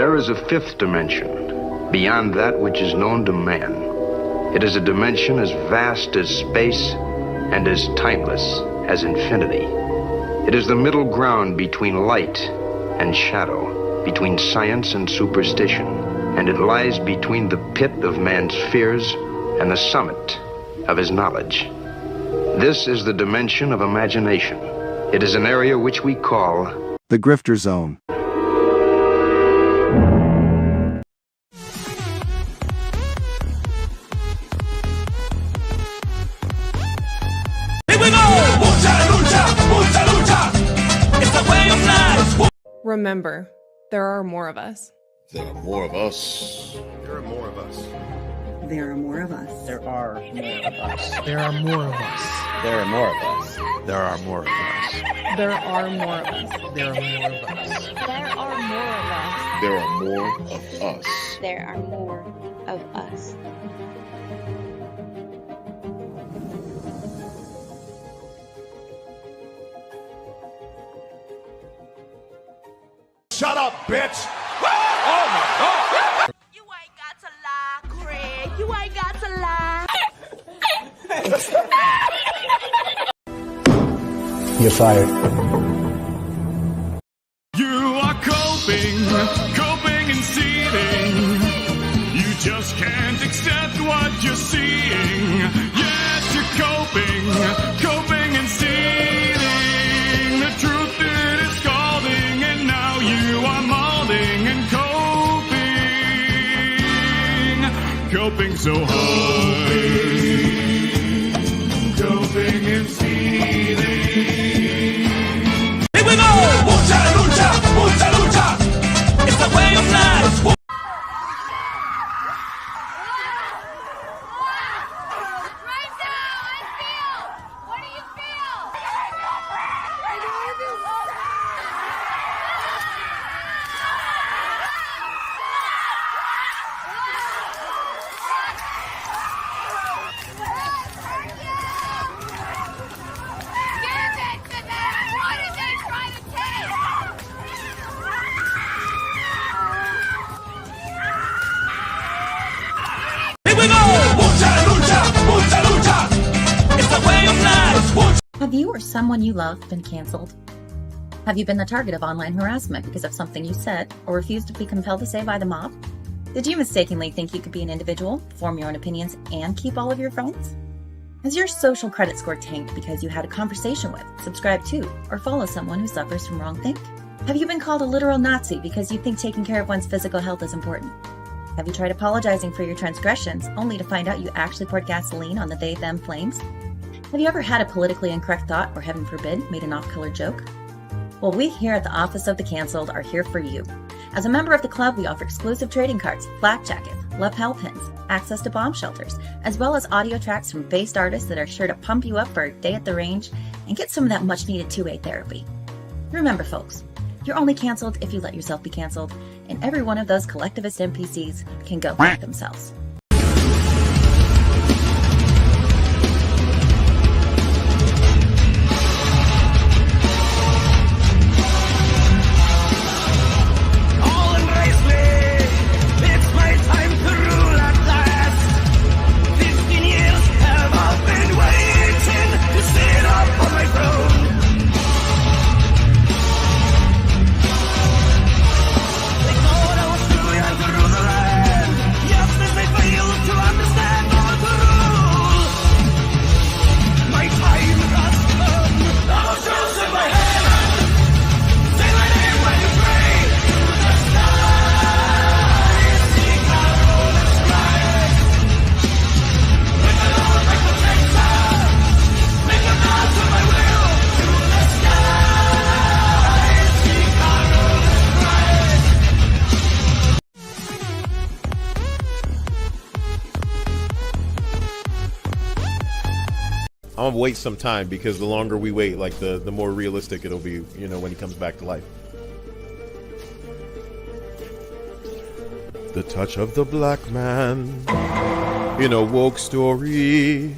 There is a fifth dimension, beyond that which is known to man. It is a dimension as vast as space and as timeless as infinity. It is the middle ground between light and shadow, between science and superstition, and it lies between the pit of man's fears and the summit of his knowledge. This is the dimension of imagination. It is an area which we call the Grifter Zone. Remember, there are more of us. There are more of us. There are more of us. There are more of us. There are more of us. There are more of us. There are more of us. There are more of us. There are more of us. There are more of us. There are more of us. There are more of us. There are more of us. Shut up, bitch! Oh my God! You ain't got to lie, Craig. You ain't got to lie. You're fired. You are coping and seething. You just can't accept what you're seeing. Yes, you're coping and seething. The truth it is scalding, and now you are molding and coping so hard. Coping and seething. Here we go! Mucha lucha! It's the way of life! Have you or someone you love been canceled? Have you been the target of online harassment because of something you said or refused to be compelled to say by the mob? Did you mistakenly think you could be an individual, form your own opinions, and keep all of your friends? Has your social credit score tanked because you had a conversation with, subscribe to, or follow someone who suffers from wrongthink? Have you been called a literal Nazi because you think taking care of one's physical health is important? Have you tried apologizing for your transgressions only to find out you actually poured gasoline on the they-them flames? Have you ever had a politically incorrect thought or, heaven forbid, made an off-color joke? Well, we here at the Office of the Cancelled are here for you. As a member of the club, we offer exclusive trading cards, flak jackets, lapel pins, access to bomb shelters, as well as audio tracks from based artists that are sure to pump you up for a day at the range and get some of that much-needed two-way therapy. Remember, folks, you're only canceled if you let yourself be canceled, and every one of those collectivist NPCs can go fuck themselves. I'm gonna wait some time, because the longer we wait, like the more realistic it'll be, you know, when he comes back to life. The touch of the black man in a woke story.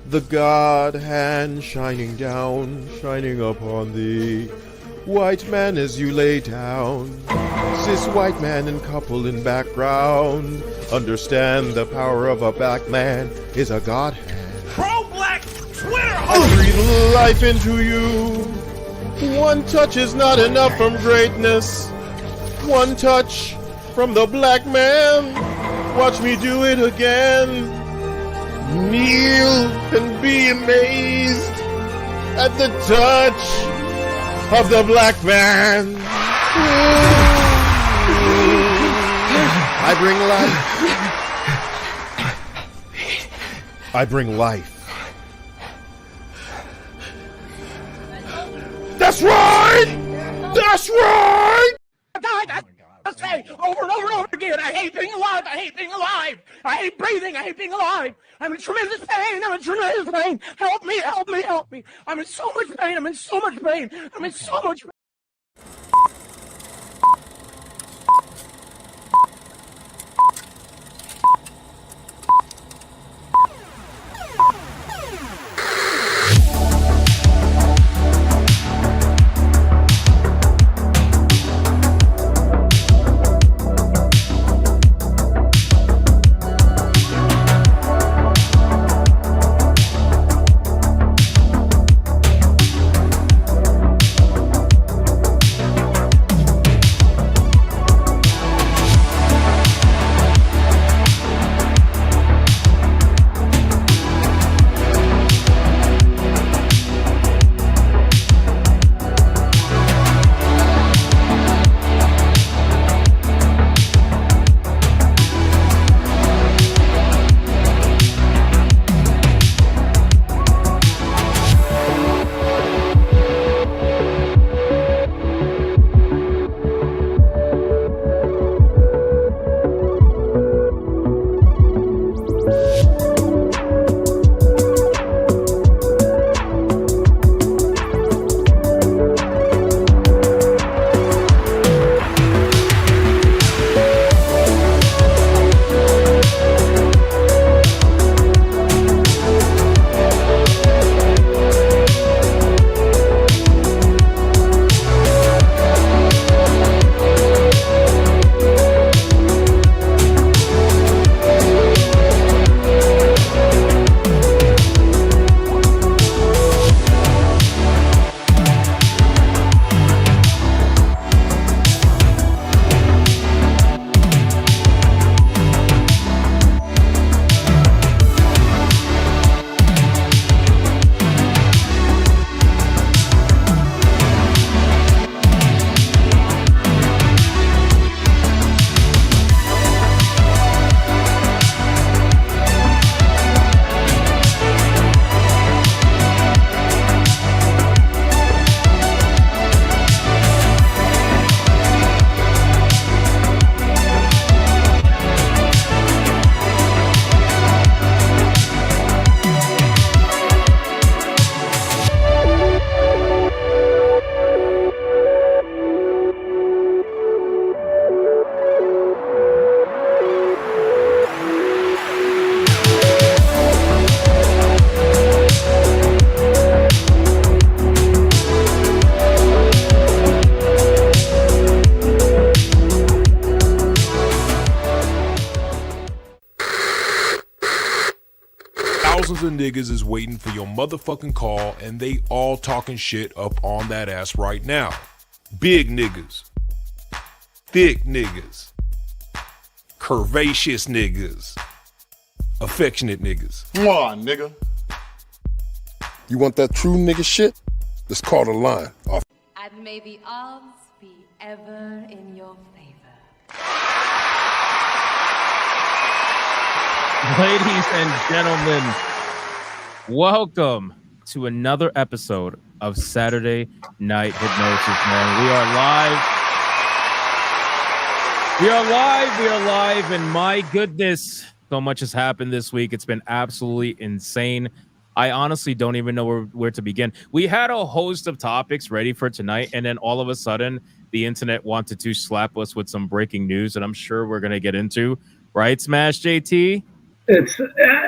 The God hand shining down, shining upon thee. White man as you lay down. Cis white man and couple in background. Understand the power of a black man is a god hand. Pro-black Twitter. I breathe life into you. One touch is not enough from greatness. One touch from the black man. Watch me do it again. Kneel and be amazed at the touch of the black man. I bring life. I bring life. That's right! That's right! I say over and over and over again, I hate being alive, I hate being alive, I hate breathing, I hate being alive. I'm in tremendous pain, I'm in tremendous pain. Help me, help me, help me. I'm in so much pain, I'm in so much pain, I'm in so much pain. Thousands of niggas is waiting for your motherfucking call, and they all talking shit up on that ass right now. Big niggas, thick niggas, curvaceous niggas, affectionate niggas. Mwah, nigga. You want that true nigga shit? Let's call the line off. And may the odds be ever in your favor. Ladies and gentlemen, welcome to another episode of Saturday Night Hypnosis, man. We are live, and my goodness, so much has happened this week. It's been absolutely insane. I honestly don't even know where to begin. We had a host of topics ready for tonight, and then all of a sudden, the internet wanted to slap us with some breaking news that I'm sure we're going to get into. Right, SmashJT? It's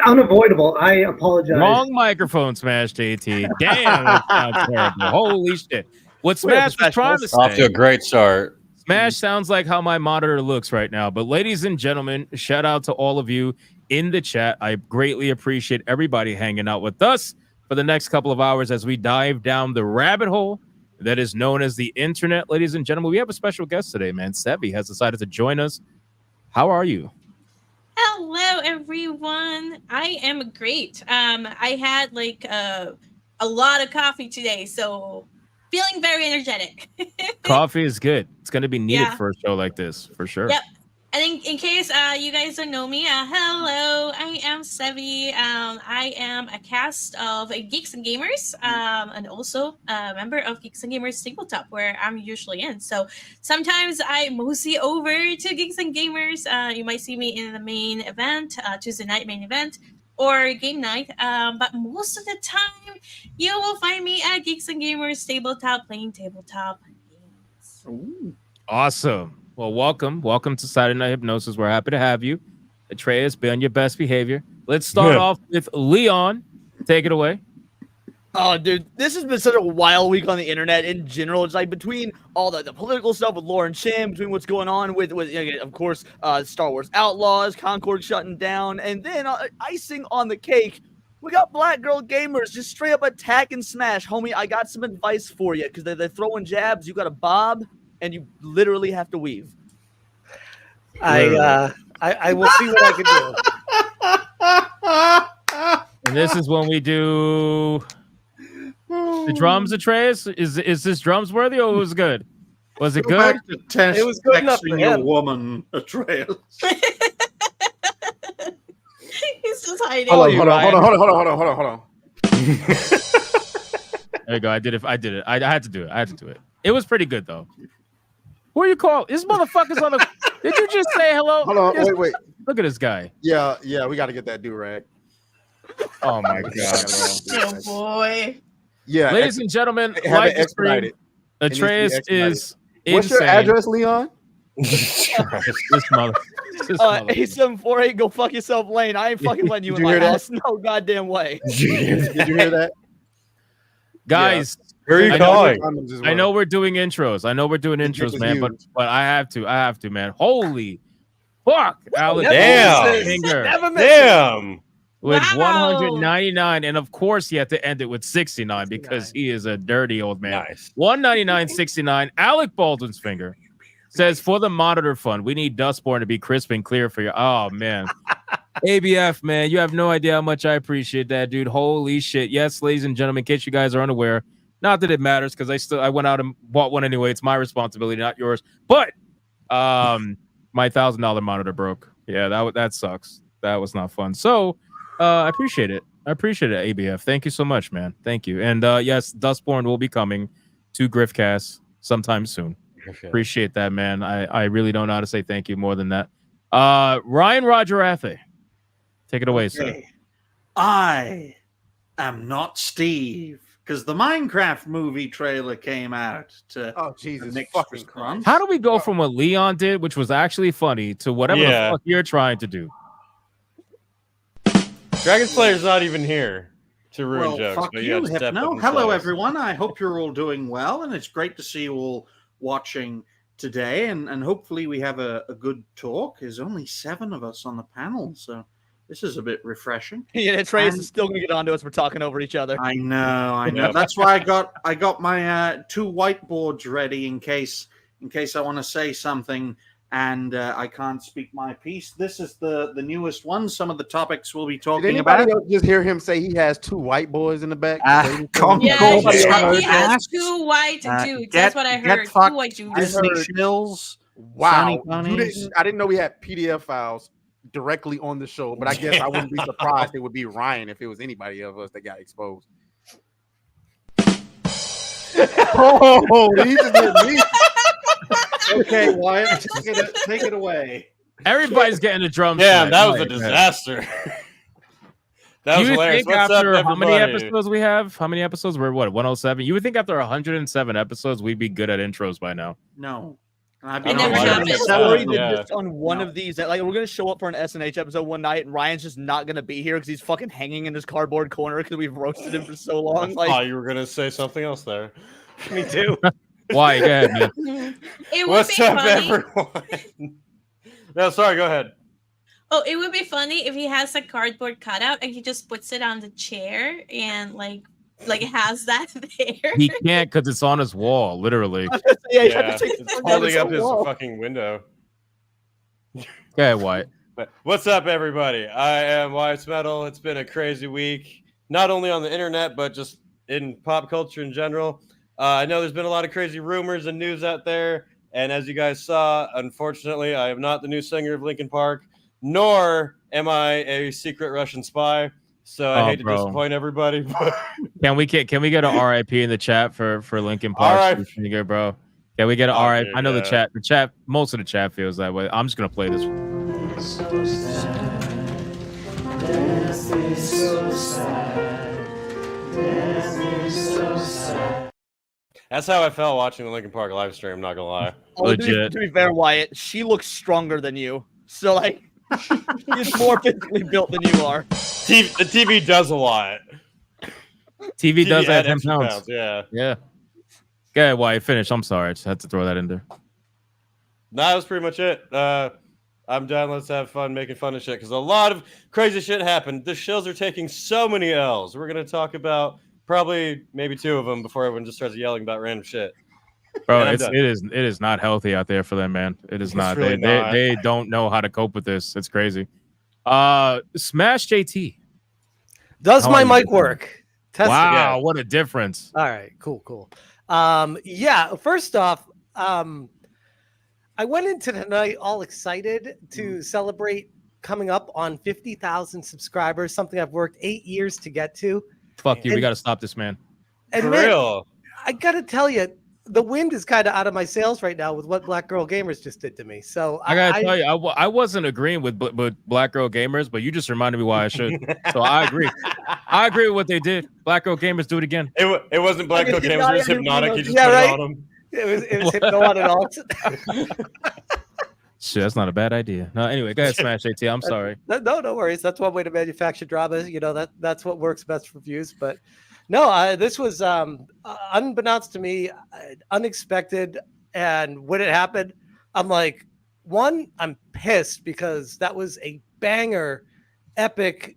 unavoidable. I apologize. Wrong microphone, SmashJT. Damn, that sounds terrible. Holy shit. What Smash was trying to say. Off to a great start. Smash sounds like how my monitor looks right now. But ladies and gentlemen, shout out to all of you in the chat. I greatly appreciate everybody hanging out with us for the next couple of hours as we dive down the rabbit hole that is known as the internet. Ladies and gentlemen, we have a special guest today, man. Sevvy has decided to join us. How are you? Hello, everyone. I am great. I had like a lot of coffee today, so feeling very energetic. Coffee is good. It's going to be needed Yeah. for a show like this, for sure. Yep. And in case you guys don't know me, hello, I am Sevvy. I am a cast of Geeks and Gamers, and also a member of Geeks and Gamers Tabletop, where I'm usually in. So sometimes I mosey over to Geeks and Gamers. You might see me in the main event, Tuesday night main event, or game night. But most of the time, you will find me at Geeks and Gamers Tabletop playing tabletop games. Ooh. Awesome. Well, welcome to Saturday Night Hypnosis. We're happy to have you. Atreus, be on your best behavior. Let's start off with Leon. Take it away. Oh, dude, this has been such a wild week on the internet in general. It's like between all the political stuff with Lauren Chin, between what's going on with of course, Star Wars Outlaws, Concord shutting down, and then icing on the cake, we got Black Girl Gamers just straight up attack and smash. Homie, I got some advice for you because they're throwing jabs. You got to bob, and you literally have to weave. I will see what I can do. And this is when we do the drums, Atreus. Is this drums worthy or was it good? Was it Go good? back to test It was good enough for texting your him. woman, Atreus. He's just hiding. Hold on. There you go. I did it. I had to do it. It was pretty good though. Who are you calling? This motherfucker's on the. Did you just say hello? Hold on, Yes. wait. Look at this guy. Yeah, we got to get that do-rag. Oh my god. Oh boy. Yeah, Ladies and gentlemen, have like it the stream, expedited. It needs to be Atreus expedited. is What's insane. your address, Leon? This mother. A748, go fuck yourself, Lane. I ain't fucking letting you Did in you my hear that? house. No goddamn way. Did you hear that? Guys, Where are you calling? I know we're doing intros. was Man, huge. but I have to, man. Holy fuck, Alex. Damn. Finger Damn. with Wow. 199, and of course he had to end it with 69 because he is a dirty old man. Nice. 199.69. Alec Baldwin's finger says, for the monitor fund, we need Dustborn to be crisp and clear for you. Oh man. ABF, man, you have no idea how much I appreciate that, dude. Holy shit. Yes, ladies and gentlemen, in case you guys are unaware, not that it matters because I went out and bought one anyway. It's my responsibility, not yours. But my $1,000 monitor broke. Yeah, that sucks. That was not fun. So I appreciate it. ABF. Thank you so much, man. Thank you. And yes, Dustborn will be coming to Griffcast sometime soon. Appreciate that, man. I really don't know how to say thank you more than that. Ryan Roger Athe. Take it away, sir. I am not Steve because the Minecraft movie trailer came out to Jesus Nick's fucking response. How do we go from what Leon did, which was actually funny, to whatever the fuck you're trying to do? Dragon Slayer's not even here to ruin Well, jokes, fuck but you have you, to step up Hypno. and Hello, slay. everyone. I hope you're all doing well, and it's great to see you all watching today. And hopefully we have a good talk. There's only 7 of us on the panel, so this is a bit refreshing. Yeah, Trace is still gonna get onto us. We're talking over each other. I know. That's why I got my 2 whiteboards ready in case I want to say something and I can't speak my piece. This is the newest one. Some of the topics we'll be Did talking about. anybody else just hear him say he has 2 white boys in the back? Yeah, he has 2 white dudes. That's what I heard. 2 white dudes. Disney Shills. Wow, Sunny Bunnies. I didn't know we had PDF files directly on the show, but I guess I wouldn't be surprised it would be Ryan if it was anybody of us that got exposed. Oh, he just hit me. Okay, Wyatt, take it away. Everybody's getting a drum. Damn, set. that was a Right, disaster. That was you hilarious. think What's after up, how many everybody? episodes we have? How many episodes? We're what, 107? You would think after 107 episodes we'd be good at intros by now. No. It never happened. I'm worried that Yeah. just on one of these, like we're gonna show up for an SNH episode one night, and Ryan's just not gonna be here because he's fucking hanging in his cardboard corner because we've roasted him for so long. I Like, thought you were gonna say something else there. Me too. Why? Go ahead, man. It would What's be up, funny. everyone? No, sorry. Go ahead. Oh, it would be funny if he has a cardboard cutout and he just puts it on the chair and like has that there. He can't because it's on his wall, literally. Yeah, it's holding up his fucking window. Go ahead, Wyatt. But what's up, everybody? I am Wyatt Metal. It's been a crazy week, not only on the internet but just in pop culture in general. I know there's been a lot of crazy rumors and news out there, and as you guys saw, unfortunately, I am not the new singer of Linkin Park, nor am I a secret Russian spy. So I hate to disappoint everybody. But Can we get an RIP in the chat for Linkin Park? Singer, bro. Can we get an RIP? I know the chat. Most of the chat feels that way. I'm just gonna play this. So sad. This is so sad. This is so sad. That's how I felt watching the Linkin Park live stream. Not gonna lie. To be fair, Wyatt, she looks stronger than you. So like, she's more physically built than you are. The TV does a lot. TV does add 10 extra pounds. Yeah. Yeah. Go ahead, Wyatt. Finish. I'm sorry. I just had to throw that in there. No, that was pretty much it. I'm done. Let's have fun making fun of shit because a lot of crazy shit happened. The shows are taking so many L's. We're gonna talk about maybe 2 of them before everyone just starts yelling about random shit. Bro, it is not healthy out there for them, man. It is not. Really They don't know how to cope with this. It's crazy. SmashJT. Does my mic work? Test wow, what a difference. All right, cool. Yeah, first off, I went into tonight all excited to celebrate coming up on 50,000 subscribers, something I've worked 8 years to get to. Fuck you. We got to stop this, man. And For man, real. I got to tell you, the wind is kind of out of my sails right now with what Black Girl Gamers just did to me. So I gotta tell you, I wasn't agreeing with Black Girl Gamers, but you just reminded me why I should. So I agree. I agree with what they did. Black Girl Gamers, do it again. It wasn't Black Girl Gamers. It was Hypnotic. He just Yeah, put right? it on him. It was Hypno on and off. Shit, that's not a bad idea. No, anyway, go ahead, SmashJT. I'm sorry. No worries. That's one way to manufacture drama. You know, that's what works best for views. But no, this was unbeknownst to me, unexpected. And when it happened, I'm like, one, I'm pissed because that was a banger, epic,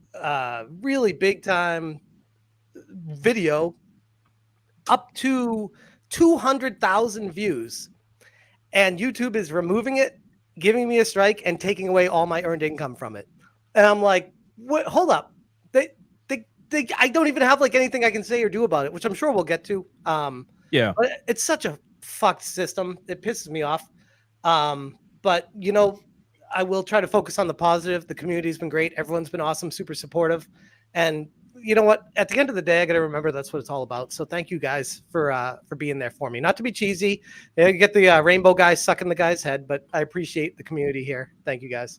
really big time video, up to 200,000 views, and YouTube is removing it, giving me a strike, and taking away all my earned income from it. And I'm like, what? Hold up. I don't even have like anything I can say or do about it, which I'm sure we'll get to. Yeah. But it's such a fucked system. It pisses me off. But you know, I will try to focus on the positive. The community's been great. Everyone's been awesome, super supportive. And you know what? At the end of the day, I got to remember that's what it's all about. So thank you guys for being there for me. Not to be cheesy, you get the rainbow guy sucking the guy's head, but I appreciate the community here. Thank you guys.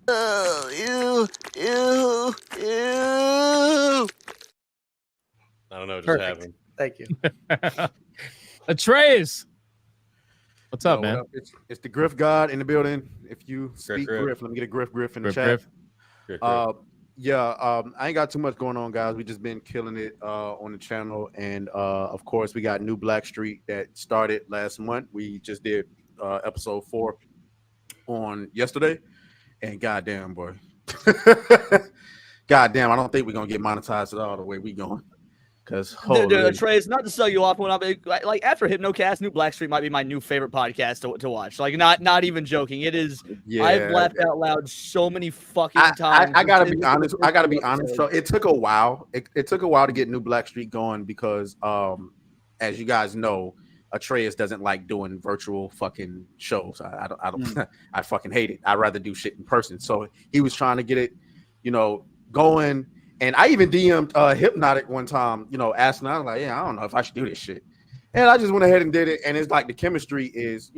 I don't know what just Perfect. happened. Thank you. Atreus. What's up, Yo, man? what up? It's the Griff God in the building. If you speak Griff. Griff, let me get a Griff in the Griff, chat. Griff. I ain't got too much going on, guys. We just been killing it on the channel, and of course, we got new Blackstreet that started last month. We just did episode 4 on yesterday, and goddamn, boy, goddamn, I don't think we're gonna get monetized at all the way we going. Because Trey, it's not to sell you off when I'm like after Hypnocast, New Blackstreet might be my new favorite podcast to watch. Like not even joking. It is. Yeah, I've laughed out loud so many fucking times. I gotta be honest. So it took a while. It took a while to get New Blackstreet going because, as you guys know, Atreus doesn't like doing virtual fucking shows. I don't. I fucking hate it. I'd rather do shit in person. So he was trying to get it, going. And I even DM'd Hypnotic one time, asking. I was like, yeah, I don't know if I should do this shit. And I just went ahead and did it. And it's like the chemistry is,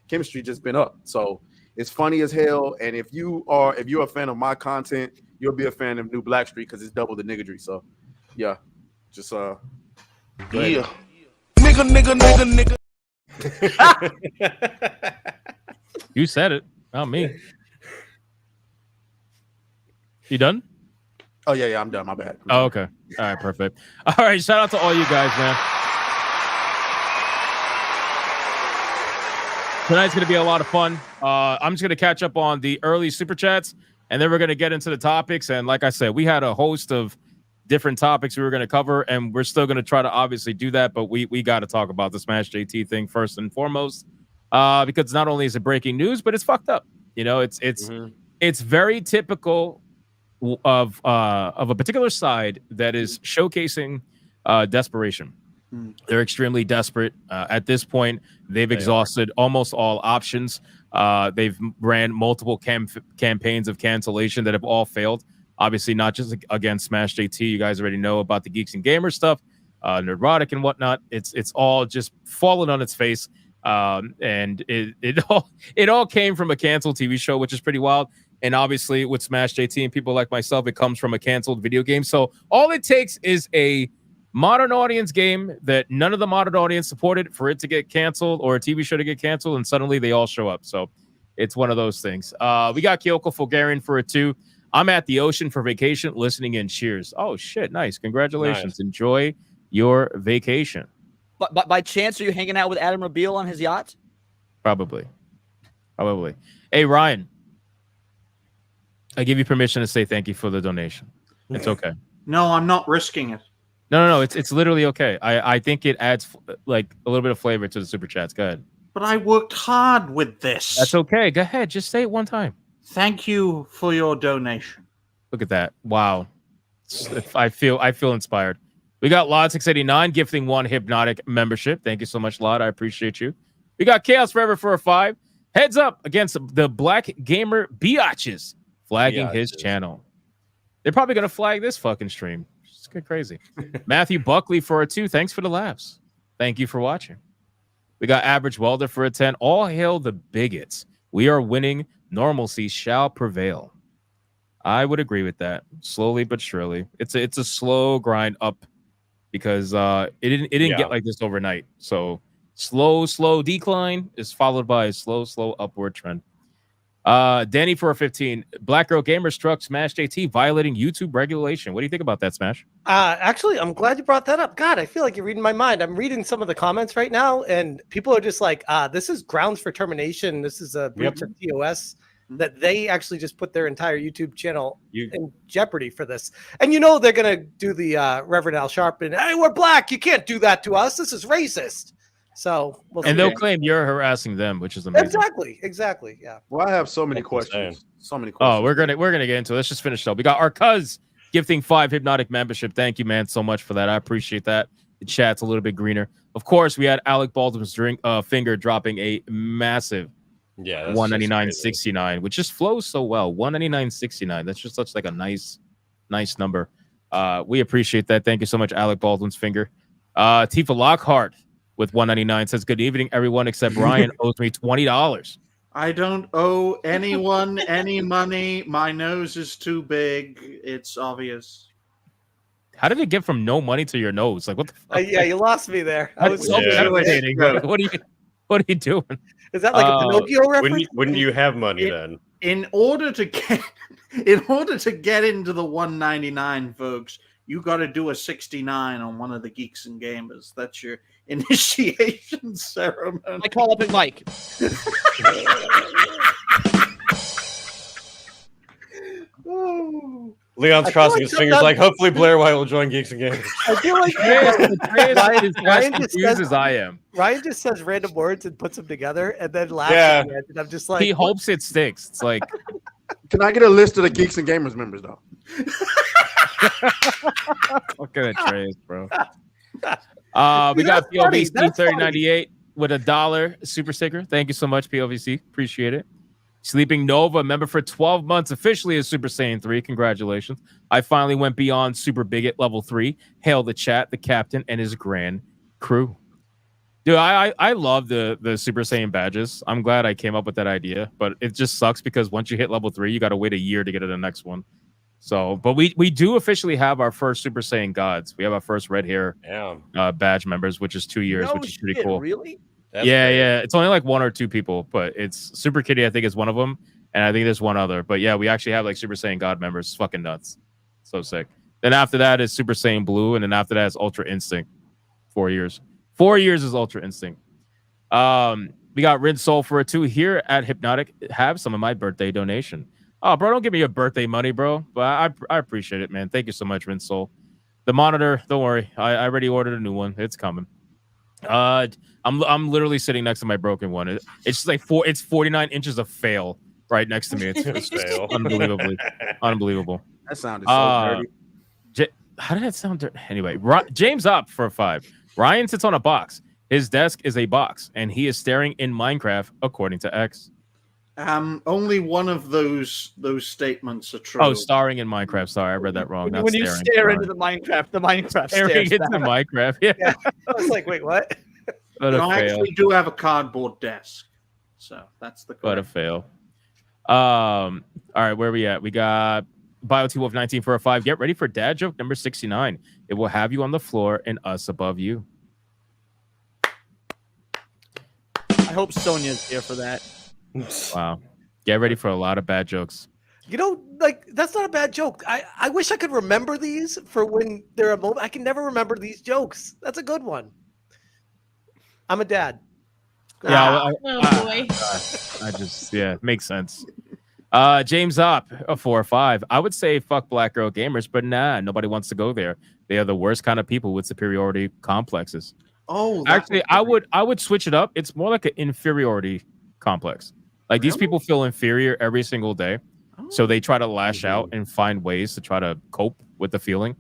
chemistry just been up. So it's funny as hell. And if you're a fan of my content, you'll be a fan of New Blackstreet because it's double the niggery. So yeah, just Yeah. Nigga. You said it, not me. You done? Oh yeah, I'm done. My bad. Oh, okay. All right, perfect. All right, shout out to all you guys, man. Tonight's going to be a lot of fun. I'm just going to catch up on the early super chats, and then we're going to get into the topics. And like I said, we had a host of different topics we were going to cover, and we're still going to try to obviously do that. But we got to talk about the SmashJT thing first and foremost, because not only is it breaking news, but it's fucked up. You know, it's very typical of a particular side that is showcasing desperation. They're extremely desperate. At this point, they've exhausted almost all options. They've ran multiple campaigns of cancellation that have all failed. Obviously, not just against SmashJT. You guys already know about the Geeks and Gamers stuff, Neurotic and whatnot. It's all just fallen on its face. And it all came from a canceled TV show, which is pretty wild. And obviously, with SmashJT and people like myself, it comes from a canceled video game. So all it takes is a modern audience game that none of the modern audience supported for it to get canceled, or a TV show to get canceled, and suddenly they all show up. So it's one of those things. We got Kyoko Fulgarian for it too. I'm at the ocean for vacation, listening in. Cheers. Oh shit, nice. Congratulations. Nice. Enjoy your vacation. But by chance, are you hanging out with Adam Rabeal on his yacht? Probably. Hey Ryan, I give you permission to say thank you for the donation. It's okay. No, I'm not risking it. No. It's literally okay. I think it adds like a little bit of flavor to the super chats. Go ahead. But I worked hard with this. That's okay. Go ahead. Just say it one time. Thank you for your donation. Look at that. Wow. I feel inspired. We got Lod689 gifting 1 Hypnotic membership. Thank you so much, Lod. I appreciate you. We got Chaos Forever for a 5. Heads up against the Black Gamer Biatches flagging his channel. They're probably going to flag this fucking stream. It's good crazy. Matthew Buckley for a 2. Thanks for the laughs. Thank you for watching. We got Average Welder for a 10. All hail the bigots. We are winning. Normalcy shall prevail. I would agree with that. Slowly but surely. It's a slow grind up, because it didn't get like this overnight. So slow decline is followed by a slow upward trend. Danny for a 15. Black Girl Gamer struck SmashJT violating YouTube regulation. What do you think about that, Smash? Actually, I'm glad you brought that up. God, I feel like you're reading my mind. I'm reading some of the comments right now, and people are just like, this is grounds for termination. This is a breach of TOS. That they actually just put their entire YouTube channel in jeopardy for this. And you know they're going to do the Reverend Al Sharpton, hey, we're black. You can't do that to us. This is racist. So they'll claim you're harassing them, which is amazing. Exactly. Yeah. Well, I have so many questions. Oh, we're gonna get into it. Let's just finish though. We got our cuz gifting 5 Hypnotic membership. Thank you, man, so much for that. I appreciate that. The chat's a little bit greener. Of course, we had Alec Baldwin's finger dropping a massive 199.69, which just flows so well. 199.69. That's just such like a nice number. We appreciate that. Thank you so much, Alec Baldwin's finger. Tifa Lockhart with 199 says, "Good evening, everyone except Ryan owes me $20." I don't owe anyone any money. My nose is too big. It's obvious. How did it get from no money to your nose? Like what the fuck? Yeah, you lost me there. I was self-deprecating. What are you doing? Is that like a Pinocchio reference? Wouldn't you have money then? In order to get into the 199, folks, you got to do a 69 on one of the Geeks and Gamers. That's your initiation ceremony. I call up at Mike. Leon's crossing his fingers like, hopefully Blair White will join Geeks and Gamers. I feel like Ryan just confused as I am. Ryan just says random words and puts them together and then laughs Yeah. at it. And I'm just like, He hopes it sticks. It's like, Can I get a list of the Geeks and Gamers members though? look at that trace, bro. We got POVC 3098 with $1 super sticker. Thank you so much, POVC. Appreciate it. Sleeping Nova, member for 12 months, officially a Super Saiyan 3. Congratulations. I finally went beyond Super Bigot level 3. Hail the chat, the captain, and his grand crew. Dude, I love the Super Saiyan badges. I'm glad I came up with that idea, but it just sucks because once you hit level 3, you got to wait a year to get to the next one. So, but we do officially have our first Super Saiyan gods. We have our first red hair badge members, which is 2 years, which is pretty cool. Really? Yeah. It's only like 1 or 2 people, but it's Super Kitty, I think, is one of them. And I think there's one other. But yeah, we actually have like Super Saiyan God members. It's fucking nuts. So sick. Then after that is Super Saiyan Blue. And then after that is Ultra Instinct. 4 years. 4 years is Ultra Instinct. We got Rinse Soul for a 2 here at Hypnotic. Have some of my birthday donation. Oh, bro, don't give me your birthday money, bro. But I appreciate it, man. Thank you so much, Rinse Soul. The monitor, don't worry. I already ordered a new one. It's coming. I'm literally sitting next to my broken one. It's just like it's 49 inches of fail right next to me. It's fail. Unbelievable. That sounded so dirty. How did that sound dirty? Anyway, James up for a 5. Ryan sits on a box. His desk is a box, and he is staring in Minecraft, according to X. Only one of those statements are true. Oh, starring in Minecraft. Sorry, I read that wrong. When you stare into the Minecraft staring into back. Minecraft. Yeah. I was like, wait, what? I actually do have a cardboard desk, so that's the. What a fail. All right, where are we at? We got BioT Wolf 19 for a 5. Get ready for dad joke number 69. It will have you on the floor and us above you. I hope Sonia's here for that. Wow. Get ready for a lot of bad jokes. You know, like, that's not a bad joke. I wish I could remember these for when they're a moment. I can never remember these jokes. That's a good one. I'm a dad. Yeah. Oh boy. Makes sense. James Up, a 4 or 5. I would say fuck black girl gamers, but nah, nobody wants to go there. They are the worst kind of people with superiority complexes. Oh, actually, I would switch it up. It's more like an inferiority complex. Like these people feel inferior every single day, so they try to lash out and find ways to try to cope with the feeling.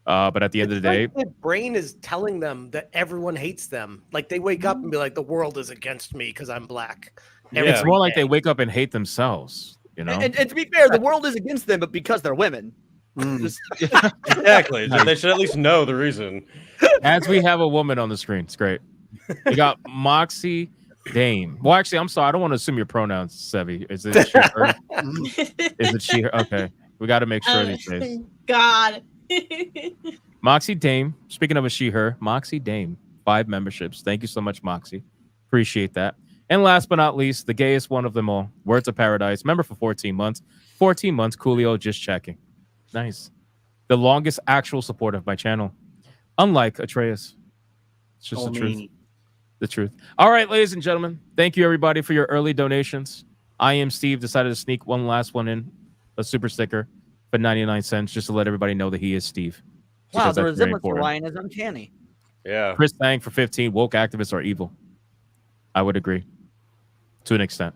But at the end of the day, their brain is telling them that everyone hates them. Like they wake up and be like, "The world is against me because I'm black." It's more like they wake up and hate themselves. You know. And to be fair, the world is against them, but because they're women. Exactly. They should at least know the reason. As we have a woman on the screen, it's great. We got Moxie Dame. Well, actually, I'm sorry. I don't want to assume your pronouns, Sevvy. Is it she, her? Is it she, her? Okay. We got to make sure these days. God. Moxie Dame. Speaking of a she, her, Moxie Dame. 5 memberships. Thank you so much, Moxie. Appreciate that. And last but not least, the gayest one of them all, Words of Paradise. Member for 14 months. 14 months, Coolio, just checking. Nice. The longest actual support of my channel. Unlike Atreus. It's just the truth. The truth. All right, ladies and gentlemen. Thank you, everybody, for your early donations. I am Steve. Decided to sneak one last one in. A super sticker for 99 cents just to let everybody know that he is Steve. Wow, the resemblance to Ryan is uncanny. Yeah. Chris Thang for 15. Woke activists are evil. I would agree. To an extent.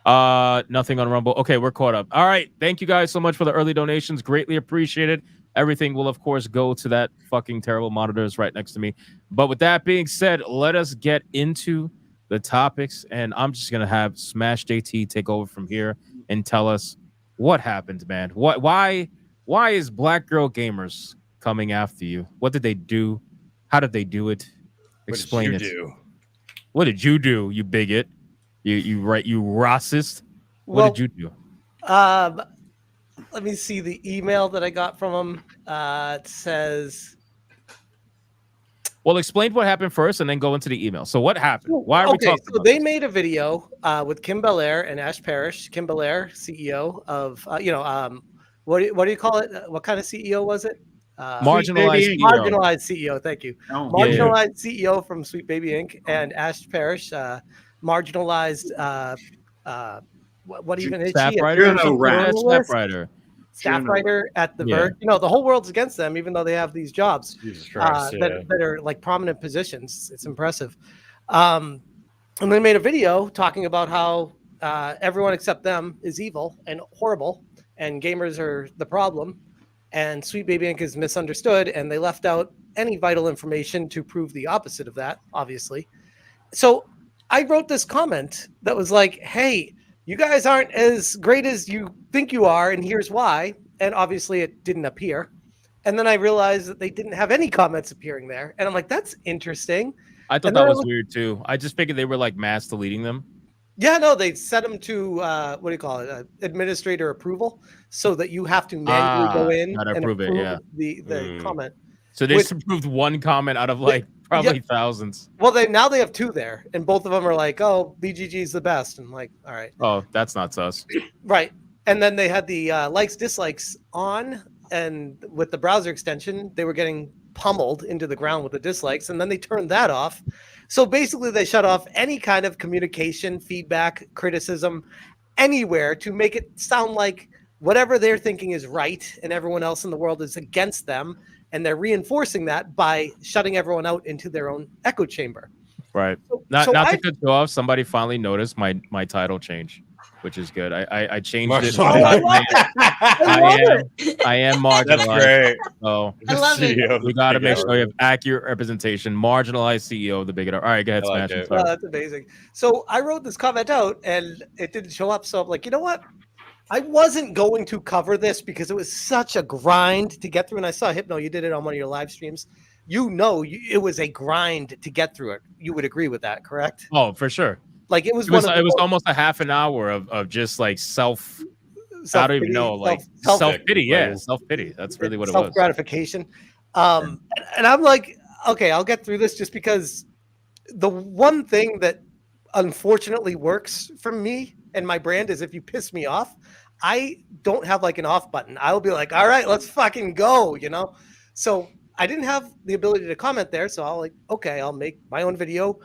Nothing on Rumble. Okay, we're caught up. All right. Thank you guys so much for the early donations. Greatly appreciated. Everything will, of course, go to that fucking terrible monitors right next to me. But with that being said, let us get into the topics. And I'm just going to have SmashJT take over from here and tell us what happened, man. Why is Black Girl Gamers coming after you? What did they do? How did they do it? Explain it. What did you do, you bigot? You racist. What did you do? Let me see the email that I got from him. It says, well, explain what happened first and then go into the email. So what happened? Why are we talking about they made a video with Kim Belair and Ash Parrish. Kim Belair, CEO of, what do you call it? What kind of CEO was it? Marginalized CEO. Marginalized CEO. Thank you. Marginalized CEO from Sweet Baby Inc. And Ash Parrish, marginalized. What even is staff she? Writer? Staff writer. Staff writer at the Verge. You know, the whole world's against them, even though they have these jobs that are like prominent positions. It's impressive. And they made a video talking about how everyone except them is evil and horrible, and gamers are the problem. And Sweet Baby Inc. is misunderstood, and they left out any vital information to prove the opposite of that, obviously. So I wrote this comment that was like, hey, you guys aren't as great as you think you are, and here's why. And obviously it didn't appear. And then I realized that they didn't have any comments appearing there. And I'm like, that's interesting. I thought that was weird too. I just figured they were like mass deleting them. Yeah, no, they set them to what do you call it? Administrator approval, so that you have to manually go in and approve the comment. So they just approved one comment out of like probably thousands. Well, now they have 2 there, and both of them are like, "Oh, BGG is the best." And I'm like, all right. Oh, that's not sus. Right, and then they had the likes dislikes on, and with the browser extension, they were getting pummeled into the ground with the dislikes, and then they turned that off. So basically, they shut off any kind of communication, feedback, criticism, anywhere to make it sound like whatever they're thinking is right and everyone else in the world is against them. And they're reinforcing that by shutting everyone out into their own echo chamber. Right. So Not to I- cut you off. Somebody finally noticed my title change, which is good. I changed it. I am marginalized. That's great. So I love it. CEO of we the got to Big make Hour. sure you have accurate representation. Marginalized CEO of the Big Hour. All right, go ahead, I like Smash. it. I'm sorry. Oh, that's amazing. So I wrote this comment out and it didn't show up. So I'm like, you know what? I wasn't going to cover this because it was such a grind to get through. And I saw Hypno, you did it on one of your live streams. It was a grind to get through it. You would agree with that, correct? Oh, for sure. Like it was It was, one of the most- almost a half an hour of just like I don't even know, like self- self-pity. Yeah, self-pity. That's really what it was. Self-gratification. And I'm like, okay, I'll get through this just because the one thing that unfortunately works for me and my brand is if you piss me off, I don't have like an off button. I'll be like, all right, let's fucking go, you know? So I didn't have the ability to comment there. So I'll make my own video.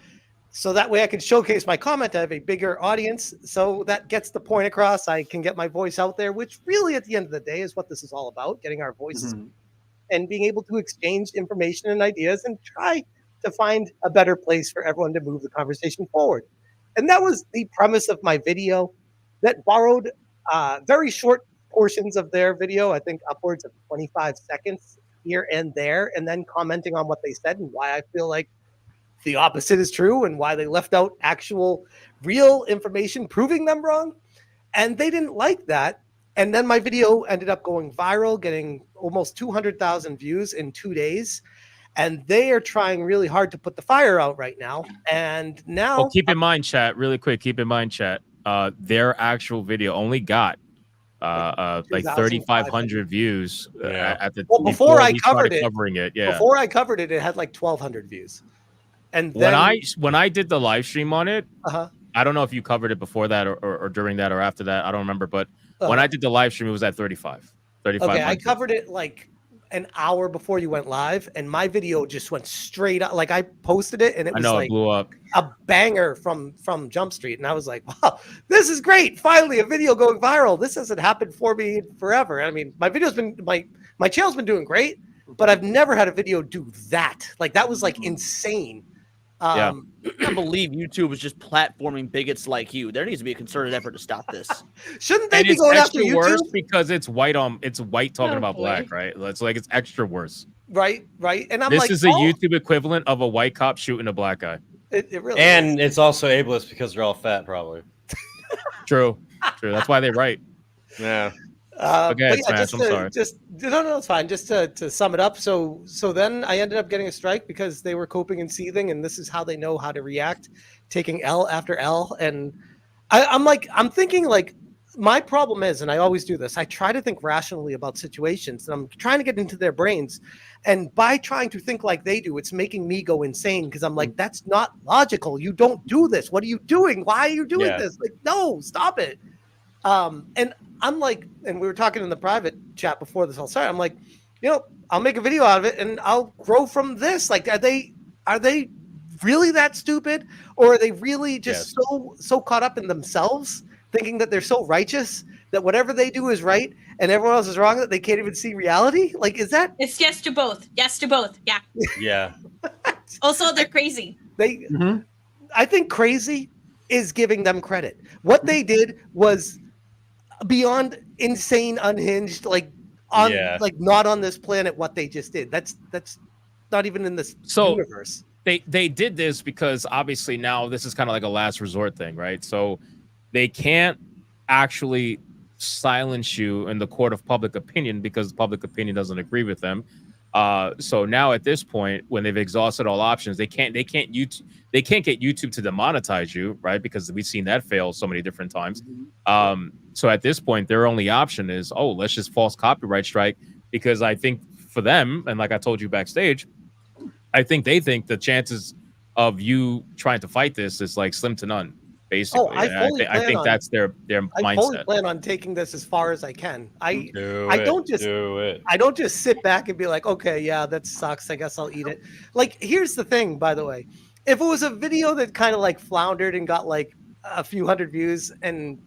So that way I can showcase my comment. I have a bigger audience. So that gets the point across. I can get my voice out there, which really at the end of the day is what this is all about, getting our voices and being able to exchange information and ideas and try to find a better place for everyone to move the conversation forward. And that was the premise of my video that borrowed very short portions of their video, I think upwards of 25 seconds here and there, and then commenting on what they said and why I feel like the opposite is true and why they left out actual real information proving them wrong. And they didn't like that. And then my video ended up going viral, getting almost 200,000 views in 2 days. And they are trying really hard to put the fire out right now. And now Keep in mind, chat, really quick, their actual video only got like 3,500 views at the before I we started covered it. covering it. Yeah. Before I covered it, it had like 1,200 views. And then when I did the live stream on it, Uh-huh. I don't know if you covered it before that or during that or after that. I don't remember. But when I did the live stream, it was at 35. Okay, I covered it like an hour before you went live, and my video just went straight up. Like I posted it, and it was it like blew up. a banger from Jump Street, and I was like, "Wow, this is great! Finally, a video going viral. This hasn't happened for me forever." I mean, my video's been my channel's been doing great, but I've never had a video do that. Like that was like insane. I can't believe YouTube is just platforming bigots like you. There needs to be a concerted effort to stop this. Shouldn't they And be it's going after extra worse YouTube? because it's white talking Oh, about boy. black, right? It's like it's extra worse. Right. And I'm This like, is a YouTube equivalent of a white cop shooting a black guy. It really And it's also ableist because they're all fat, probably. True. That's why they write. Yeah. Okay, but Smash, I'm sorry. No, it's fine. Just to sum it up. So then I ended up getting a strike because they were coping and seething, and this is how they know how to react, taking L after L. And I'm thinking like my problem is, and I always do this, I try to think rationally about situations, and I'm trying to get into their brains. And by trying to think like they do, it's making me go insane because I'm like, that's not logical. You don't do this. What are you doing? Why are you doing this? Like, no, stop it. And I'm like, and we were talking in the private chat before this all started. I'm like, I'll make a video out of it and I'll grow from this. Like, are they really that stupid, or are they really just so caught up in themselves, thinking that they're so righteous that whatever they do is right and everyone else is wrong, that they can't even see reality? Like, is that? It's yes to both. Yes to both. Yeah. Yeah. Also, they're crazy. I think crazy is giving them credit. What they did was beyond insane, unhinged, like not on this planet. What they just did, that's not even in this universe. They did this because obviously now this is kind of like a last resort thing, right? So they can't actually silence you in the court of public opinion because public opinion doesn't agree with them. So now at this point, when they've exhausted all options, they can't get YouTube to demonetize you, right? Because we've seen that fail so many different times. So at this point, their only option is, let's just false copyright strike, because I think for them, and like I told you backstage, I think they think the chances of you trying to fight this is like slim to none. Basically, Oh, I think that's their I fully mindset. plan on taking this as far as I can. I Do don't just do it. I don't just sit back and be like, okay, yeah, that sucks. I guess I'll eat it. Like, here's the thing, by the way. If it was a video that kind of like floundered and got like a few hundred views and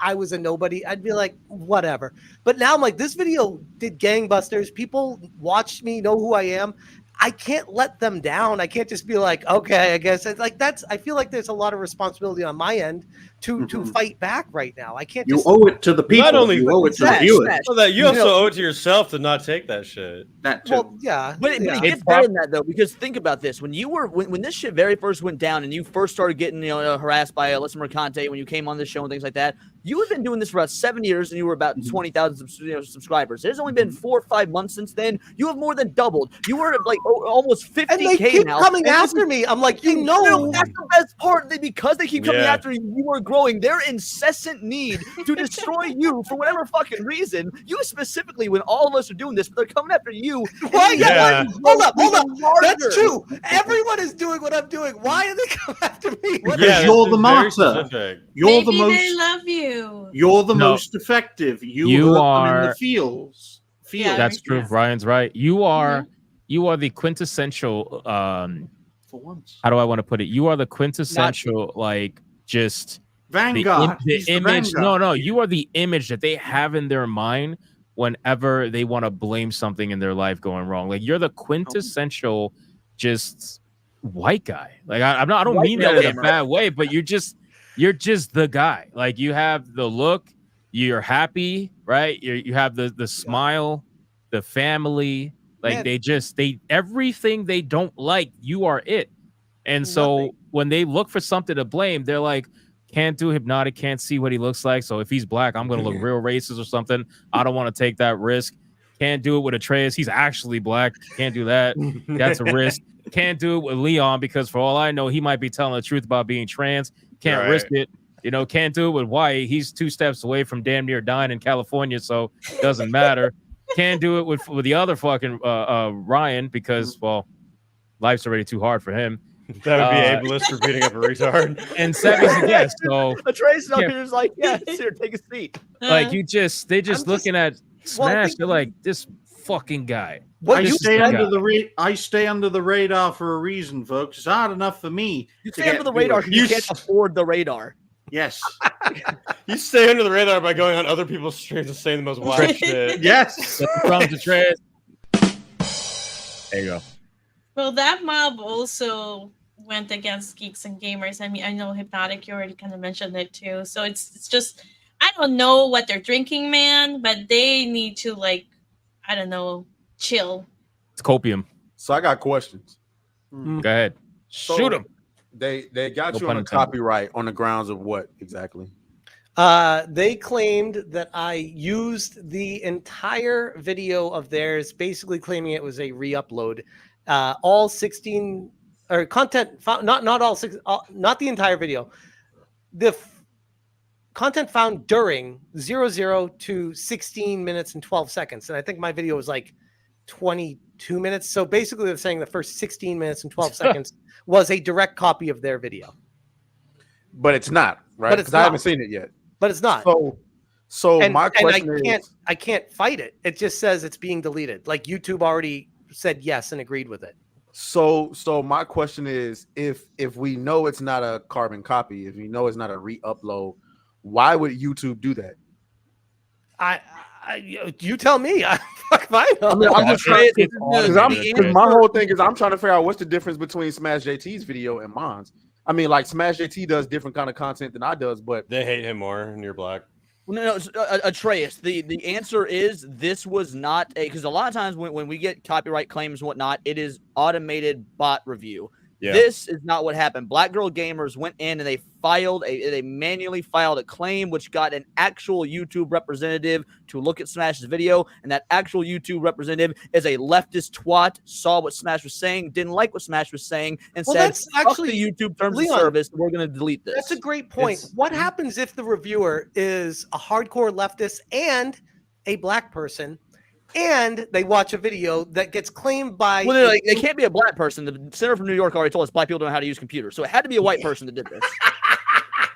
I was a nobody, I'd be like, whatever. But now I'm like, this video did gangbusters. People watched me, know who I am. I can't let them down. I can't just be like, okay, I guess it's like that's. I feel like there's a lot of responsibility on my end to fight back right now. I can't. You owe it to the people. Not only you owe it to the viewers. Well, that you also owe it to yourself to not take that shit. That too. Well, yeah, But it yeah. gets better than that though, because think about this: when you were when this shit very first went down, and you first started getting harassed by Alyssa Mercante when you came on this show and things like that, you had been doing this for about 7 years, and you were about 20,000 subscribers. There's only been 4 or 5 months since then. You have more than doubled. You were at like almost 50K And they keep now. coming after me. I'm like, you know, that's the best part. Because they keep coming Yeah. after you, you are growing. Their incessant need to destroy you for whatever fucking reason. You specifically, when all of us are doing this, but they're coming after you. Why? Yeah. Hold up. That's Larger. true. Everyone is doing what I'm doing. Why are they coming after me? What Because Yeah, you're it's the very martyr. specific. You're the Maybe they most. love you. You're the No. most effective. You You hurt them in are- the fields. Yeah. That's true. Ryan's right. You are Mm-hmm. the quintessential. For once. How do I want to put it? You are the quintessential like just Vanguard. the He's the image. Vanguard. No, you are the image that they have in their mind whenever they want to blame something in their life going wrong. Like you're the quintessential just white guy. Like I don't White mean that in a gamer. bad way, but you're just the guy. Like you have the look, you're happy, right? You have the smile, the family. Like Man. they everything they don't like, you are it. And so Nothing. when they look for something to blame, they're like, can't do Hypnotic, can't see what he looks like. So if he's black, I'm gonna look real racist or something. I don't want to take that risk. Can't do it with Atreus. He's actually black. Can't do that. That's a risk. Can't do it with Leon because for all I know, he might be telling the truth about being trans. Can't Right. risk it. Can't do it with Wyatt. He's 2 steps away from damn near dying in California, so it doesn't matter. Can't do it with the other fucking Ryan because, well, life's already too hard for him. That would be ableist for beating up a retard. And Sevvy's a guest, so A Trace up Yeah. here is like, yeah, here, take a seat. like they just I'm looking at Well, I Smash. think- They're like, this fucking guy. What I you stay said- under I stay under the radar for a reason, folks. It's hard enough for me. You to stay under get the radar viewers. because you can't afford the radar. Yes. You stay under the radar by going on other people's streams and saying the most wild shit. Yes. From the trash. There you go. Well, that mob also went against Geeks and Gamers. I mean, I know Hypnotic, you already kind of mentioned it too. So it's just, I don't know what they're drinking, man, but they need to, like, I don't know, chill. It's copium. So I got questions. Go ahead. Shoot him. They got No you pun on a intended. copyright on the grounds of what exactly? They claimed that I used the entire video of theirs, basically claiming it was a re-upload. All 16 or content found, not all six, not the entire video. The content found during 00 to 16 minutes and 12 seconds, and I think my video was like 22 minutes. So basically, they're saying the first 16 minutes and 12 seconds was a direct copy of their video. But it's not, right? But it's Because I haven't not. seen it yet. But it's not. So And my question I can't fight it. It just says it's being deleted. Like YouTube already said yes and agreed with it. So my question is, if we know it's not a carbon copy, if we know it's not a re-upload, why would YouTube do that? You tell me. Fuck if I know. I mean, I'm just trying Because because my whole thing is I'm trying to figure out what's the difference between SmashJT's video and mine's. I mean, like SmashJT does different kind of content than I does, but they hate him more, and you're black. No, Atreus. The answer is this was not a, because a lot of times when we get copyright claims and whatnot, it is automated bot review. Yeah. This is not what happened. Black Girl Gamers went in and they manually filed a claim, which got an actual YouTube representative to look at Smash's video, and that actual YouTube representative is a leftist twat, saw what Smash was saying, didn't like what Smash was saying, and Well, said, that's actually- "Fuck the YouTube terms Leon, of service, we're going to delete this." That's a great point. What happens if the reviewer is a hardcore leftist and a black person, and they watch a video that gets claimed by? Well, they can't be a black person. The senator from New York already told us black people don't know how to use computers, so it had to be a white person that did this.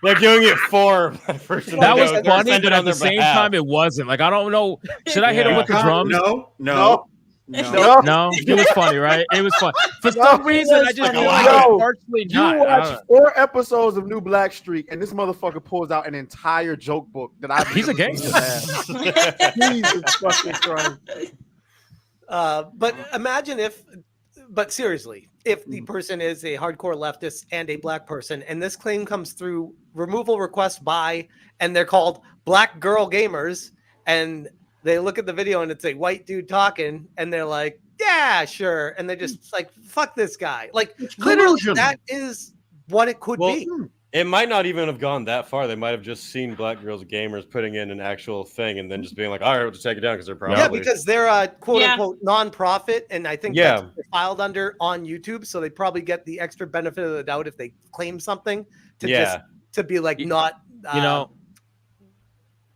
They're doing it for my person. That was They're funny, sending but on at the their same behalf. time, it wasn't. Like, I don't know. Should I hit him with the drums? No. No, it was funny, right? It was fun. For some reason, I just feel like Yo, it's partially you not. watch 4 episodes of New Black Streak, and this motherfucker pulls out an entire joke book that I've. He's a gangster. Jesus fucking Christ. But imagine if, but seriously, if the person is a hardcore leftist and a black person, and this claim comes through removal request by, and they're called Black Girl Gamers, and they look at the video and it's a white dude talking, and they're like, yeah, sure. And they're just like, fuck this guy. Like, literally, that is what it could be. It might not even have gone that far. They might have just seen Black Girls Gamers putting in an actual thing and then just being like, all right, we'll just take it down because they're probably. Yeah, because they're a quote unquote nonprofit, and I think that's what they're filed under on YouTube. So they probably get the extra benefit of the doubt if they claim something to just to be like not.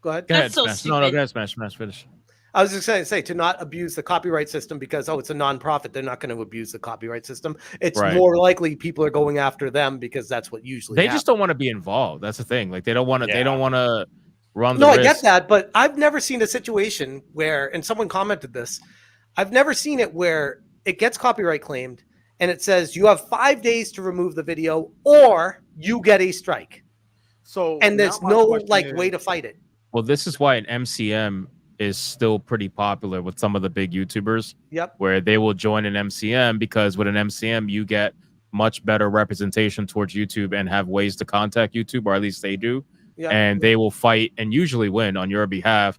Go ahead. Go ahead, Smash. No, go ahead, Smash. Finish. I was just going to say to not abuse the copyright system because it's a nonprofit. They're not going to abuse the copyright system. It's more likely people are going after them because that's what usually. They just don't want to be involved. That's the thing. Like they don't want to. They don't want to run. No, the I risk. get that, but I've never seen a situation where, and someone commented this, I've never seen it where it gets copyright claimed and it says you have 5 days to remove the video or you get a strike. So and there's no way to fight it. Well, this is why an MCM is still pretty popular with some of the big YouTubers. Yep. Where they will join an MCM because with an MCM you get much better representation towards YouTube and have ways to contact YouTube, or at least they do. Yep. And they will fight and usually win on your behalf.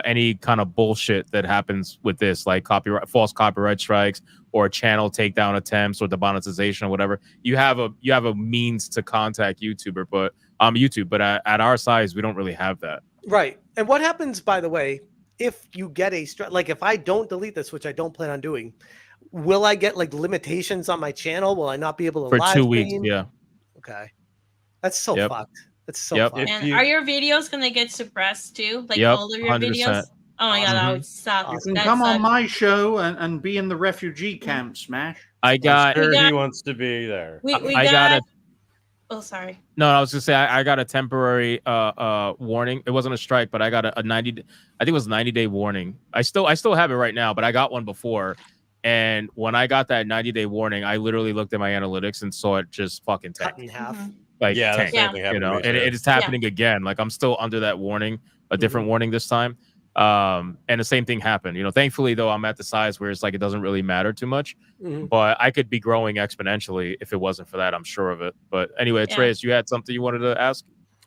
Any kind of bullshit that happens with this, like false copyright strikes or channel takedown attempts or demonetization or whatever. You have a means to contact YouTuber, but at our size we don't really have that. Right. And what happens, by the way, if you get a strike, like if I don't delete this, which I don't plan on doing, will I get like limitations on my channel? Will I not be able to for live 2 weeks? stream? Yeah. Okay. That's so fucked. That's so fucked. And are your videos gonna get suppressed too? Like all of your 100%. videos? Oh my god, that would suck. You can come on my show and be in the refugee camp, Smash. I got. He wants to be there. We I got. Oh, sorry. No, I was gonna say I got a temporary warning. It wasn't a strike, but I got a 90. I think it was 90-day warning. I still have it right now, but I got one before. And when I got that 90-day warning, I literally looked at my analytitics and saw it just fucking tank. Cut in half. Like that's tank, the same thing happened to me, and too. it is happening again. Like I'm still under that warning, a different warning this time. And the same thing happened. Thankfully though, I'm at the size where it's like it doesn't really matter too much. But I could be growing exponentially if it wasn't for that. I'm sure of it. But anyway, Treyas, you had something you wanted to ask?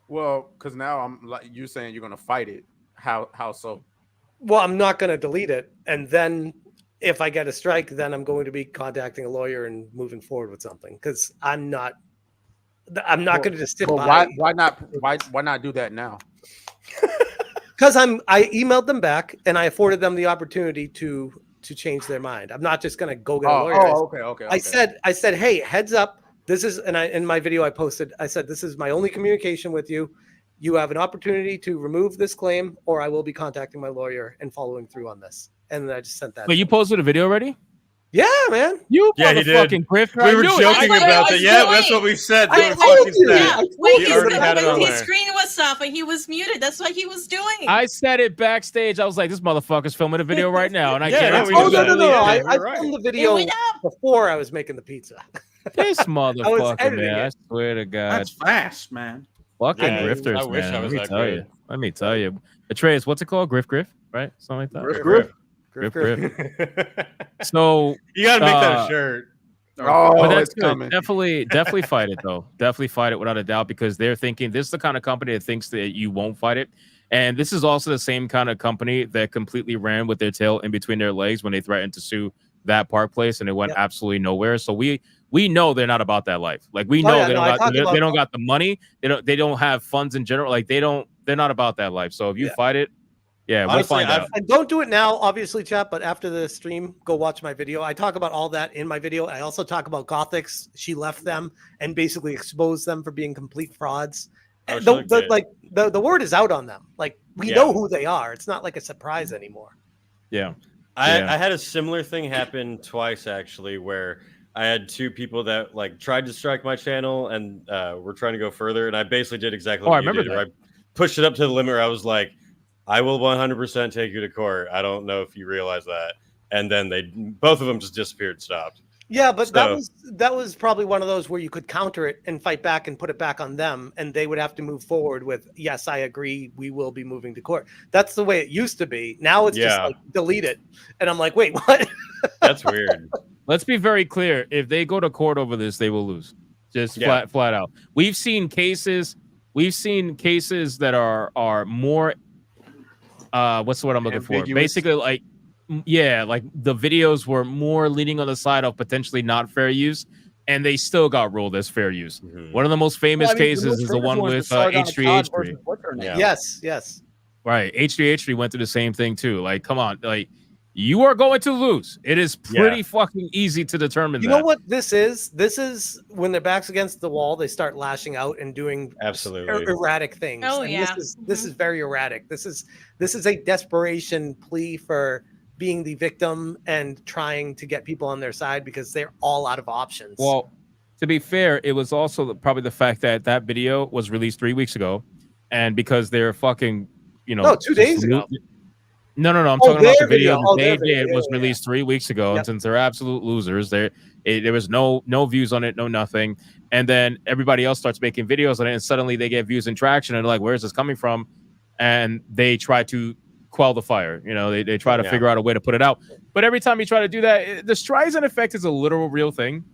Well, because now I'm like you saying you're gonna fight it. How so? Well, I'm not going to delete it, and then if I get a strike, then I'm going to be contacting a lawyer and moving forward with something because I'm not going to just sit by. Why not do that now? Because I emailed them back and I afforded them the opportunity to change their mind. I'm not just going to go get a lawyer. Okay. I said, hey, heads up. This is, and in my video I posted, I said, this is my only communication with you. You have an opportunity to remove this claim, or I will be contacting my lawyer and following through on this. And then I just sent that. Wait, you posted a video already? Yeah, man. You he did. motherfucking grifter. We were joking about it. Yeah, that's what we said. Wait, He already had it on his there. screen was off and he was muted. That's what he was doing. I said it backstage. I was like, this motherfucker's filming a video right now. And I Yeah, can't. no, No. I right. filmed the video before I was making the pizza. This motherfucker, editing man. I it. swear to God. That's fast, man. Fucking grifters, I wish man. I was that Let good. me tell you. Atreus, what's it called? Griff? Right? Something like that? Griff. So You gotta make that a shirt. but that's it's good. coming. Definitely fight it though. Definitely fight it without a doubt because they're thinking this is the kind of company that thinks that you won't fight it. And this is also the same kind of company that completely ran with their tail in between their legs when they threatened to sue that park place and it went absolutely nowhere. So we know they're not about that life. Like we know they don't got the money. They don't have funds in general. Like they're not about that life. So if you fight it, Honestly, we'll find out. And don't do it now, obviously, chat, but after the stream, go watch my video. I talk about all that in my video. I also talk about Gothics. She left them and basically exposed them for being complete frauds. The word is out on them. Like we know who they are. It's not like a surprise anymore. Yeah. I had a similar thing happen twice actually, where I had two people that like tried to strike my channel and were trying to go further, and I basically did exactly what you did. Where I pushed it up to the limit. Where I was like, I will 100% take you to court. I don't know if you realize that. And then both of them just disappeared and stopped. Yeah, but that was probably one of those where you could counter it and fight back and put it back on them, and they would have to move forward with, yes, I agree, we will be moving to court. That's the way it used to be. Now it's just like delete it. And I'm like, wait, what? That's weird. Let's be very clear. If they go to court over this, they will lose. Just flat out. We've seen cases that are more what's the word I'm looking for? Basically like like the videos were more leaning on the side of potentially not fair use, and they still got ruled as fair use. One of the most famous cases is the one with H3H3. Yes. Right. H3H3 went through the same thing too. Like, come on, like you are going to lose. It is pretty fucking easy to determine You know what this is? This is when their back's against the wall, they start lashing out and doing erratic things. Oh, and yeah. This is very erratic. This is a desperation plea for being the victim and trying to get people on their side because they're all out of options. Well, to be fair, it was also probably the fact that that video was released 3 weeks ago, and because they're fucking, 2 days ago. No. I'm talking about the video that they did was released 3 weeks ago, and since they're absolute losers, there was no views on it, no nothing, and then everybody else starts making videos on it, and suddenly they get views and traction, and they're like, "Where's this coming from?" And they try to quell the fire. They try to figure out a way to put it out. But every time you try to do that, the Streisand effect is a literal real thing.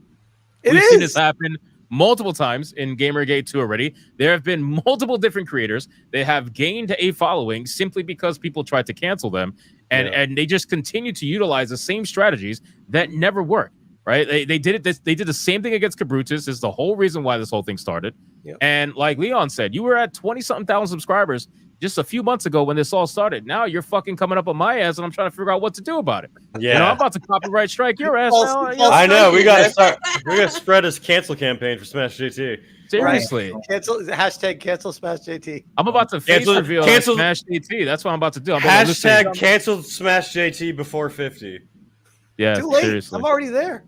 We've seen this happen multiple times in Gamergate 2 already. There have been multiple different creators. They have gained a following simply because people tried to cancel them. And they just continue to utilize the same strategies that never work. Right? They did it. They did the same thing against Kabrutus. Is the whole reason why this whole thing started. And like Leon said, you were at 20-something thousand subscribers just a few months ago when this all started. Now you're fucking coming up on my ass, and I'm trying to figure out what to do about it. Yeah, I'm about to copyright strike your ass now. I know. We gotta start. We're gonna spread this cancel campaign for SmashJT. Seriously, cancel #SmashJT. I'm about to face reveal SmashJT. That's what I'm about to do. #cancel SmashJT before 50. Yeah, too late. Seriously. I'm already there.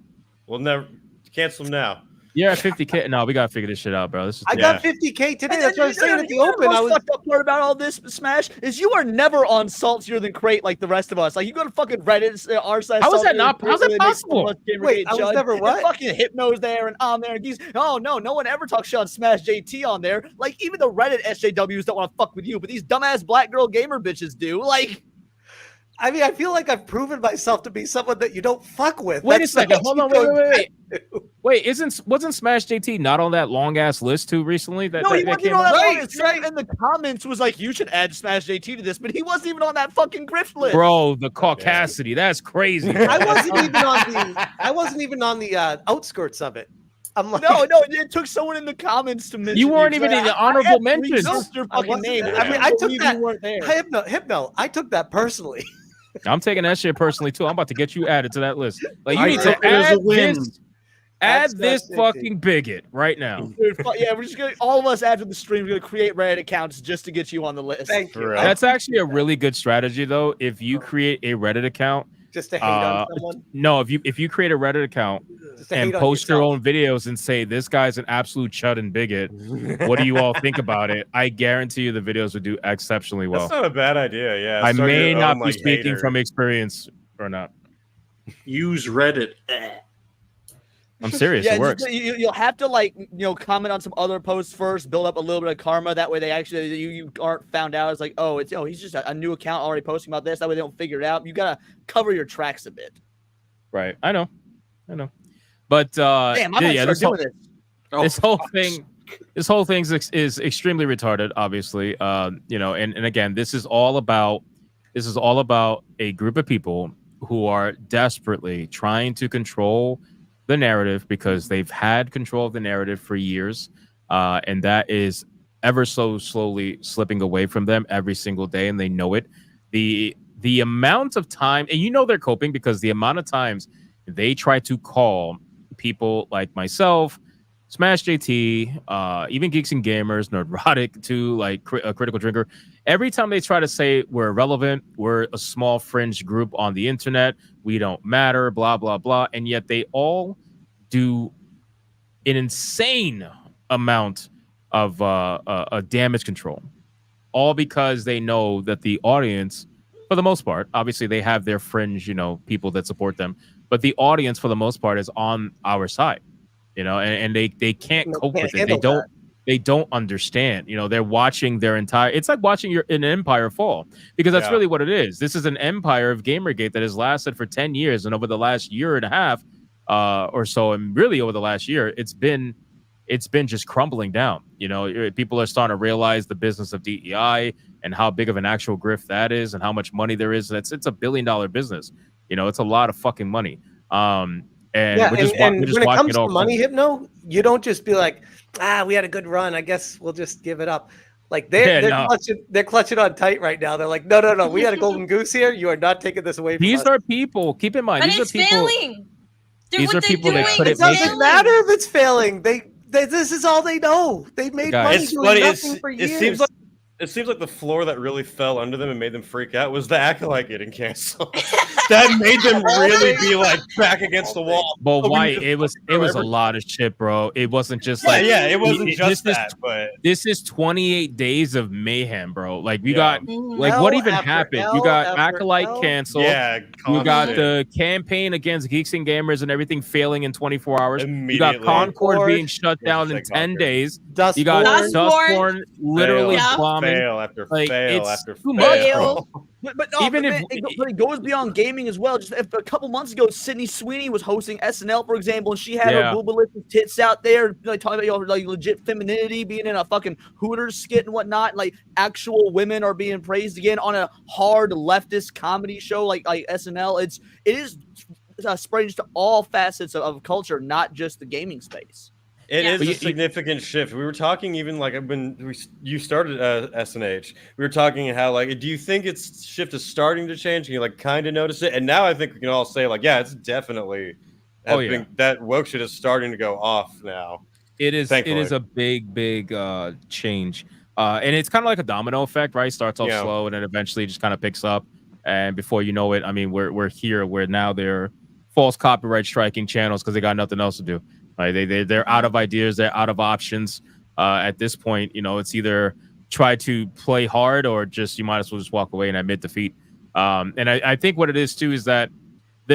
We'll never cancel them now. You're at 50K. No, we gotta figure this shit out, bro. I got 50K today. That's what I'm saying at the open. The fucked up part about all this, Smash, is you are never on saltier than crate like the rest of us. Like you go to fucking Reddit, r/. How is that not? How's that possible? Wait, I was never what? And fucking Hypno's there and I'm there. And he's no one ever talks shit on SmashJT on there. Like even the Reddit SJWs don't want to fuck with you, but these dumbass black girl gamer bitches do. Like. I mean, I feel like I've proven myself to be someone that you don't fuck with. Wait a second. Hold on. Wait. Wait, wasn't SmashJT not on that long ass list too recently? No, he wasn't on that list. Right in the comments was like, you should add SmashJT to this, but he wasn't even on that fucking grift list. Bro, the caucasity. That's crazy. I wasn't even on the outskirts of it. I'm like, no, it took someone in the comments to mention you weren't even in the honorable mentions. Your fucking name. I mean, I took that. Hypno. I took that personally. I'm taking that shit personally too. I'm about to get you added to that list. Like you need to add this fucking bigot right now. Dude, we're just gonna all of us after the stream. We're gonna create Reddit accounts just to get you on the list. Thank you. That's actually a really good strategy, though. If you create a Reddit account, just to hate on someone. No, if you create a Reddit account and post your own videos and say this guy's an absolute chud and bigot, what do you all think about it? I guarantee you the videos would do exceptionally well. That's not a bad idea. Yeah, I may not be speaking from experience or not. Use Reddit. I'm serious. It works. You'll have to comment on some other posts first, build up a little bit of karma. That way, they actually you aren't found out. It's like, he's just a new account already posting about this. That way, they don't figure it out. You gotta cover your tracks a bit. Right. I know. But damn, I might start doing this whole thing. This whole thing is extremely retarded. Obviously, and again, this is all about a group of people who are desperately trying to control the narrative because they've had control of the narrative for years, and that is ever so slowly slipping away from them every single day, and they know it. The amount of time, and they're coping because the amount of times they try to call people like myself, SmashJT, even Geeks and Gamers, Neurotic too, like a Critical Drinker. Every time they try to say we're irrelevant, we're a small fringe group on the internet, we don't matter, blah, blah, blah. And yet they all do an insane amount of damage control, all because they know that the audience, for the most part, obviously they have their fringe, people that support them, but the audience for the most part is on our side, and they can't cope with it. They don't understand. They're watching their entire. It's like watching an empire fall, because that's really what it is. This is an empire of Gamergate that has lasted for 10 years, and over the last year and a half or so, and really over the last year, it's been just crumbling down. People are starting to realize the business of DEI and how big of an actual grift that is, and how much money there is. It's $1 billion business. It's a lot of fucking money. And we're just when it comes to all money, Hypno, you don't just be like, we had a good run, I guess we'll just give it up. Like they're clutching on tight right now. They're like, no, we had a golden goose here. You are not taking this away from us. These are people. Keep in mind, But these it's are people. failing. These are people that couldn't It doesn't matter if it's failing. This is all they know. They made money doing nothing for years. It seems like the floor that really fell under them and made them freak out was the Acolyte getting canceled. That made them really be like back against the wall. But why? It was a lot of shit, bro. It wasn't just like it wasn't just that. But this is 28 days of mayhem, bro. Like we got like what even happened? You got Acolyte canceled. Yeah, you got the campaign against Geeks and Gamers and everything failing in 24 hours. You got Concord being shut down in 10 days. You got Dustborn literally bombing. Fail after fail after fail. But it goes beyond gaming as well. Just a couple months ago, Sydney Sweeney was hosting SNL, for example, and she had her boobalicious tits out there, like talking about like legit femininity, being in a fucking Hooters skit and whatnot. Like actual women are being praised again on a hard leftist comedy show like SNL. It is spreading to all facets of culture, not just the gaming space. It is a significant shift. We were talking even like when you started SNH, we were talking how like, do you think its shift is starting to change? Can you like kind of notice it? And now I think we can all say like, yeah, it's definitely that woke shit is starting to go off now. It is. Thankfully. It is a big change, and it's kind of like a domino effect, right? Starts off slow and then eventually just kind of picks up, and before you know it, I mean, we're here where now they're false copyright striking channels because they got nothing else to do. They're out of ideas. They're out of options. At this point, it's either try to play hard or just you might as well just walk away and admit defeat. And I think what it is too is that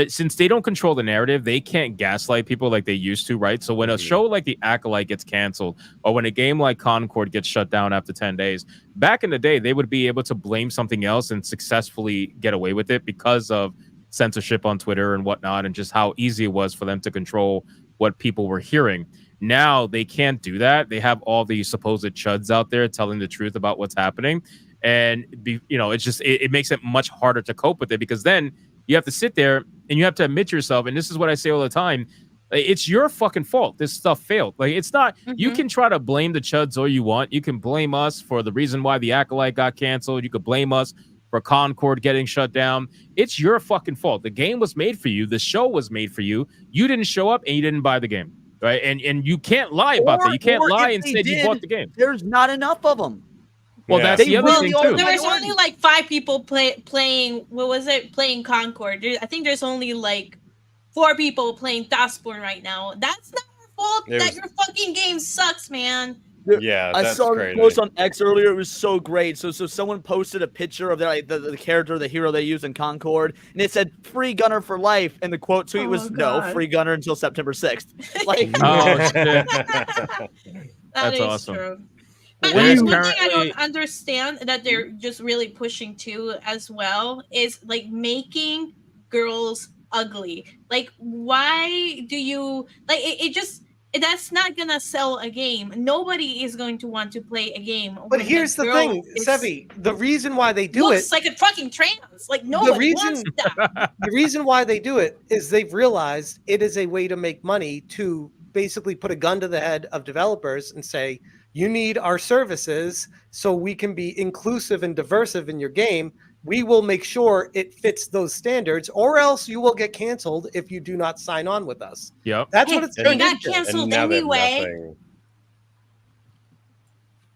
since they don't control the narrative, they can't gaslight people like they used to, right? So when a show like The Acolyte gets canceled, or when a game like Concord gets shut down after 10 days, back in the day, they would be able to blame something else and successfully get away with it because of censorship on Twitter and whatnot, and just how easy it was for them to control what people were hearing. Now they can't do that. They have all these supposed chuds out there telling the truth about what's happening, and it's just it makes it much harder to cope with it, because then you have to sit there and you have to admit yourself, and this is what I say all the time, it's your fucking fault this stuff failed. Like, it's not you can try to blame the chuds all you want. You can blame us for the reason why The Acolyte got canceled. You could blame us for Concord getting shut down. It's your fucking fault. The game was made for you. The show was made for you. You didn't show up and you didn't buy the game, right? And you can't lie about that. You can't lie and say you bought the game. There's not enough of them. Well, that's the other thing too. There was only like 5 people playing. What was it? Playing Concord. I think there's only like 4 people playing Dustborn right now. That's not your fault. That your fucking game sucks, man. Yeah, I saw a post on X earlier. It was so great. So someone posted a picture of the character, the hero they used in Concord, and it said "Free Gunner for life," and the quote tweet was "No, free Gunner until September 6th." Like, that's awesome. True. But there's one thing I don't understand that they're just really pushing to as well is like making girls ugly. Like, why do you like it? Just that's not gonna sell a game. Nobody is going to want to play a game. But here's the thing, Sevvy. The reason why they do looks like a fucking trans. Like nobody wants that. The reason why they do it is they've realized it is a way to make money, to basically put a gun to the head of developers and say, you need our services so we can be inclusive and diversive in your game. We will make sure it fits those standards, or else you will get canceled if you do not sign on with us. Yep. That's what it's they got canceled anyway.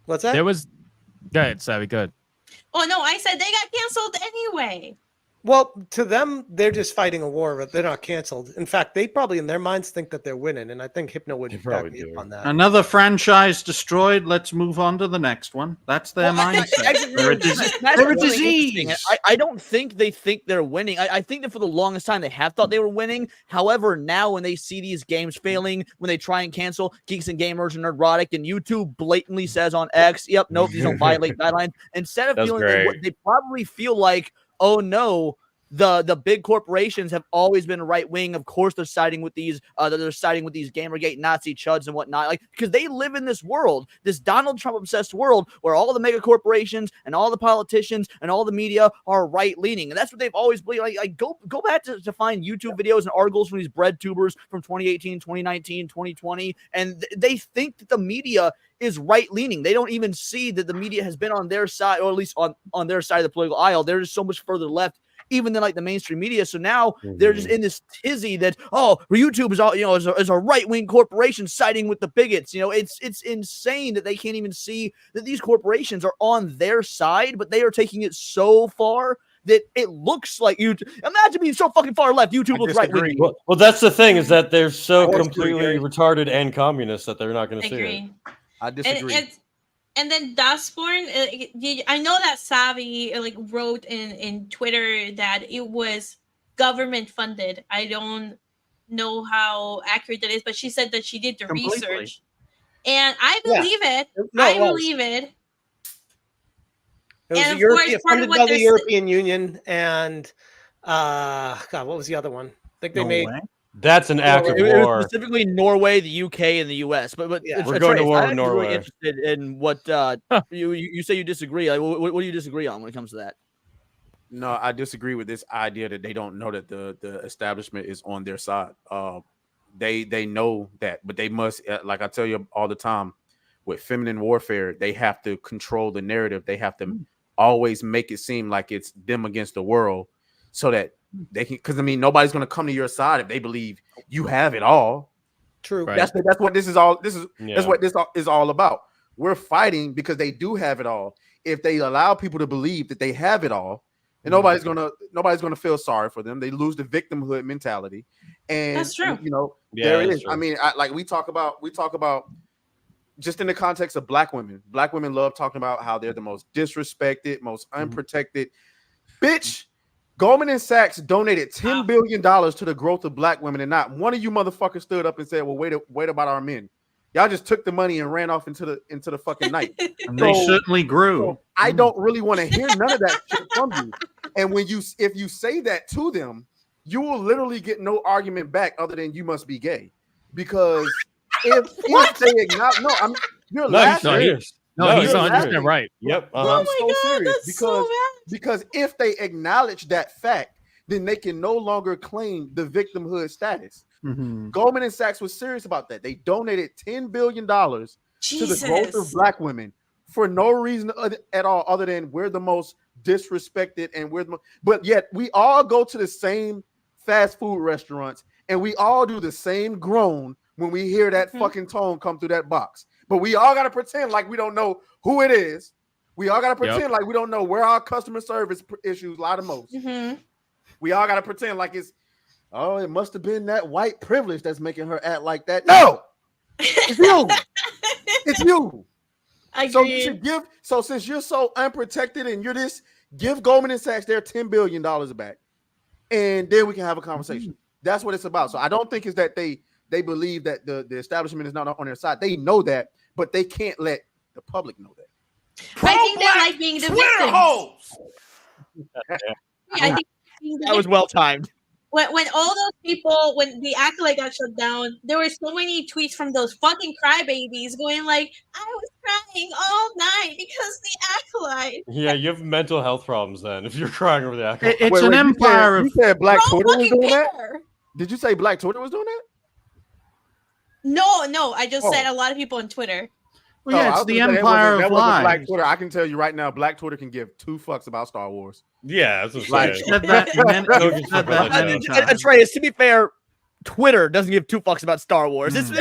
What's that? There was... Go ahead, Savvy, go ahead. Oh, no, I said they got canceled anyway. Well, to them, they're just fighting a war, but they're not canceled. In fact, they probably in their minds think that they're winning, and I think Hypno would back me up on that. Another franchise destroyed. Let's move on to the next one. That's their mindset. They're a disease. I don't think they think they're winning. I think that for the longest time they have thought they were winning. However, now when they see these games failing, when they try and cancel Geeks and Gamers and Neurotic, and YouTube blatantly says on X, "Yep, nope, these don't violate guidelines." Instead of feeling they probably feel like, oh no, the big corporations have always been right wing. Of course, they're siding with these. They're siding with these Gamergate Nazi chuds and whatnot. Like, because they live in this world, this Donald Trump obsessed world, where all the mega corporations and all the politicians and all the media are right leaning, and that's what they've always believed. Like go back to find YouTube videos and articles from these bread tubers from 2018, 2019, 2020, and they think that the media is right leaning. They don't even see that the media has been on their side, or at least on their side of the political aisle. They're just so much further left even than like the mainstream media. So now they're just in this tizzy that, oh, YouTube is all, is a right-wing corporation siding with the bigots. It's insane that they can't even see that these corporations are on their side, but they are taking it so far that it looks like YouTube. Imagine being so fucking far left. YouTube looks right wing. Well, that's the thing, is that they're so completely retarded and communist that they're not going to see it. I disagree. And then Dustborn, I know that Sevvy wrote in Twitter that it was government funded. I don't know how accurate that is, but she said that she did the research, and I believe it. I believe it. It was funded by the European Union, and God, what was the other one? I think they made. That's an act of war. war. Specifically, Norway, the UK, and the US. But we're going to war with Norway. Really interested in what you say you disagree. Like, what do you disagree on when it comes to that? No, I disagree with this idea that they don't know that the establishment is on their side. They know that, but they must, like I tell you all the time, with feminine warfare, they have to control the narrative. They have to always make it seem like it's them against the world, so that they can, because nobody's going to come to your side if they believe you have it all. True. Right. That's what this is all. That's what this is all about. We're fighting because they do have it all. If they allow people to believe that they have it all, and nobody's gonna feel sorry for them. They lose the victimhood mentality, and that's true. There it is. True. We talk about just in the context of black women. Black women love talking about how they're the most disrespected, most unprotected. Bitch. Goldman Sachs donated $10 billion to the growth of black women, and not one of you motherfuckers stood up and said, "Well, wait about our men." Y'all just took the money and ran off into the fucking night. And they certainly grew. So I don't really want to hear none of that shit from you. And if you say that to them, you will literally get no argument back other than you must be gay. Because if they acknowledge, you're laughing. No, he's 100% right. Yep. I'm so serious because if they acknowledge that fact, then they can no longer claim the victimhood status. Goldman Sachs was serious about that. They donated $10 billion to the growth of black women for no reason at all, other than we're the most disrespected and but yet we all go to the same fast food restaurants and we all do the same groan when we hear that fucking tone come through that box. But we all got to pretend like we don't know who it is. We all got to pretend like we don't know where our customer service issues lie the most. We all got to pretend like it must have been that white privilege that's making her act like that. No, it's you. It's you. So you should give. So since you're so unprotected and you're this, give Goldman Sachs their $10 billion back, and then we can have a conversation. That's what it's about. So I don't think it's that they believe that the establishment is not on their side. They know that, but they can't let the public know that. I think they like being the victims. I think that was well timed. When all those people, when the Acolyte got shut down, there were so many tweets from those fucking crybabies going like, "I was crying all night because the Acolyte." Yeah, you have mental health problems then if you're crying over the Acolyte. It's an empire You said Black Twitter was doing that? Did you say Black Twitter was doing that? No, I just said a lot of people on Twitter. Well, yeah, it's the empire of lies. Black Twitter. I can tell you right now, Black Twitter can give two fucks about Star Wars. Yeah, that's what I'm saying. Atreus, to be fair, Twitter doesn't give two fucks about Star Wars. It's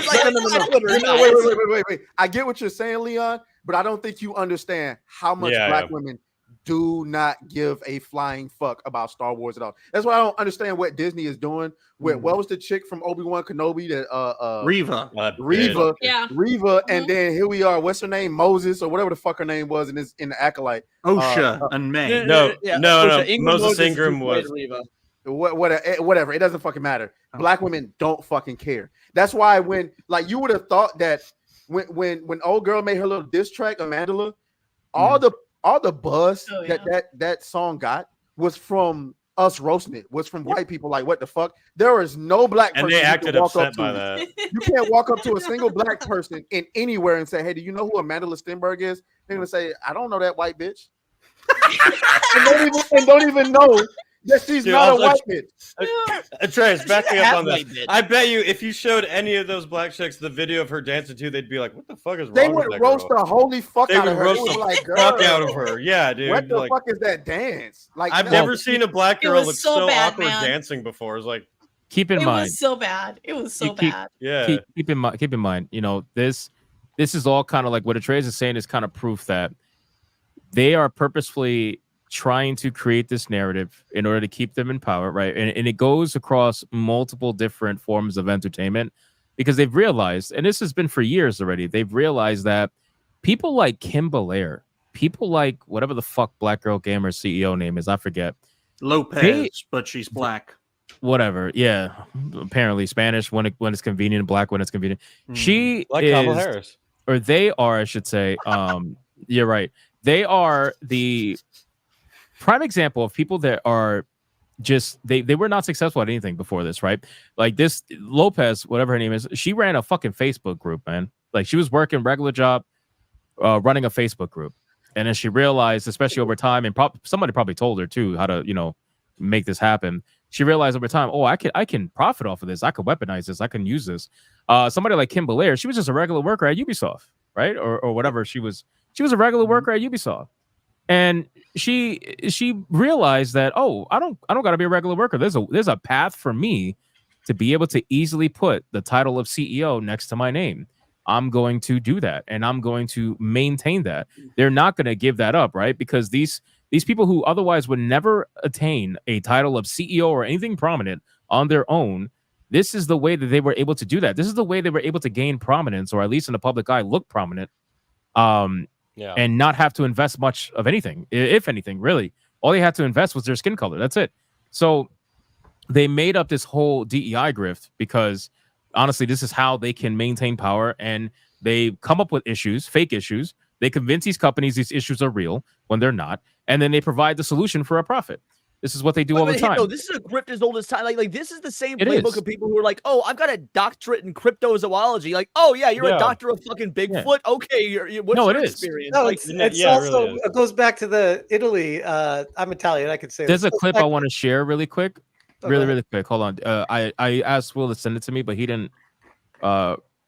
Wait. I get what you're saying, Leon, but I don't think you understand how much black women do not give a flying fuck about Star Wars at all. That's why I don't understand what Disney is doing with what was the chick from Obi-Wan Kenobi that Reva. Reva, and then here we are. What's her name? Moses or whatever the fuck her name was in the Acolyte. OSHA and May. No. Moses Ingram was. Whatever. It doesn't fucking matter. Black women don't fucking care. That's why when like you would have thought that when old girl made her little diss track, Amandla, all the buzz that song got was from us roasting it, was from white people. Like, what the fuck? There is no black person. And they acted upset by that. You can't walk up to a single black person in anywhere and say, "Hey, do you know who Amanda Stenberg is?" They're gonna say, "I don't know that white bitch," and don't even know that she's not a white bitch. Atreus, back me up on this. I bet you if you showed any of those black chicks the video of her dancing too, they'd be like, "What the fuck is wrong with that girl?" They would roast the holy fuck out of her. They would roast the fuck out of her. Yeah, dude. What the fuck is that dance? Like, I've never seen a black girl look so bad, awkward man. dancing before. It's like, keep in mind. It was so bad. It was so bad. Yeah. Keep in mind. You know, this is all kind of like what Atreus is saying is kind of proof that they are purposefully trying to create this narrative in order to keep them in power, right? And it goes across multiple different forms of entertainment because they've realized, and this has been for years already, they've realized that people like Kim Belair, people like whatever the fuck Black Girl Gamer CEO name is, I forget. Lopez, but she's black. Whatever, yeah. Apparently Spanish when it's convenient, black when it's convenient. She like is, Kamala Harris. Or they are, I should say. You're right. They are the prime example of people that are just they were not successful at anything before this, right? Like this Lopez, whatever her name is, she ran a fucking Facebook group, man. Like she was working regular job, running a Facebook group, and then she realized, especially over time, and somebody probably told her too how to make this happen. She realized over time, oh, I can profit off of this. I could weaponize this. I can use this. Somebody like Kim Belair, she was just a regular worker at Ubisoft, right? Or whatever. She was a regular worker at Ubisoft. And she realized that, oh, I don't gotta be a regular worker. There's a path for me to be able to easily put the title of CEO next to my name. I'm going to do that, and I'm going to maintain that. They're not going to give that up, right? Because these people who otherwise would never attain a title of CEO or anything prominent on their own, this is the way that they were able to do that. This is the way they were able to gain prominence, or at least in the public eye, look prominent. And not have to invest much of anything, if anything, really. All they had to invest was their skin color. That's it. So they made up this whole DEI grift because, honestly, this is how they can maintain power. And they come up with issues, fake issues. They convince these companies these issues are real when they're not. And then they provide the solution for a profit. This is what they do all the time. No, this is a grift as old as time. Like this is the same playbook of people who are like, oh, I've got a doctorate in cryptozoology. Like, oh yeah, you're a doctor of fucking Bigfoot. Yeah. Okay, what's your experience? No, like, it's also it goes back to the Italy. I'm Italian. I could say there's a clip I want to share really quick. Really quick. Hold on. I asked Will to send it to me, but he didn't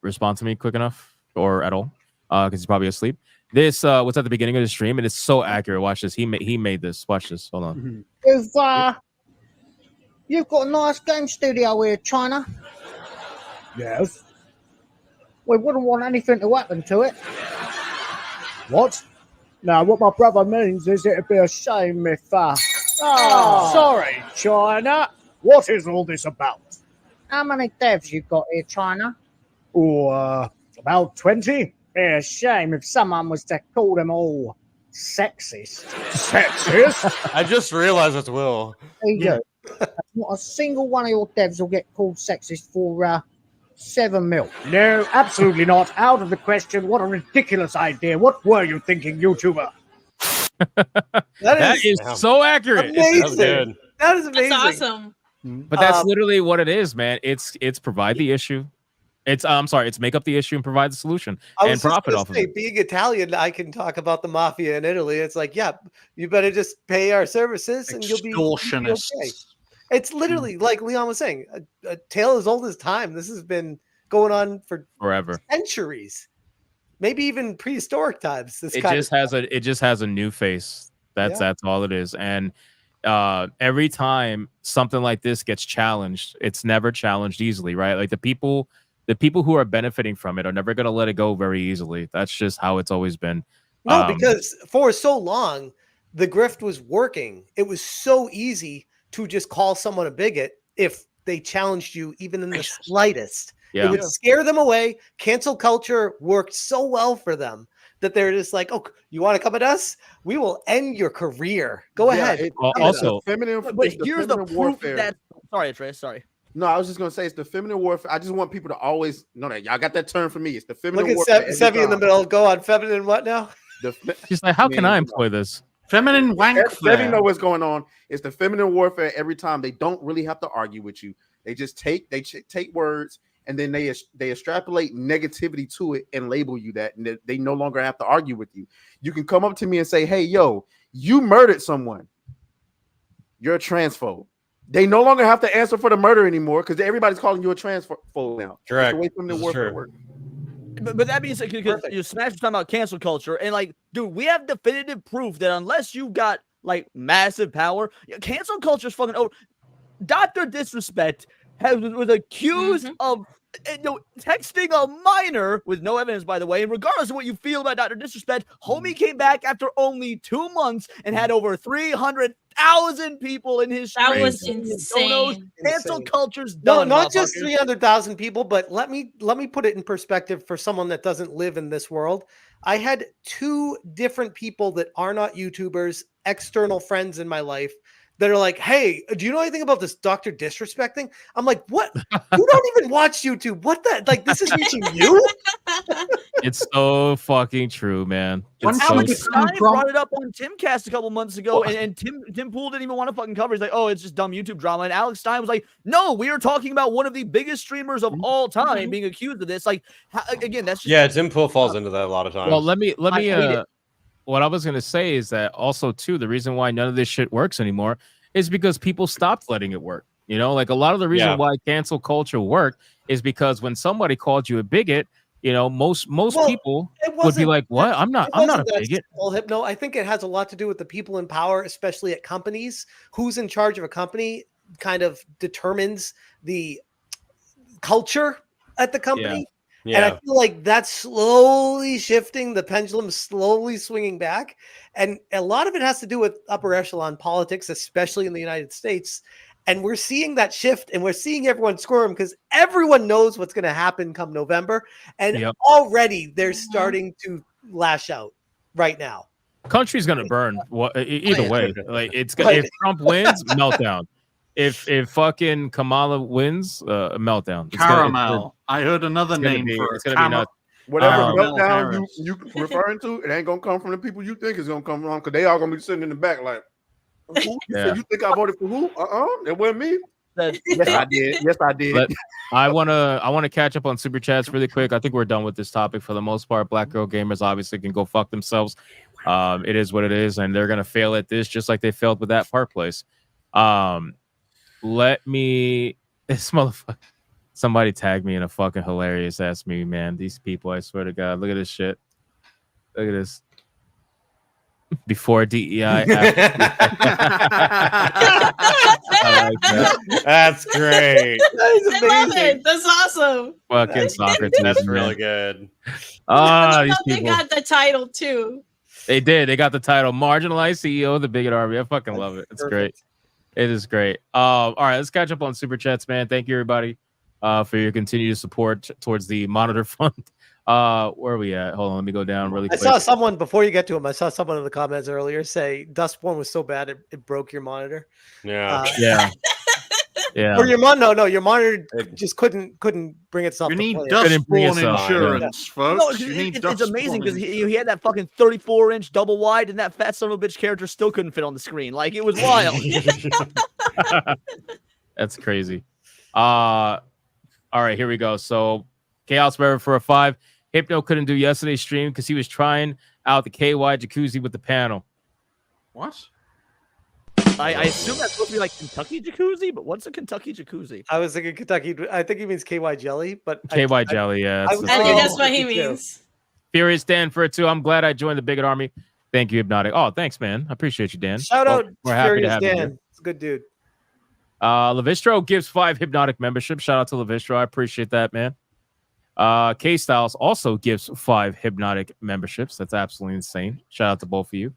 respond to me quick enough or at all because he's probably asleep. This was at the beginning of the stream, and it's so accurate. Watch this. He made this. Watch this. Hold on. You've got a nice game studio here, China. Yes. We wouldn't want anything to happen to it. What? No, what my brother means is it'd be a shame if. Sorry, China. What is all this about? How many devs you got here, China? Oh, about 20. Be a shame if someone was to call them all sexist. Sexist? I just realized it's Will. There you go. Not a single one of your devs will get called sexist for 7 mil. No, absolutely not. Out of the question. What a ridiculous idea. What were you thinking, YouTuber? that is so accurate. Amazing. That is amazing. That's awesome. But that's literally what it is, man. It's provide the issue. It's make up the issue and provide the solution and profit off of it. Being Italian, I can talk about the mafia in Italy. It's like, yeah, you better just pay our services and you'll be okay. It's literally like Leon was saying, a tale as old as time. This has been going on for forever, centuries, maybe even prehistoric times. It just has a new face. That's all it is. And every time something like this gets challenged, it's never challenged easily, right? Like the people who are benefiting from it are never going to let it go very easily. That's just how it's always been. No, because for so long, the grift was working. It was so easy to just call someone a bigot if they challenged you even in the slightest. Yeah. It would scare them away. Cancel culture worked so well for them that they're just like, oh, you want to come at us? We will end your career. Go ahead. Also, feminine. But it's the here's the feminine proof warfare. that. Sorry, Atreus. Sorry. No, I was just gonna say it's the feminine warfare. I just want people to always know that y'all got that term for me. It's the feminine Look warfare. at Sevvy in the middle. Go on, feminine. What now? She's like, how can I employ this? Feminine wank Sevvy know what's going on. It's the feminine warfare every time. They don't really have to argue with you. They just take words and then they extrapolate negativity to it and label you that, and they no longer have to argue with you. You can come up to me and say, "Hey, yo, you murdered someone. You're a transphobe." They no longer have to answer for the murder anymore because everybody's calling you a transphobe now. Correct. The way feminine warfare works. But that being said, because you Smash was talking about cancel culture, and like, dude, we have definitive proof that unless you got like massive power, cancel culture is fucking over. Dr. Disrespect was accused of texting a minor with no evidence, by the way. And regardless of what you feel about Dr. Disrespect, homie came back after only 2 months and had over 300,000 people in his stream. That was insane. Cancel culture's done. No, not just 300,000 people, but let me put it in perspective for someone that doesn't live in this world. I had 2 different people that are not YouTubers, external friends in my life, that are like, hey, do you know anything about this Dr. Disrespect thing? I'm like, what? You don't even watch YouTube. What the? Like, this is reaching you? It's so fucking true, man. It's Alex so Stein brought it up on Timcast a couple months ago, and Tim Pool didn't even want to fucking cover. He's like, oh, it's just dumb YouTube drama. And Alex Stein was like, no, we are talking about one of the biggest streamers of all time being accused of this. Like, again, that's just Tim Pool falls into that a lot of times. Well, let me what I was going to say is that also too, the reason why none of this shit works anymore is because people stopped letting it work. You know, like a lot of the reason why cancel culture worked is because when somebody called you a bigot, you know, most people would be like, what? I'm not a bigot. Well, Hypno, I think it has a lot to do with the people in power, especially at companies. Who's in charge of a company kind of determines the culture at the company. And I feel like that's slowly shifting, the pendulum slowly swinging back. And a lot of it has to do with upper echelon politics, especially in the United States. And we're seeing that shift, and we're seeing everyone squirm because everyone knows what's going to happen come November. And already they're starting to lash out right now. Country's going to burn either way. Like if Trump wins, meltdown. If fucking Kamala wins, meltdown. Caramel. I heard another name for it. It's gonna be nuts. Whatever meltdown you referring to, it ain't gonna come from the people you think it's gonna come from, because they all gonna be sitting in the back like, who? You think I voted for who? It wasn't me. Yes, I did. Yes, I did. I wanna catch up on super chats really quick. I think we're done with this topic for the most part. Black girl gamers obviously can go fuck themselves. It is what it is, and they're gonna fail at this just like they failed with that Park Place. This motherfucker. Somebody tagged me in a fucking hilarious ass meme, man. These people, I swear to God. Look at this shit. Look at this. Before DEI. After I like that. That's great. I love it. That's awesome. Fucking Socrates. That's really good. These They people. got the title too. They did. They got the title Marginalized CEO of the Bigot Army. I fucking love it. It's great. It is great. All right, let's catch up on super chats, man. Thank you, everybody, for your continued support towards the Monitor Fund. Where are we at? Hold on, let me go down really quick. I saw someone, before you get to him, I saw someone in the comments earlier say Dustborn was so bad it broke your monitor. Yeah. Or your your monitor just couldn't bring itself. You to need play. Dustborn insurance, folks. No, You need it's amazing because he had that fucking 34-inch double wide, and that fat son of a bitch character still couldn't fit on the screen. Like, it was wild. That's crazy. All right, here we go. So Chaos River for a 5. Hypno couldn't do yesterday's stream because he was trying out the KY jacuzzi with the panel. What? I assume that's supposed to be like Kentucky jacuzzi, but what's a Kentucky jacuzzi? I was thinking Kentucky. I think he means KY jelly, but KY jelly, yeah. I think that's what he means. Furious Dan for it too. I'm glad I joined the Bigot Army. Thank you, Hypnotic. Oh, thanks, man. I appreciate you, Dan. Shout out, we're happy to Furious have you Dan. here. It's a good dude. Levistro gives 5 Hypnotic membership. Shout out to Levistro. I appreciate that, man. K Styles also gives 5 Hypnotic memberships. That's absolutely insane. Shout out to both of you.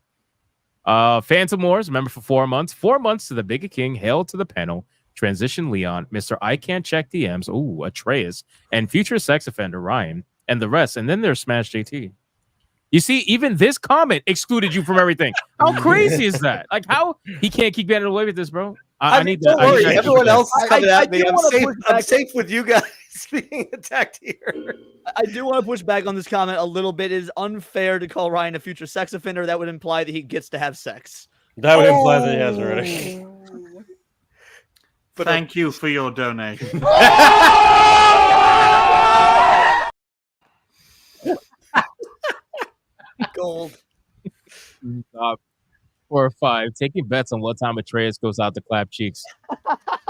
Phantom Wars, remember for 4 months. 4 months to the Bigger King, Hail to the Panel, Transition Leon, Mr. I Can't Check DMs, Atreus, and Future Sex Offender Ryan, and the rest. And then there's SmashJT. You see, even this comment excluded you from everything. How crazy is that? Like, how he can't keep getting away with this, bro? I need don't that. worry, everyone else is coming at me. I'm I'm safe with you guys being attacked here. I do want to push back on this comment a little bit. It is unfair to call Ryan a future sex offender. That would imply that he gets to have sex. That would imply that he has already. Thank you for your donation. Gold. 4 or 5. Taking bets on what time Atreus goes out to clap cheeks.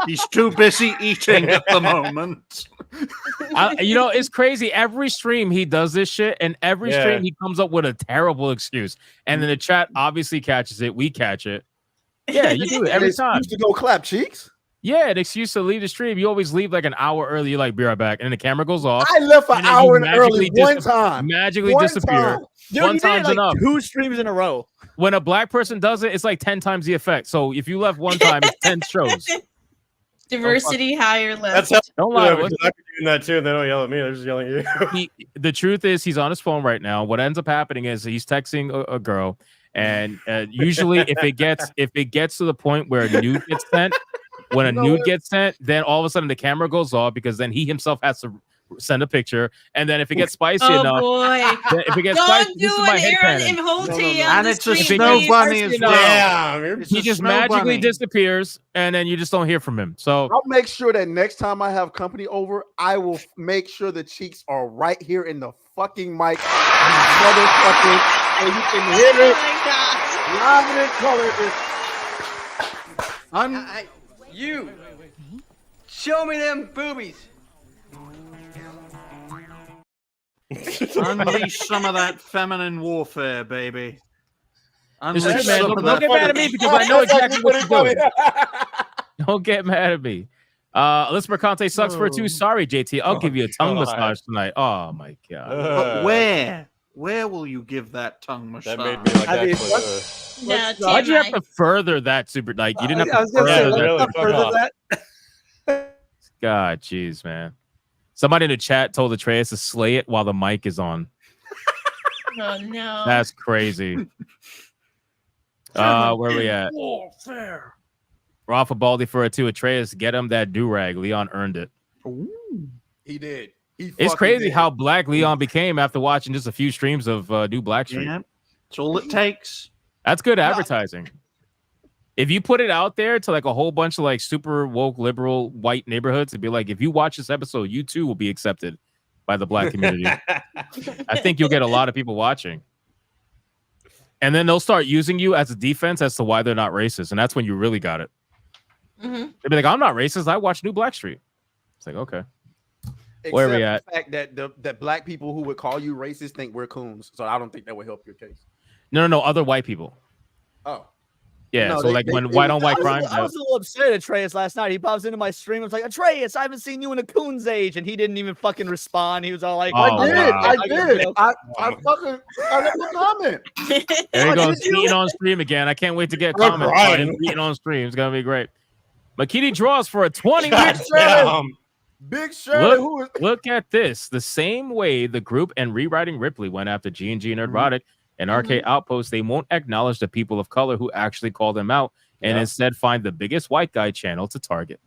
He's too busy eating at the moment. It's crazy. Every stream he does this shit, and every stream he comes up with a terrible excuse. And then the chat obviously catches it. We catch it. Yeah, you do it every time. To go clap cheeks. Yeah, an excuse to leave the stream. You always leave like an hour early. You're like, be right back. And then the camera goes off. I left an hour early one time. Magically One disappear. time. Dude, One you did it time's like enough. 2 streams in a row. When a black person does it, it's like 10 times the effect. So if you left one time, it's 10 shows. Diversity higher left. That's how Don't lie. I've been doing that too, and they don't yell at me. They're just yelling at you. The truth is, he's on his phone right now. What ends up happening is he's texting a girl, and usually if it gets to the point where a nude gets sent, when a nude gets sent, then all of a sudden the camera goes off because then he himself has to send a picture, and then if it gets spicy enough, then if it gets spicy, this is my head canon. And it's a snow bunny as well. Yeah, he just magically disappears, and then you just don't hear from him. So I'll make sure that next time I have company over, I will make sure the cheeks are right here in the fucking mic, motherfucker, so you can hear it live and in color. You show me them boobies. Unleash some of that feminine warfare, baby. Listen, man, don't get mad at me because I know exactly what you're doing. Don't get mad at me. Let's Mercante sucks for 2. Sorry, JT. I'll give you a tongue massage tonight. Oh my god. But where will you give that tongue massage? That made me like Why'd you have to further that super? Like you didn't have to further that. God, jeez, man. Somebody in the chat told Atreus to slay it while the mic is on. Oh no. That's crazy. Where we at? Warfare. Rafa Baldi for a 2. Atreus, get him that do-rag. Leon earned it. Ooh, he did. It's crazy how black Leon became after watching just a few streams of New Black Street. Yeah, that's all it takes. That's good advertising. If you put it out there to like a whole bunch of like super woke liberal white neighborhoods, it'd be like, if you watch this episode, you too will be accepted by the black community. I think you'll get a lot of people watching. And then they'll start using you as a defense as to why they're not racist. And that's when you really got it. They'd be like, I'm not racist. I watch New Black Street. It's like, okay. Where are we at? The fact that black people who would call you racist think we're coons. So I don't think that would help your case. No. Other white people. Oh. Yeah, No, so like when white on white crime. I was a little upset at Atreus last night. He pops into my stream. I was like, Atreus, I haven't seen you in a coon's age. And he didn't even fucking respond. He was all like, I did. I fucking left a comment. There he goes, eating on stream again. I can't wait to get comments on him eating on stream. It's going to be great. Makiti draws for a 20. Big Shirley. Look at this. The same way the group and Rewriting Ripley went after G&G and Nerdrotic and Arcade Outpost, they won't acknowledge the people of color who actually call them out and instead find the biggest white guy channel to target.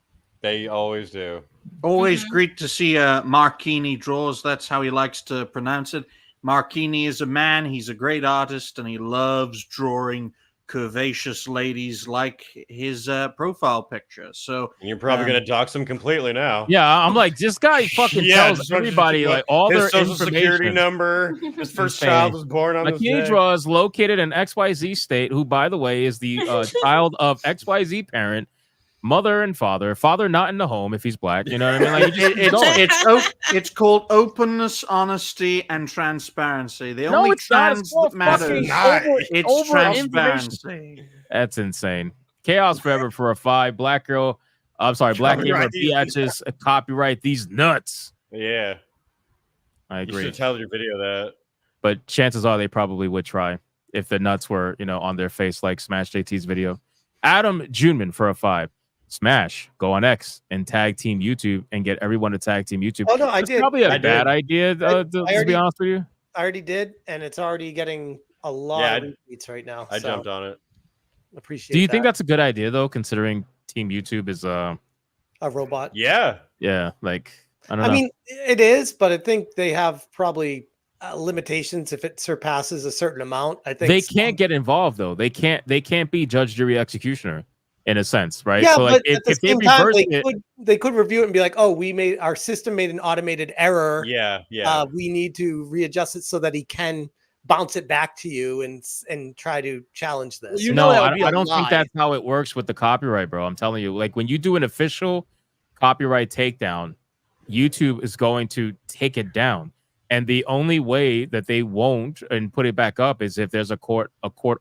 They always do. Always great to see Marquini draws. That's how he likes to pronounce it. Marquini is a man. He's a great artist, and he loves drawing curvaceous ladies like his profile picture. So and you're probably going to dox him completely now. Yeah, I'm like, this guy fucking tells everybody like all his their social information. security number. His first child was born on this Makini day. Draw is located in XYZ state, who, by the way, is the child of XYZ parent, mother and father. Father not in the home if he's black. You know what I mean? Like, it's called openness, honesty, and transparency. The only trans that matters. It's transparency. That's insane. Chaos Forever for a 5. Black girl. I'm sorry, Black Gamer Biatches copyright these nuts. Yeah. I agree. You should tell your video that. But chances are they probably would try. if the nuts were, on their face like SmashJT's video. Adam Juneman for a 5. Smash, go on X and tag team YouTube and get everyone to tag team YouTube. Oh no, I That's did. probably a bad idea, to be honest with you. I already did, and it's already getting a lot of retweets right now. I jumped on it. Appreciate. Do you think that's a good idea though, considering Team YouTube is a robot? Yeah. Yeah, like I don't know. I mean, it is, but I think they have probably limitations if it surpasses a certain amount. I think they can't get involved though. They can't be judge, jury, executioner in a sense, right? Yeah, so but like at the if same they time, reverse they could review it and be like, "Oh, our system made an automated error. Yeah. We need to readjust it so that he can bounce it back to you and try to challenge this." I don't think that's how it works with the copyright, bro. I'm telling you, like when you do an official copyright takedown, YouTube is going to take it down. And the only way that they won't and put it back up is if there's a court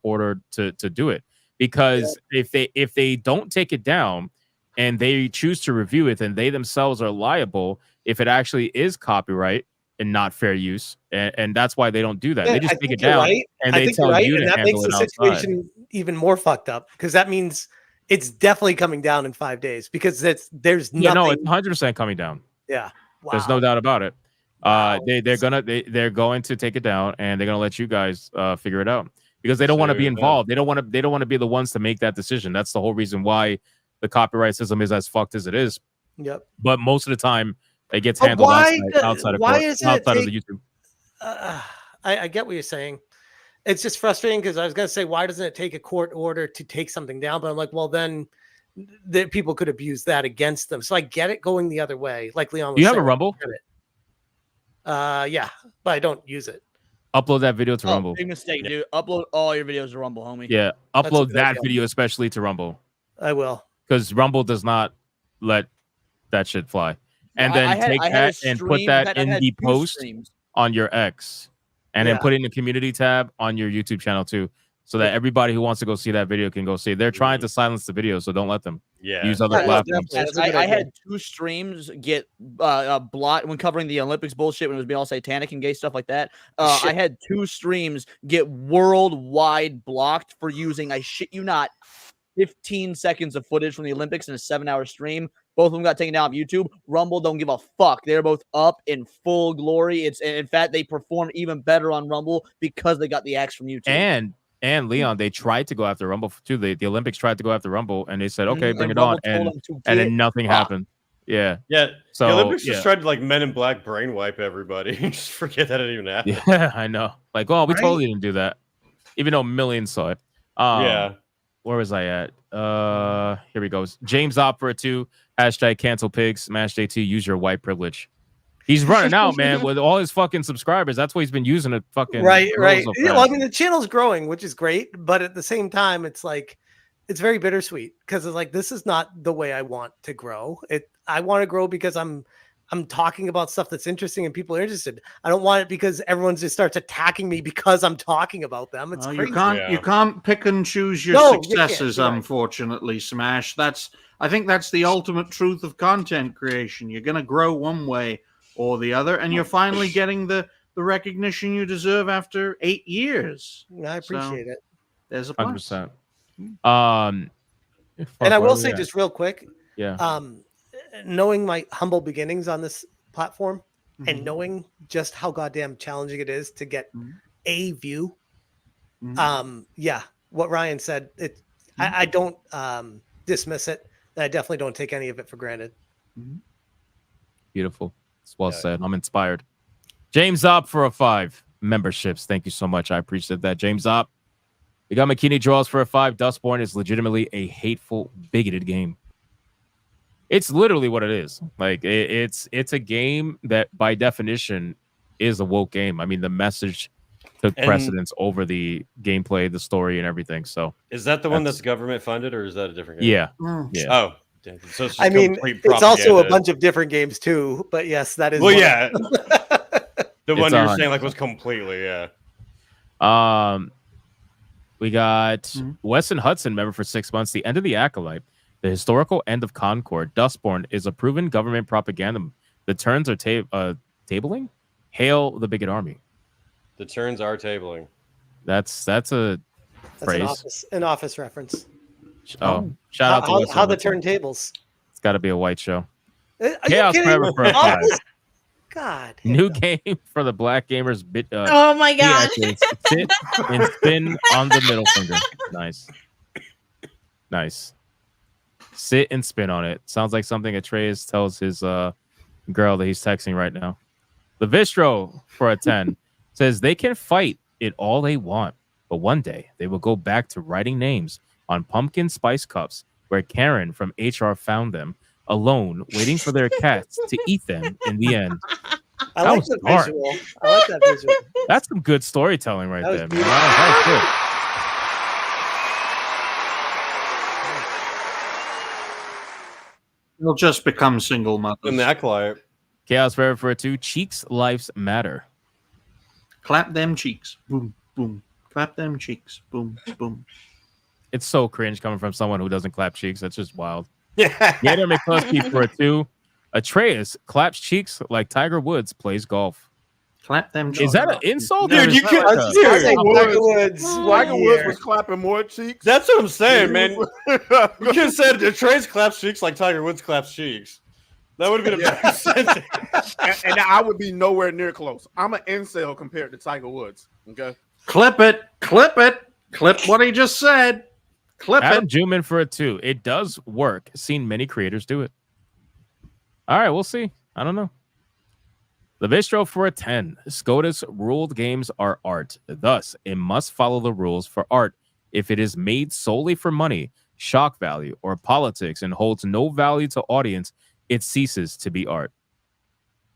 order to do it. Because if they don't take it down and they choose to review it, then they themselves are liable if it actually is copyright and not fair use. And that's why they don't do that. Yeah, they just I take it think you're down right. and I they think tell you're right, you to and that handle makes it the outside. situation even more fucked up because that means it's definitely coming down in 5 days because there's nothing. Yeah, no, it's 100% coming down. Yeah. Wow. There's no doubt about it. They're going to take it down and they're gonna let you guys figure it out because they don't want to be involved. They don't want to be the ones to make that decision. That's the whole reason why the copyright system is as fucked as it is. Yep. But most of the time it gets handled outside of the YouTube. I get what you're saying. It's just frustrating because I was gonna say, why doesn't it take a court order to take something down? But I'm like, well, then the people could abuse that against them. So I get it going the other way. Like Leon was Do you have saying, a Rumble? Yeah, but I don't use it. Upload that video to Rumble. Big mistake, dude. Upload all your videos to Rumble, homie. Yeah, upload that video especially to Rumble. I will. Because Rumble does not let that shit fly. And then take that and put that in the post on your X. And then put it in the community tab on your YouTube channel too. So that everybody who wants to go see that video can go see it. They're trying to silence the video, so don't let them use other platforms. I had 2 streams get blocked when covering the Olympics bullshit when it was being all satanic and gay stuff like that. I had 2 streams get worldwide blocked for using, I shit you not, 15 seconds of footage from the Olympics in a 7-hour stream. Both of them got taken down off YouTube. Rumble don't give a fuck. They're both up in full glory. In fact, they performed even better on Rumble because they got the axe from YouTube. And Leon, they tried to go after Rumble too. The Olympics tried to go after Rumble, and they said, "Okay, bring it on," and then nothing happened. Yeah. So the Olympics just tried to like Men in Black brainwipe everybody. Just forget that it even happened. Yeah, I know. Like, well, we totally didn't do that, even though millions saw it. Where was I at? Here we go. James Opera 2 # cancel pigs. SmashJT, use your white privilege. He's running out, man, with all his fucking subscribers. That's what he's been using it fucking. Right. Yeah, well, I mean, the channel's growing, which is great, but at the same time, it's like it's very bittersweet because it's like this is not the way I want to grow. I want to grow because I'm talking about stuff that's interesting and people are interested. I don't want it because everyone just starts attacking me because I'm talking about them. It's crazy. You can't pick and choose your successes, unfortunately, Smash. I think that's the ultimate truth of content creation. You're going to grow one way or the other, and you're finally getting the recognition you deserve after 8 years. I appreciate it. There's a plus. 100%. And I will say just real quick, yeah. Knowing my humble beginnings on this platform and knowing just how goddamn challenging it is to get a view. What Ryan said, I don't dismiss it. I definitely don't take any of it for granted. Beautiful. It's well said. I'm inspired. James Opp for a 5. Memberships. Thank you so much. I appreciate that. James Opp. We got McKinney draws for a 5. Dustborn is legitimately a hateful, bigoted game. It's literally what it is. Like it's a game that by definition is a woke game. I mean, the message took precedence over the gameplay, the story, and everything. So is that the one that's government funded, or is that a different game? Yeah. Yeah. Oh, so it's just I mean, it's also a bunch of different games too. But yes, that is. Well, yeah. The one you're saying like was completely We got Weston Hudson, member for 6 months. The end of the Acolyte. The historical end of Concord. Dustborn is a proven government propaganda. The turns are tabling. Hail the bigot army. The turns are tabling. That's a That's phrase. an office reference. Oh, shout out to how the turntables. It's got to be a white show. Are you Chaos kidding? Forever for a 5. Office? God. New game for the Black Gamers. Oh my God. Sit and spin on the middle finger. Nice. Sit and spin on it. Sounds like something Atreus tells his girl that he's texting right now. The Vistro for a 10 says they can fight it all they want, but one day they will go back to writing names on pumpkin spice cups where Karen from HR found them alone, waiting for their cats to eat them in the end. I like the visual. I like that visual. That's some good storytelling right there, man. beautiful. That was good. You'll just become single mothers. In the Acolyte. Chaos Forever for a 2. Cheeks lives matter. Clap them cheeks. Boom, boom. Clap them cheeks. Boom, boom. It's so cringe coming from someone who doesn't clap cheeks. That's just wild. Gator McCluskey for a 2. Atreus claps cheeks like Tiger Woods plays golf. Clap them cheeks. Is that an insult? Dude, you can. Tiger Woods. Tiger Woods was clapping more cheeks. That's what I'm saying, man. You could have said Atreus claps cheeks like Tiger Woods claps cheeks. That would have been a better sentence. And I would be nowhere near close. I'm an incel compared to Tiger Woods. Okay. Clip it. Clip it. Clip what he just said. Clip Adam it. Juman for a 2. It does work. Seen many creators do it. All right, we'll see. I don't know. The Vistro for a 10. SCOTUS ruled games are art. Thus, it must follow the rules for art. If it is made solely for money, shock value, or politics and holds no value to audience, it ceases to be art.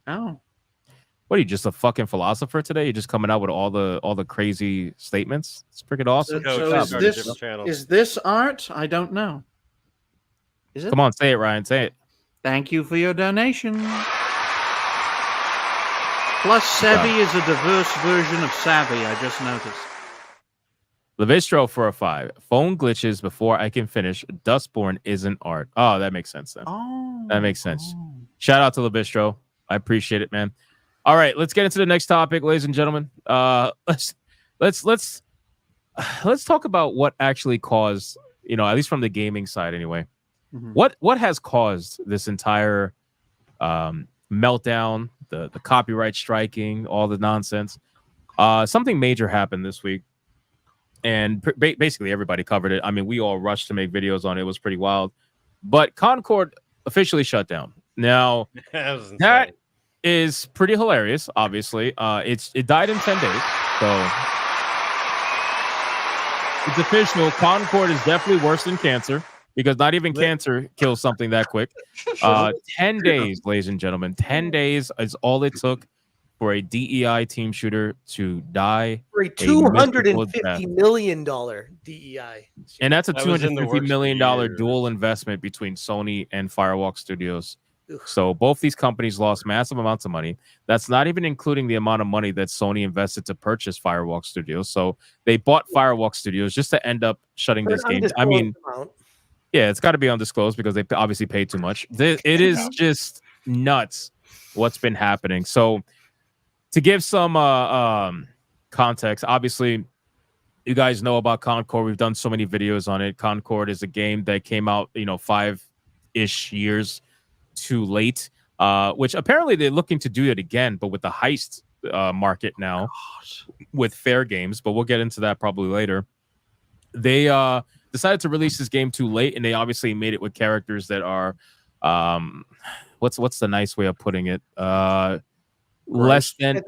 Oh. What are you, just a fucking philosopher today? You're just coming out with all the crazy statements? It's freaking awesome. Is this art? I don't know. Is it? Come on, say it, Ryan. Say it. Thank you for your donation. Plus, Sevvy is a diverse version of Savvy, I just noticed. Levistro for a 5. Phone glitches before I can finish. Dustborn isn't art. Oh, that makes sense then. Oh, that makes sense. Shout out to Levistro. I appreciate it, man. All right, let's get into the next topic, ladies and gentlemen. Let's talk about what actually caused, at least from the gaming side anyway. Mm-hmm. What has caused this entire meltdown, the copyright striking, all the nonsense? Something major happened this week. And basically everybody covered it. I mean, we all rushed to make videos on it. It was pretty wild. But Concord officially shut down. Now, that is pretty hilarious, obviously. It died in 10 days. So it's official. Concord is definitely worse than cancer, because not even cancer kills something that quick. 10 days, ladies and gentlemen. 10 days is all it took for a DEI team shooter to die. For a $250 million DEI. And that's a $250 million dual investment between Sony and Firewalk Studios. Ugh. So both these companies lost massive amounts of money. That's not even including the amount of money that Sony invested to purchase Firewalk Studios. So they bought Firewalk Studios just to end up shutting this game. I mean, yeah, it's got to be undisclosed because they obviously paid too much. It is just nuts what's been happening. So to give some context, obviously, you guys know about Concord. We've done so many videos on it. Concord is a game that came out, 5-ish years too late, which apparently they're looking to do it again, but with the heist market now, with fair games. But we'll get into that probably later. They decided to release this game too late, and they obviously made it with characters that are, what's the nice way of putting it? Less than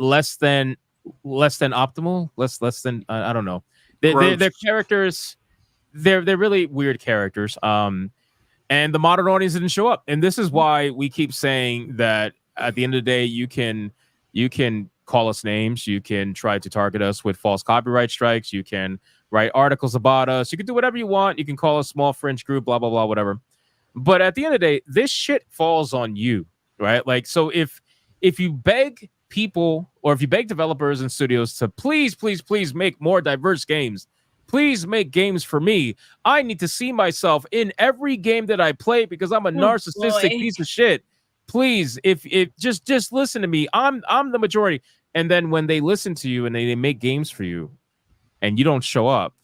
optimal, less than I don't know. Their characters, they're really weird characters. And the modern audience didn't show up, and this is why we keep saying that at the end of the day, you can call us names, you can try to target us with false copyright strikes, you can write articles about us, you can do whatever you want, you can call us small fringe group, blah blah blah, whatever. But at the end of the day, this shit falls on you, right? Like, so if you beg people, or if you beg developers and studios to please make more diverse games, please make games for me, I need to see myself in every game that I play because I'm a narcissistic piece of shit. Please, if just listen to me. I'm the majority. And then when they listen to you and they make games for you, and you don't show up,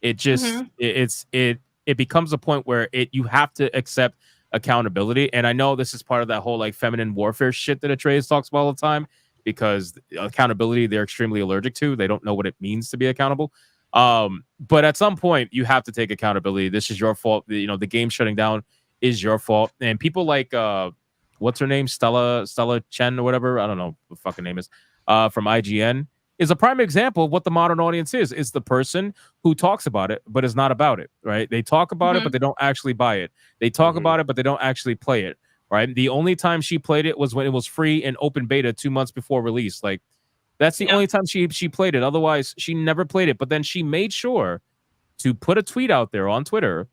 it just Mhm. it becomes a point where you have to accept accountability. And I know this is part of that whole like feminine warfare shit that Atreus talks about all the time, because accountability they're extremely allergic to. They don't know what it means to be accountable. But at some point you have to take accountability. This is your fault. You know, the game shutting down is your fault. And people like what's her name, Stella Chen or whatever, I don't know what the fucking name is, from IGN, is a prime example of what the modern audience is. It's the person who talks about it but is not about it, right? They talk about it but they don't actually buy it. They talk about it but they don't actually play it, right? The only time she played it was when it was free in open beta 2 months before release. Like, that's the only time she played it. Otherwise, she never played it. But then she made sure to put a tweet out there on Twitter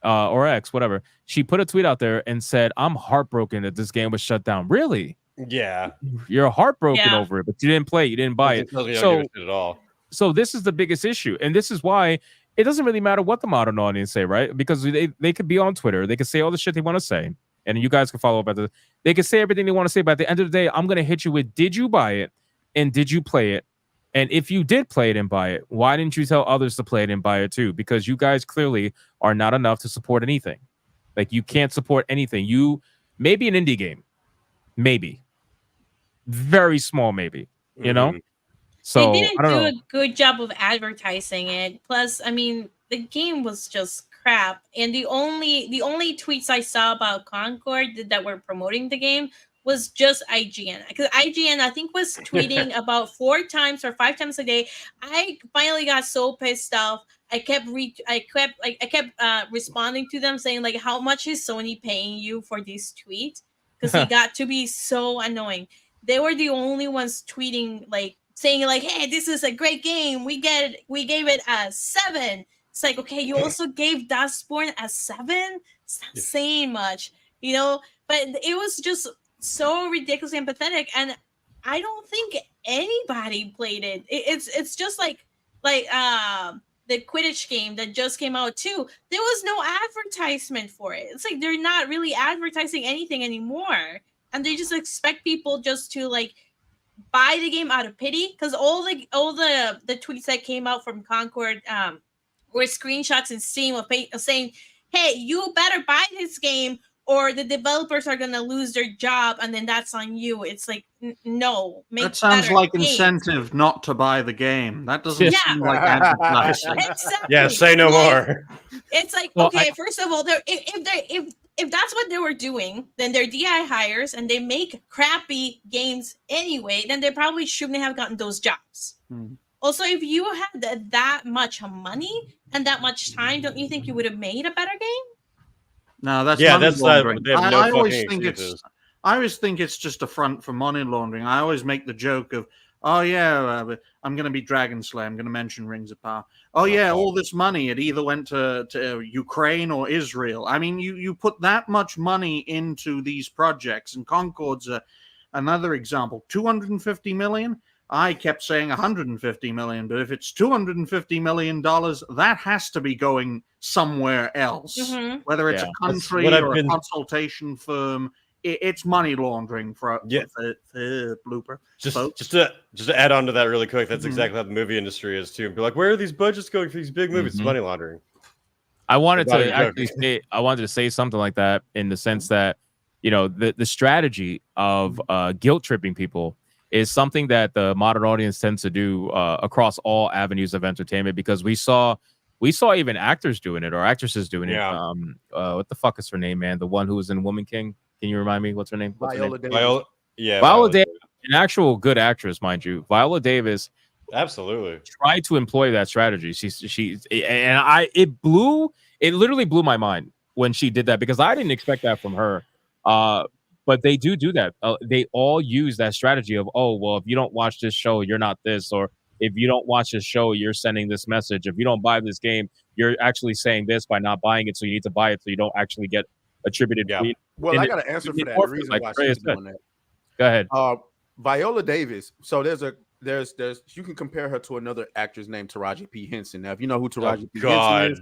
or X, whatever. She put a tweet out there and said, "I'm heartbroken that this game was shut down." Really? Yeah. You're heartbroken over it, but you didn't play it. You didn't buy it. Don't give a So, shit at all. so this is the biggest issue. And this is why it doesn't really matter what the modern audience say, right? Because they could be on Twitter. They could say all the shit they want to say. And you guys can follow up at the. They can say everything they want to say. But at the end of the day, I'm going to hit you with, did you buy it? And did you play it? And if you did play it and buy it, why didn't you tell others to play it and buy it too? Because you guys clearly are not enough to support anything. Like, you can't support anything. You maybe an indie game, maybe very small, maybe, you know. So They didn't I don't do know. a good job of advertising it. Plus, I mean, the game was just crap. And the only tweets I saw about Concord that were promoting the game was just IGN. Because IGN, I think, was tweeting about 4 times or 5 times a day. I finally got so pissed off. I kept responding to them saying, like, how much is Sony paying you for this tweet? Because it got to be so annoying. They were the only ones tweeting, like, saying, like, hey, this is a great game. We gave it a 7. It's like, okay, you also gave Dustborn a 7? It's not saying much, you know? But it was just so ridiculous and pathetic. And I don't think anybody played it. It's just like the Quidditch game that just came out too. There was no advertisement for it. It's like they're not really advertising anything anymore. And they just expect people just to, like, buy the game out of pity, because all the tweets that came out from Concord were screenshots in Steam of saying, hey, you better buy this game or the developers are gonna lose their job, and then that's on you. It's like, no, make That sounds better like games. incentive not to buy the game. That doesn't seem like advertising. Exactly. Yeah, say no more. It's like, Well, okay, first of all, if that's what they were doing, then they're DI hires and they make crappy games anyway, then they probably shouldn't have gotten those jobs. Also, if you had that much money and that much time, don't you think you would have made a better game? No, that's Yeah, money that's laundering. they have no I always fucking think excuses. I always think it's just a front for money laundering. I always make the joke of, oh yeah, I'm going to be Dragon Slayer. I'm going to mention Rings of Power. Oh yeah, all this money, it either went to Ukraine or Israel. I mean, you put that much money into these projects, and Concord's another example. 250 million. I kept saying 150 million, but if it's 250 million dollars, that has to be going somewhere else. Whether it's a country or a consultation firm, it's money laundering for blooper. Just to add on to that really quick, that's exactly how the movie industry is too. Be like, where are these budgets going for these big movies? It's money laundering. I wanted to say something like that, in the sense that, you know, the strategy of guilt tripping people is something that the modern audience tends to do across all avenues of entertainment, because we saw even actors doing it or actresses doing it. What the fuck is her name, man? The one who was in Woman King. Can you remind me? What's her name? Viola Davis. Viola Davis, an actual good actress, mind you. Viola Davis absolutely tried to employ that strategy. It literally blew my mind when she did that, because I didn't expect that from her. But they do that. They all use that strategy of, oh, well, if you don't watch this show, you're not this, or if you don't watch this show, you're sending this message. If you don't buy this game, you're actually saying this by not buying it, so you need to buy it so you don't actually get attributed. Well, I got an answer for that. The reason why she's doing that. Go ahead. Viola Davis. So there's you can compare her to another actress named Taraji P. Henson. Now, if you know who Taraji P. Henson is,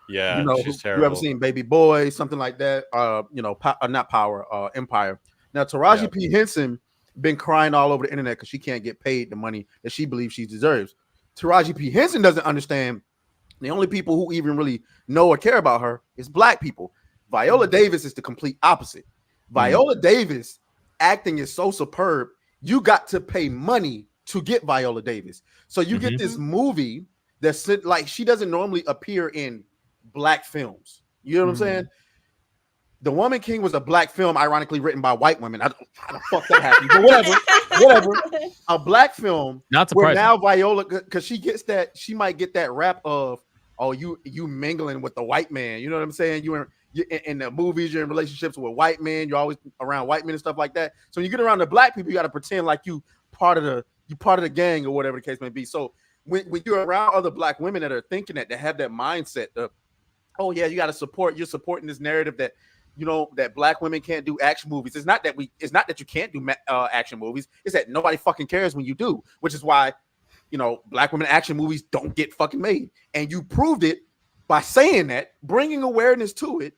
yeah, you know, she's you terrible. ever seen Baby Boy, something like that? You know, not Power, Empire. Now, Taraji P. Henson been crying all over the internet because she can't get paid the money that she believes she deserves. Taraji P. Henson doesn't understand. The only people who even really know or care about her is black people. Viola Davis is the complete opposite. Viola Davis acting is so superb. You got to pay money to get Viola Davis. So you get this movie that's like, she doesn't normally appear in black films. You know what I'm saying? The Woman King was a black film, ironically written by white women. How the fuck that happened? But whatever. A black film. Not where surprising. now Viola, because she might get that rap of, oh, you mingling with the white man. You know what I'm saying? You're in the movies, you're in relationships with white men. You're always around white men and stuff like that. So when you get around the black people, you got to pretend like you part of the gang or whatever the case may be. So when you're around other black women that are thinking that have that mindset of, oh yeah, you got to support. You're supporting this narrative that, you know, that black women can't do action movies. It's not that you can't do action movies. It's that nobody fucking cares when you do, which is why, you know, black women action movies don't get fucking made. And you proved it by saying that, bringing awareness to it,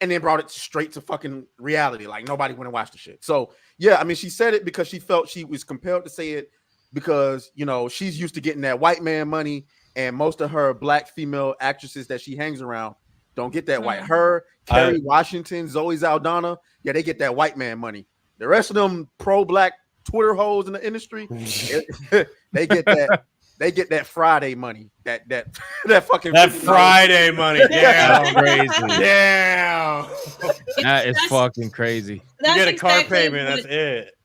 and then brought it straight to fucking reality. Like nobody went and watched the shit. So yeah, I mean, she said it because she felt she was compelled to say it because, you know, she's used to getting that white man money, and most of her black female actresses that she hangs around don't get that white. Her, Kerry Washington, Zoe Saldana, yeah, they get that white man money. The rest of them pro-black Twitter hoes in the industry, they get that. They get that Friday money. That fucking Friday money. That's crazy. Damn. That is fucking crazy. You get a car exactly payment. That's it.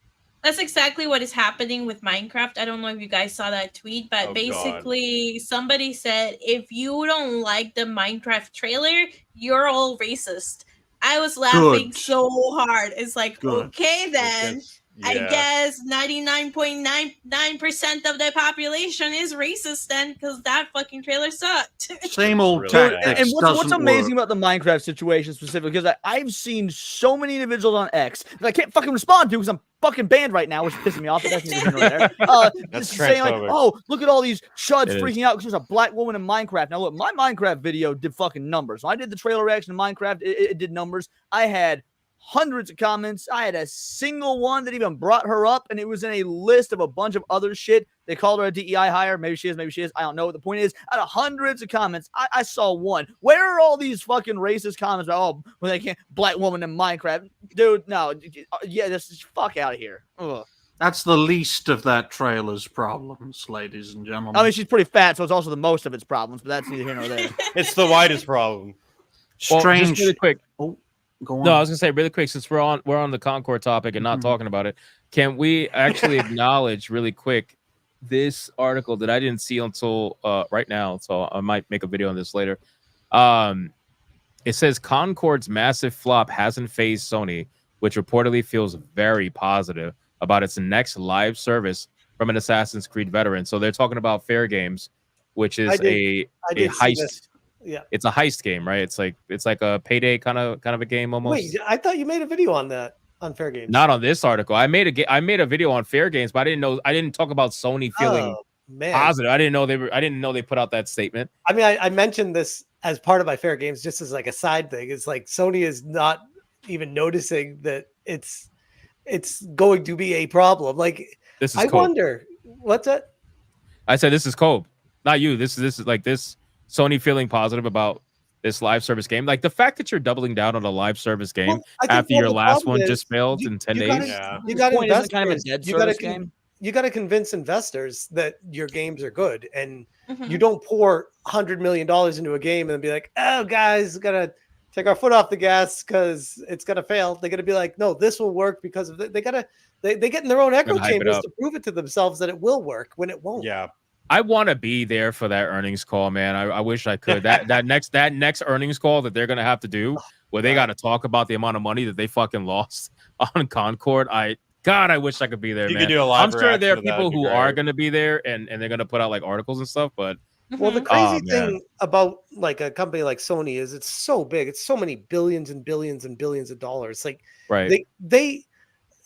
That's exactly what is happening with Minecraft. I don't know if you guys saw that tweet, but basically somebody said, if you don't like the Minecraft trailer, you're all racist. I was laughing so hard. It's like, okay, then. I guess 99.99% of the population is racist then, because that fucking trailer sucked. Same old tactics. And what's amazing about the Minecraft situation specifically, because I've seen so many individuals on X that I can't fucking respond to because I'm fucking banned right now, which is pissing me off. But that's neither here nor there. That's saying like, oh, look at all these chuds It freaking out because there's a black woman in Minecraft. Now look, my Minecraft video did fucking numbers. When I did the trailer reaction to Minecraft, it did numbers. I had hundreds of comments. I had a single one that even brought her up, and it was in a list of a bunch of other shit. They called her a DEI hire. Maybe she is, maybe she is. I don't know. The point is, out of hundreds of comments, I saw one. Where are all these fucking racist comments about, oh, well, they can't, black woman in Minecraft? Dude, no. Yeah, just fuck out of here. Ugh. That's the least of that trailer's problems, ladies and gentlemen. I mean, she's pretty fat, so it's also the most of its problems, but that's neither here nor there. It's the widest problem. Well, Strange. just really quick. Oh, go on. No, I was gonna say really quick, since we're on the Concord topic and not talking about it, can we actually acknowledge really quick this article that I didn't see until right now, so I might make a video on this later. It says Concord's massive flop hasn't phased Sony, which reportedly feels very positive about its next live service from an Assassin's Creed veteran. So they're talking about Fair Games, which is a heist. Yeah, it's a heist game, right? It's like a Payday kind of a game almost. Wait, I thought you made a video on that on Fair Games. Not on this article. I made a video on Fair Games, but I didn't talk about Sony feeling positive. I didn't know they put out that statement. I mean, I mentioned this as part of my Fair Games, just as like a side thing. It's like Sony is not even noticing that it's going to be a problem. Like, this is I wonder what's that? I said this is Kobe, not you. This is like this Sony feeling positive about this live service game. Like the fact that you're doubling down on a live service game after your last one just failed in 10 days. You got investors. Kind of a dead service game. You got to convince investors that your games are good, and you don't pour $100 million into a game and be like, "Oh, guys, gotta take our foot off the gas because it's gonna fail." They're gonna be like, "No, this will work," because of they get in their own echo chambers to prove it to themselves that it will work when it won't. Yeah. I want to be there for that earnings call, man. I wish I could. That next earnings call that they're gonna have to do, where they got to talk about the amount of money that they fucking lost on Concord. I wish I could be there, man. Could do a live I'm sure there are reaction to that. people who are gonna be there and they're gonna put out like articles and stuff. But well, the crazy thing about like a company like Sony is it's so big. It's so many billions and billions and billions of dollars. Like they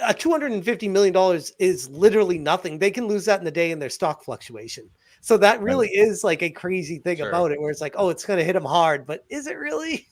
$250 million is literally nothing. They can lose that in a day in their stock fluctuation. So that really is like a crazy thing about it, where it's like, oh, it's going to hit them hard, but is it really?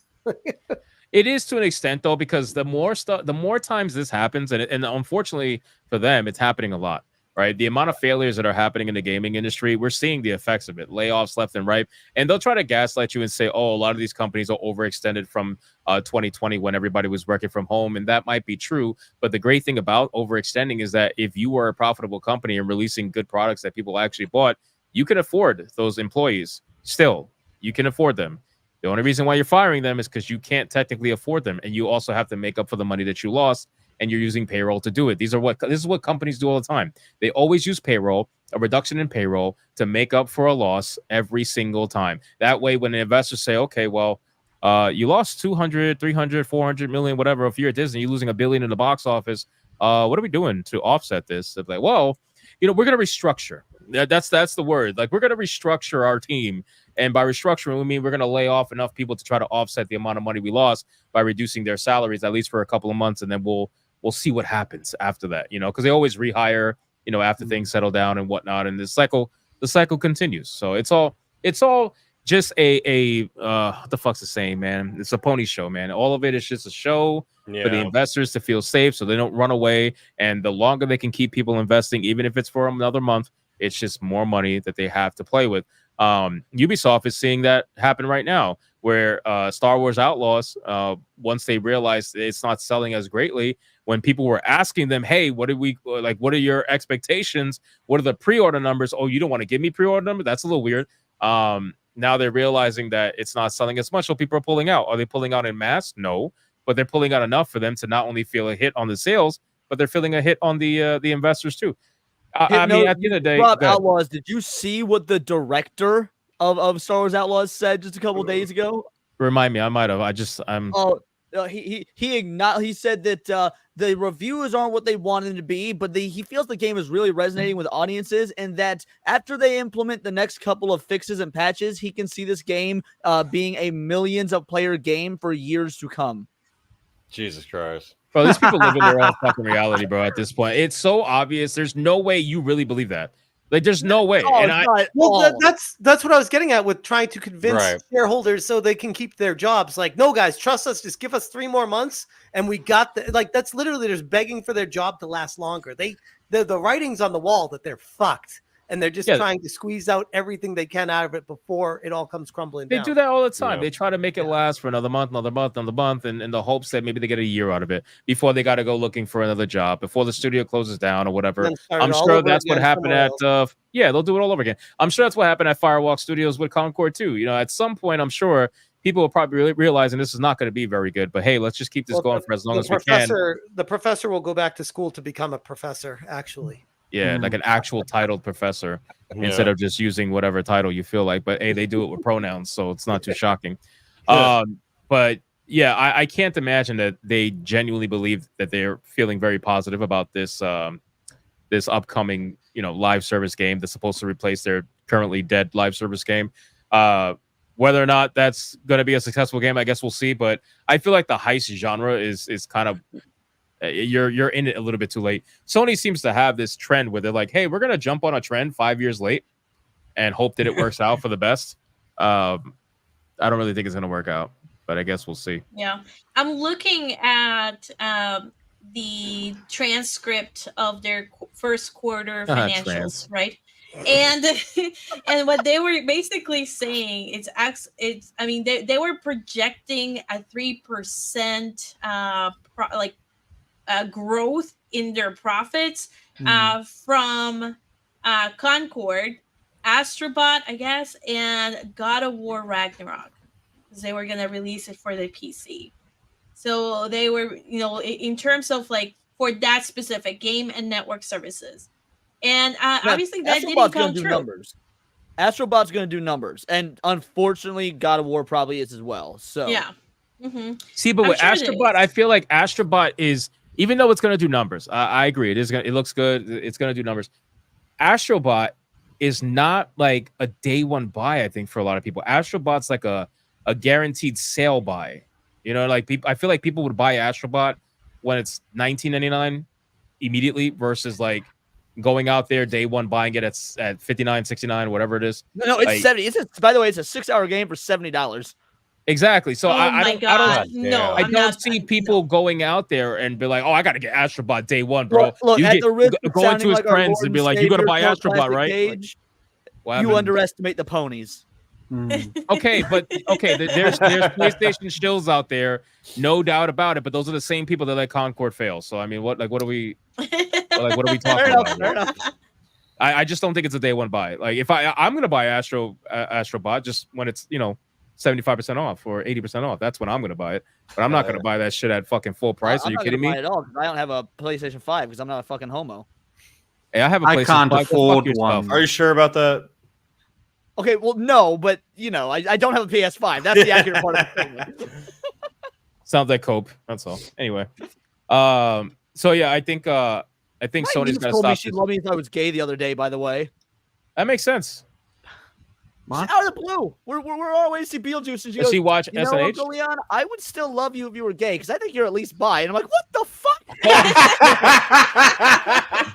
It is to an extent though, because the more times this happens, and unfortunately for them, it's happening a lot. right? The amount of failures that are happening in the gaming industry, we're seeing the effects of it, layoffs left and right. And they'll try to gaslight you and say, oh, a lot of these companies are overextended from 2020 when everybody was working from home. And that might be true. But the great thing about overextending is that if you are a profitable company and releasing good products that people actually bought, you can afford those employees. Still, you can afford them. The only reason why you're firing them is because you can't technically afford them. And you also have to make up for the money that you lost. And you're using payroll to do it. This is what companies do all the time. They always use payroll, a reduction in payroll, to make up for a loss every single time. That way, when the investors say, okay, well, you lost 200, 300, 400 million, whatever. If you're at Disney, you're losing $1 billion in the box office. What are we doing to offset this? They're like, well, we're going to restructure. That's the word. Like, we're going to restructure our team. And by restructuring, we mean we're going to lay off enough people to try to offset the amount of money we lost by reducing their salaries, at least for a couple of months. And then we'll see what happens after that, because they always rehire, after things settle down and whatnot. And the cycle continues. So it's all just what the fuck's the saying, man? It's a pony show, man. All of it is just a show for the investors to feel safe so they don't run away. And the longer they can keep people investing, even if it's for another month, it's just more money that they have to play with. Ubisoft is seeing that happen right now, where Star Wars Outlaws, once they realized it's not selling as greatly, when people were asking them, hey, what are your expectations? What are the pre-order numbers? Oh, you don't want to give me pre-order numbers? That's a little weird. Now they're realizing that it's not selling as much, so people are pulling out. Are they pulling out en masse? No, but they're pulling out enough for them to not only feel a hit on the sales, but they're feeling a hit on the investors too. I mean, at the end of the day, Rob Outlaws, did you see what the director of Star Wars Outlaws said just a couple days ago? Remind me, I might have. He said that the reviews aren't what they wanted to be, but he feels the game is really resonating with audiences, and that after they implement the next couple of fixes and patches, he can see this game being a millions of player game for years to come. Jesus Christ. Bro, these people live in their own fucking reality, bro, at this point. It's so obvious. There's no way you really believe that. Like, there's no way. That's what I was getting at with trying to convince shareholders so they can keep their jobs. Like, no, guys, trust us. Just give us 3 more months, and we got that's literally just begging for their job to last longer. The writing's on the wall that they're fucked, and they're just trying to squeeze out everything they can out of it before it all comes crumbling down. They do that all the time. They try to make it last for another month, and in the hopes that maybe they get a year out of it before they got to go looking for another job, before the studio closes down or whatever. I'm sure that's what happened at they'll do it all over again. I'm sure that's what happened at Firewalk Studios with Concord too. At some point, I'm sure people will probably realizing this is not going to be very good, but hey, let's just keep this going for as long as we can. The professor will go back to school to become a professor, actually. Yeah, like an actual titled professor instead of just using whatever title you feel like. But hey, they do it with pronouns, so it's not too shocking. But yeah, I can't imagine that they genuinely believe that they're feeling very positive about this this upcoming live service game that's supposed to replace their currently dead live service game. Whether or not that's going to be a successful game, I guess we'll see. But I feel like the heist genre is kind of you're in it a little bit too late. Sony seems to have this trend where they're like, hey, we're going to jump on a trend 5 years late and hope that it works out for the best. I don't really think it's going to work out, but I guess we'll see. Yeah. I'm looking at the transcript of their first quarter financials, right? And and what they were basically saying they were projecting a 3% growth in their profits from Concord, Astrobot, I guess, and God of War Ragnarok, because they were gonna release it for the PC. So they were, in terms of for that specific game and network services. And obviously that didn't come true. Numbers. Astrobot's going to do numbers, and unfortunately, God of War probably is as well. So yeah. See, but with Astrobot, I feel like Astrobot is, even though it's going to do numbers, I agree. It looks good. It's going to do numbers. Astrobot is not like a day one buy. I think for a lot of people, Astrobot's like a guaranteed sale buy. I feel like people would buy Astrobot when it's $19.99 immediately versus like going out there day one buying it at $59, $69, whatever it is. No, it's $70. By the way, it's a 6-hour game for $70. Exactly. So Oh I my don't God. No, I I'm don't not. see people going out there and be like, oh, I gotta get Astrobot day one, bro. Look, you at get the risk of going sounding to his like our friends Lord and be and like, you gotta Savior, buy Court Astrobot, Classic right? Cage, What you happened? underestimate the ponies. Okay, but there's PlayStation shills out there, no doubt about it. But those are the same people that let Concord fail. So I mean, what are we talking about? Fair enough. I just don't think it's a day one buy. Like if I'm gonna buy Astrobot just when it's 75% off or 80% off. That's when I'm gonna buy it. But I'm not gonna buy that shit at fucking full price. Are you kidding me? I'm not gonna buy it all because I don't have a PlayStation 5 because I'm not a fucking homo. Hey, I have a PlayStation 5. can't Go fuck afford yourself. one. Are you sure about that? Okay, well, no, but I don't have a PS5. That's the accurate part of the thing. Sounds like cope. That's all. Anyway, so yeah, I think My Sony's niece gonna told me stop she'd this. love me if I was gay the other day. By the way, That makes sense. just out of the blue, we're always see Beetlejuice. And Does she watch you know, SNH? Uncle Leon, I would still love you if you were gay because I think you're at least bi. And I'm like, what the fuck?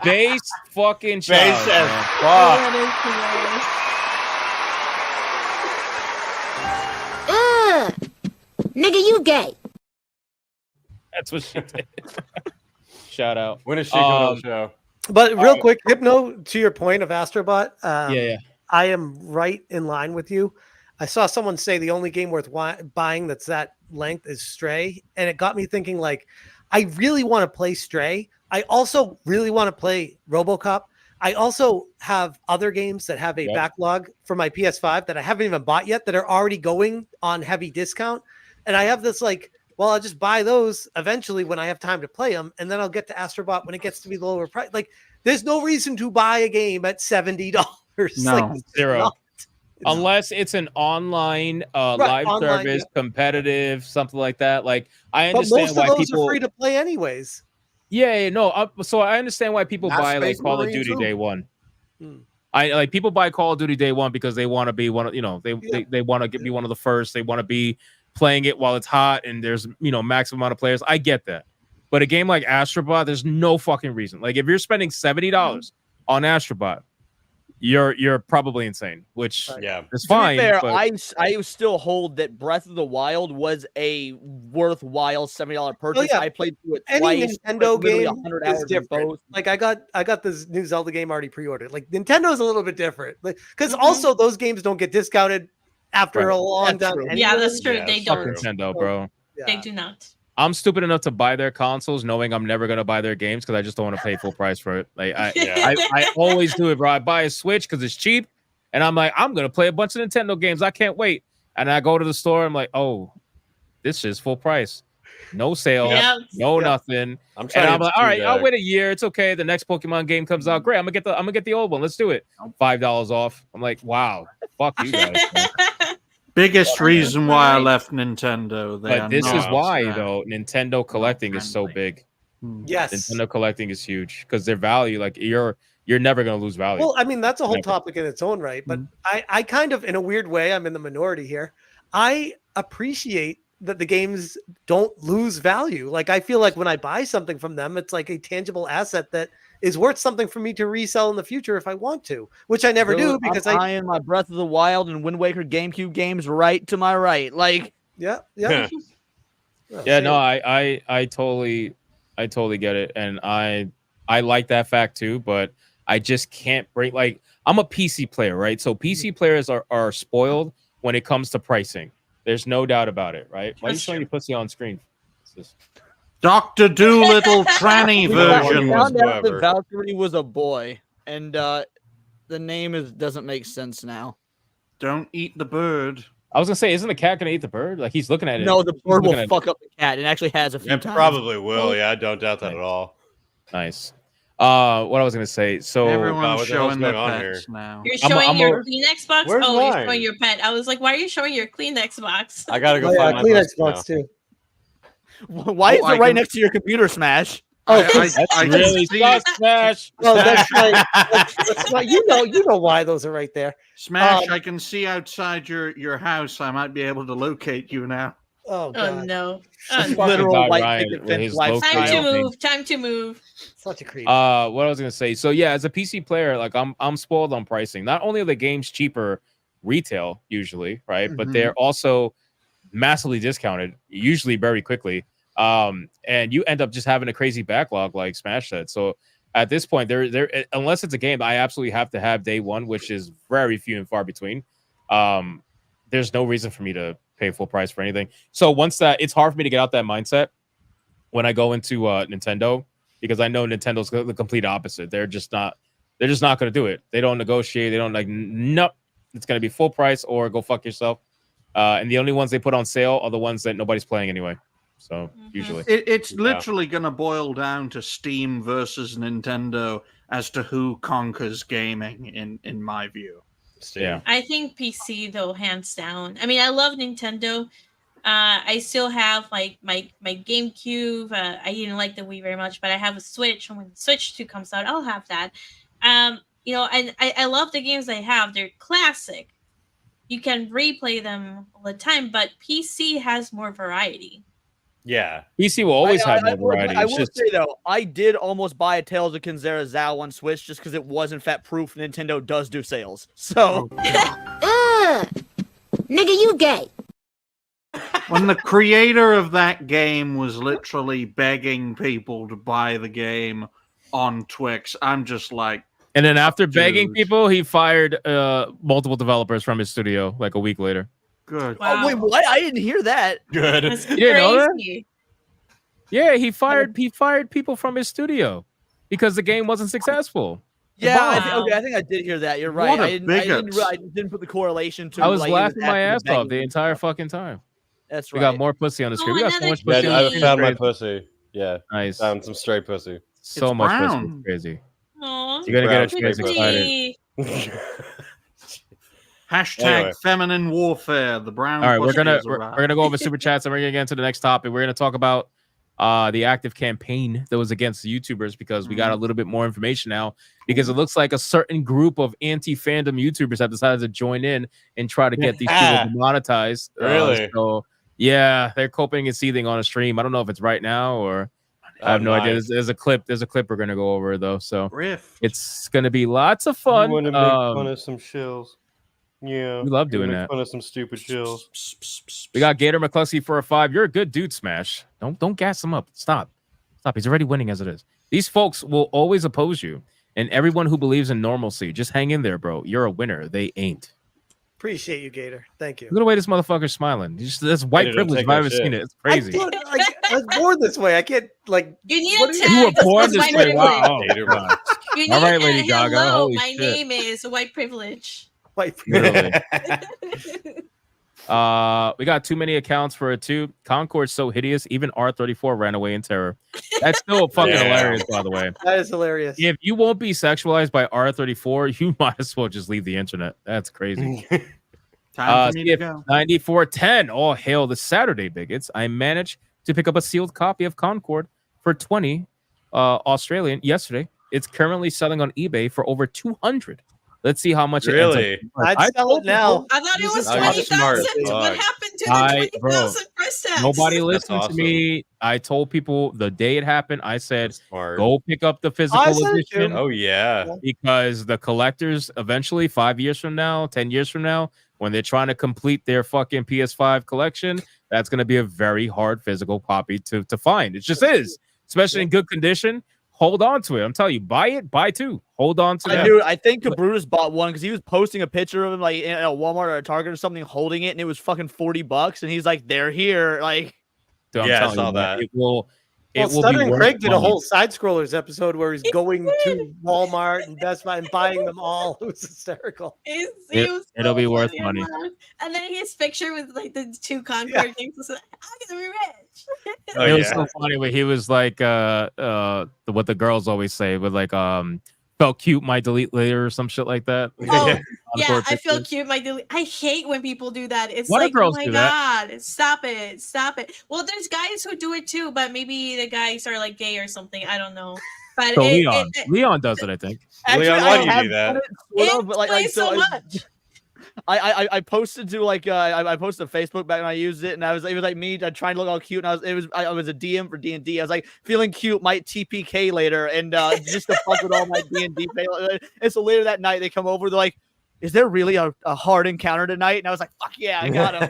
Base fucking Base child. as man. fuck. Nigga, you gay. That's what she did. Shout out. When is she coming on the show? But real quick, Hypno, to your point of Astrobot, Yeah. I am right in line with you. I saw someone say the only game worth buying that's that length is Stray, and it got me thinking, like, I really want to play Stray. I also really want to play RoboCop. I also have other games that have a backlog for my PS5 that I haven't even bought yet that are already going on heavy discount. And I have this like, well, I'll just buy those eventually when I have time to play them, and then I'll get to Astrobot when it gets to be the lower price. Like, there's no reason to buy a game at $70. No. Like, Zero. Unless it's an online live online, service, yeah. competitive, something like that. Like I But understand most why of those people are free to play anyways. Yeah, no. So I understand why people Not buy like Space Call of Marine Duty too? Day One. Hmm. I like people buy Call of Duty Day One because they want to be one of they want to be one of the first. They want to be playing it while it's hot and there's maximum amount of players. I get that, but a game like Astrobot, there's no fucking reason. Like if you're spending $70 on Astrobot, you're probably insane. Which is fine. To be fair, but... I still hold that Breath of the Wild was a worthwhile $70 purchase. yeah. I played through it Any twice. Nintendo literally game 100 is hours in different. both. Like I got this new Zelda game already pre-ordered. Like Nintendo's a little bit different, like because also those games don't get discounted after a long time. Yeah, that's true. They Fuck don't. Nintendo, bro. They do not. I'm stupid enough to buy their consoles, knowing I'm never gonna buy their games because I just don't want to pay full price for it. Like I always do it, bro. I buy a Switch because it's cheap, and I'm like, I'm gonna play a bunch of Nintendo games. I can't wait. And I go to the store, I'm like, oh, this is full price, no sale, no nothing. I'm like, all right, I'll wait a year. It's okay. The next Pokemon game comes out, great. I'm gonna get the old one. Let's do it. $5 off. I'm like, wow, fuck you guys. Biggest reason why I left Nintendo. But this is why, though, Nintendo collecting is so big. Yes, Nintendo collecting is huge because their value, like you're never gonna lose value. Well, I mean, that's a whole topic in its own right. But I kind of, in a weird way, I'm in the minority here. I appreciate that the games don't lose value. Like I feel like when I buy something from them, it's like a tangible asset that is worth something for me to resell in the future if I want to, which I never do because I'm eyeing my Breath of the Wild and Wind Waker GameCube games right to my right. Like, yeah. Yeah, no, I totally get it, and I like that fact too. But I just can't break. Like, I'm a PC player, right? So PC players are spoiled when it comes to pricing. There's no doubt about it, right? Why are you showing your pussy on screen? Dr. Doolittle tranny version. I found out that Valkyrie was a boy, and the name doesn't make sense now. Don't eat the bird. I was gonna say, isn't the cat gonna eat the bird? Like he's looking at it. No, the bird will fuck up the cat. It actually has a few It times. probably will. Yeah, I don't doubt that at all. Nice. What I was gonna say. So everyone's what the showing hell's their going on pets here? now. You're showing your Kleenex box? Where's Oh, you're mine? showing your pet. I was like, why are you showing your Kleenex box? I gotta go Oh, find yeah, my Kleenex box box too. Why is it right next to your computer, Smash? Oh, that's really Smash. Oh, that's right. That's right. You know why those are right there. Smash, I can see outside your house. I might be able to locate you now. Oh, Oh God. no. Literal white Ryan picket with fence his lifestyle. Time to move. Time to move. Such a creep. What I was gonna say. So yeah, as a PC player, like I'm spoiled on pricing. Not only are the games cheaper retail usually, right? But they're also massively discounted, usually very quickly. And you end up just having a crazy backlog like Smash said. So at this point, there unless it's a game I absolutely have to have day one, which is very few and far between. There's no reason for me to pay full price for anything. So once that, it's hard for me to get out that mindset when I go into Nintendo, because I know Nintendo's the complete opposite. They're just not going to do it. They don't negotiate. They don't nope. It's going to be full price or go fuck yourself. And the only ones they put on sale are the ones that nobody's playing anyway. So usually it's literally going to boil down to Steam versus Nintendo as to who conquers gaming in my view. Yeah, I think PC though, hands down. I mean, I love Nintendo. I still have like my GameCube. I didn't like the Wii very much, but I have a Switch, and when the Switch 2 comes out, I'll have that. And I love the games I have. They're classic. You can replay them all the time, but PC has more variety. Yeah, PC will always have more variety. I will say though, I did almost buy a Tales of Kinzera Zao on Switch just because it was in fact proof Nintendo does do sales. So, nigga, you gay. When the creator of that game was literally begging people to buy the game on Twix, I'm just like. And then after begging people, he fired multiple developers from his studio like a week later. Good. Wow. Oh, wait, what? I didn't hear that. Good. That's You didn't know that? crazy. Yeah, he fired people from his studio because the game wasn't successful. Yeah, Wow. I think I did hear that. You're right. What a I didn't put the correlation to. I was like, laughing my ass begging off the entire fucking time. That's We right. got more pussy on the screen. Oh, We got so another much pussy. Yeah, on the I screen. found my It's crazy. pussy. Yeah, Nice. found some straight pussy. So It's much brown. pussy. It's crazy. Aw, You're gonna get Brown a straight excited. Hashtag Anyway. feminine warfare. The brown. All right, we're pussy gonna is we're around. gonna go over super chats and we're gonna get into the next topic. We're gonna talk about the active campaign that was against the YouTubers because we got a little bit more information now because it looks like a certain group of anti-fandom YouTubers have decided to join in and try to get these people demonetized. Really? So yeah, they're coping and seething on a stream. I don't know if it's right now or I have no idea. There's a clip. There's a clip we're gonna go over though. So Rift. it's gonna be lots of fun. You want to make fun of some shills? Yeah, we love You doing make that. Fun of some stupid shills. We got Gator McCluskey for a 5. You're a good dude, Smash. Don't gas him up. Stop. He's already winning as it is. These folks will always oppose you, and everyone who believes in normalcy, just hang in there, bro. You're a winner. They ain't. Appreciate you, Gator. Thank you. Look at the way this motherfucker's smiling. That's white Gator, don't privilege. take If I no haven't shit. seen it, it's crazy. I was born this way. I can't like. You need What a are you- tag. You were That's born white this way. privilege. Wow. Gator, wow. You All need right, a Lady Gaga. hello, Holy my shit. name is white privilege. White Literally. We got too many accounts for a 2. Concord's so hideous, even R34 ran away in terror. That's still fucking hilarious, by the way. That is hilarious. If you won't be sexualized by R34, you might as well just leave the internet. That's crazy. Time for me to go. 9410. All hail the Saturday bigots. I managed to pick up a sealed copy of Concord for 20 Australian yesterday. It's currently selling on eBay for over 200. Let's see how much Really? it ends up. I'd sell it now. I thought it was Oh, you're smart 20,000. as What fuck. happened to I- the bro, 20,000 price tags? Nobody That's listened awesome. to me. I told people the day it happened, I said, Smart. go pick up the I physical said it too. edition. Oh yeah. Because the collectors eventually 5 years from now, 10 years from now, when they're trying to complete their fucking PS5 collection, that's going to be a very hard physical copy to find. It just is, especially in good condition. Hold on to it. I'm telling you, buy it, buy 2. Hold on to that. Dude, I think Brutus bought one because he was posting a picture of him like in a Walmart or a Target or something holding it, and it was fucking $40, and he's like, "They're here!" Like, So I'm Yeah, I telling saw you, that. It will Well, be Stuttering worth Craig did a money. whole Side Scrollers episode where he's going to Walmart and Best Buy and buying them all. It was hysterical. It'll be worth funny, I money. laughed. And then his picture with like the 2 Concord things was like, I'm gonna be rich. Oh, It was yeah. so funny when he was like what the girls always say with like felt cute, might delete later or some shit like that. Oh, yeah, Encore I feel pictures. cute. I hate when people do that. It's Why do like, girls oh my do that? god, stop it. Well, there's guys who do it too, but maybe the guys are like gay or something. I don't know. But So Leon does it, I think. actually, Leon, I why do you have do that? done it, sort of, but, explains so much. I posted to like I posted to Facebook back when I used it, and it was like me trying to look all cute, and I was a DM for D&D. I was like feeling cute, might TPK later, and just to fuck with all my D&D. And so later that night they come over, they're like, is there really a hard encounter tonight? And I was like, fuck yeah, I got him.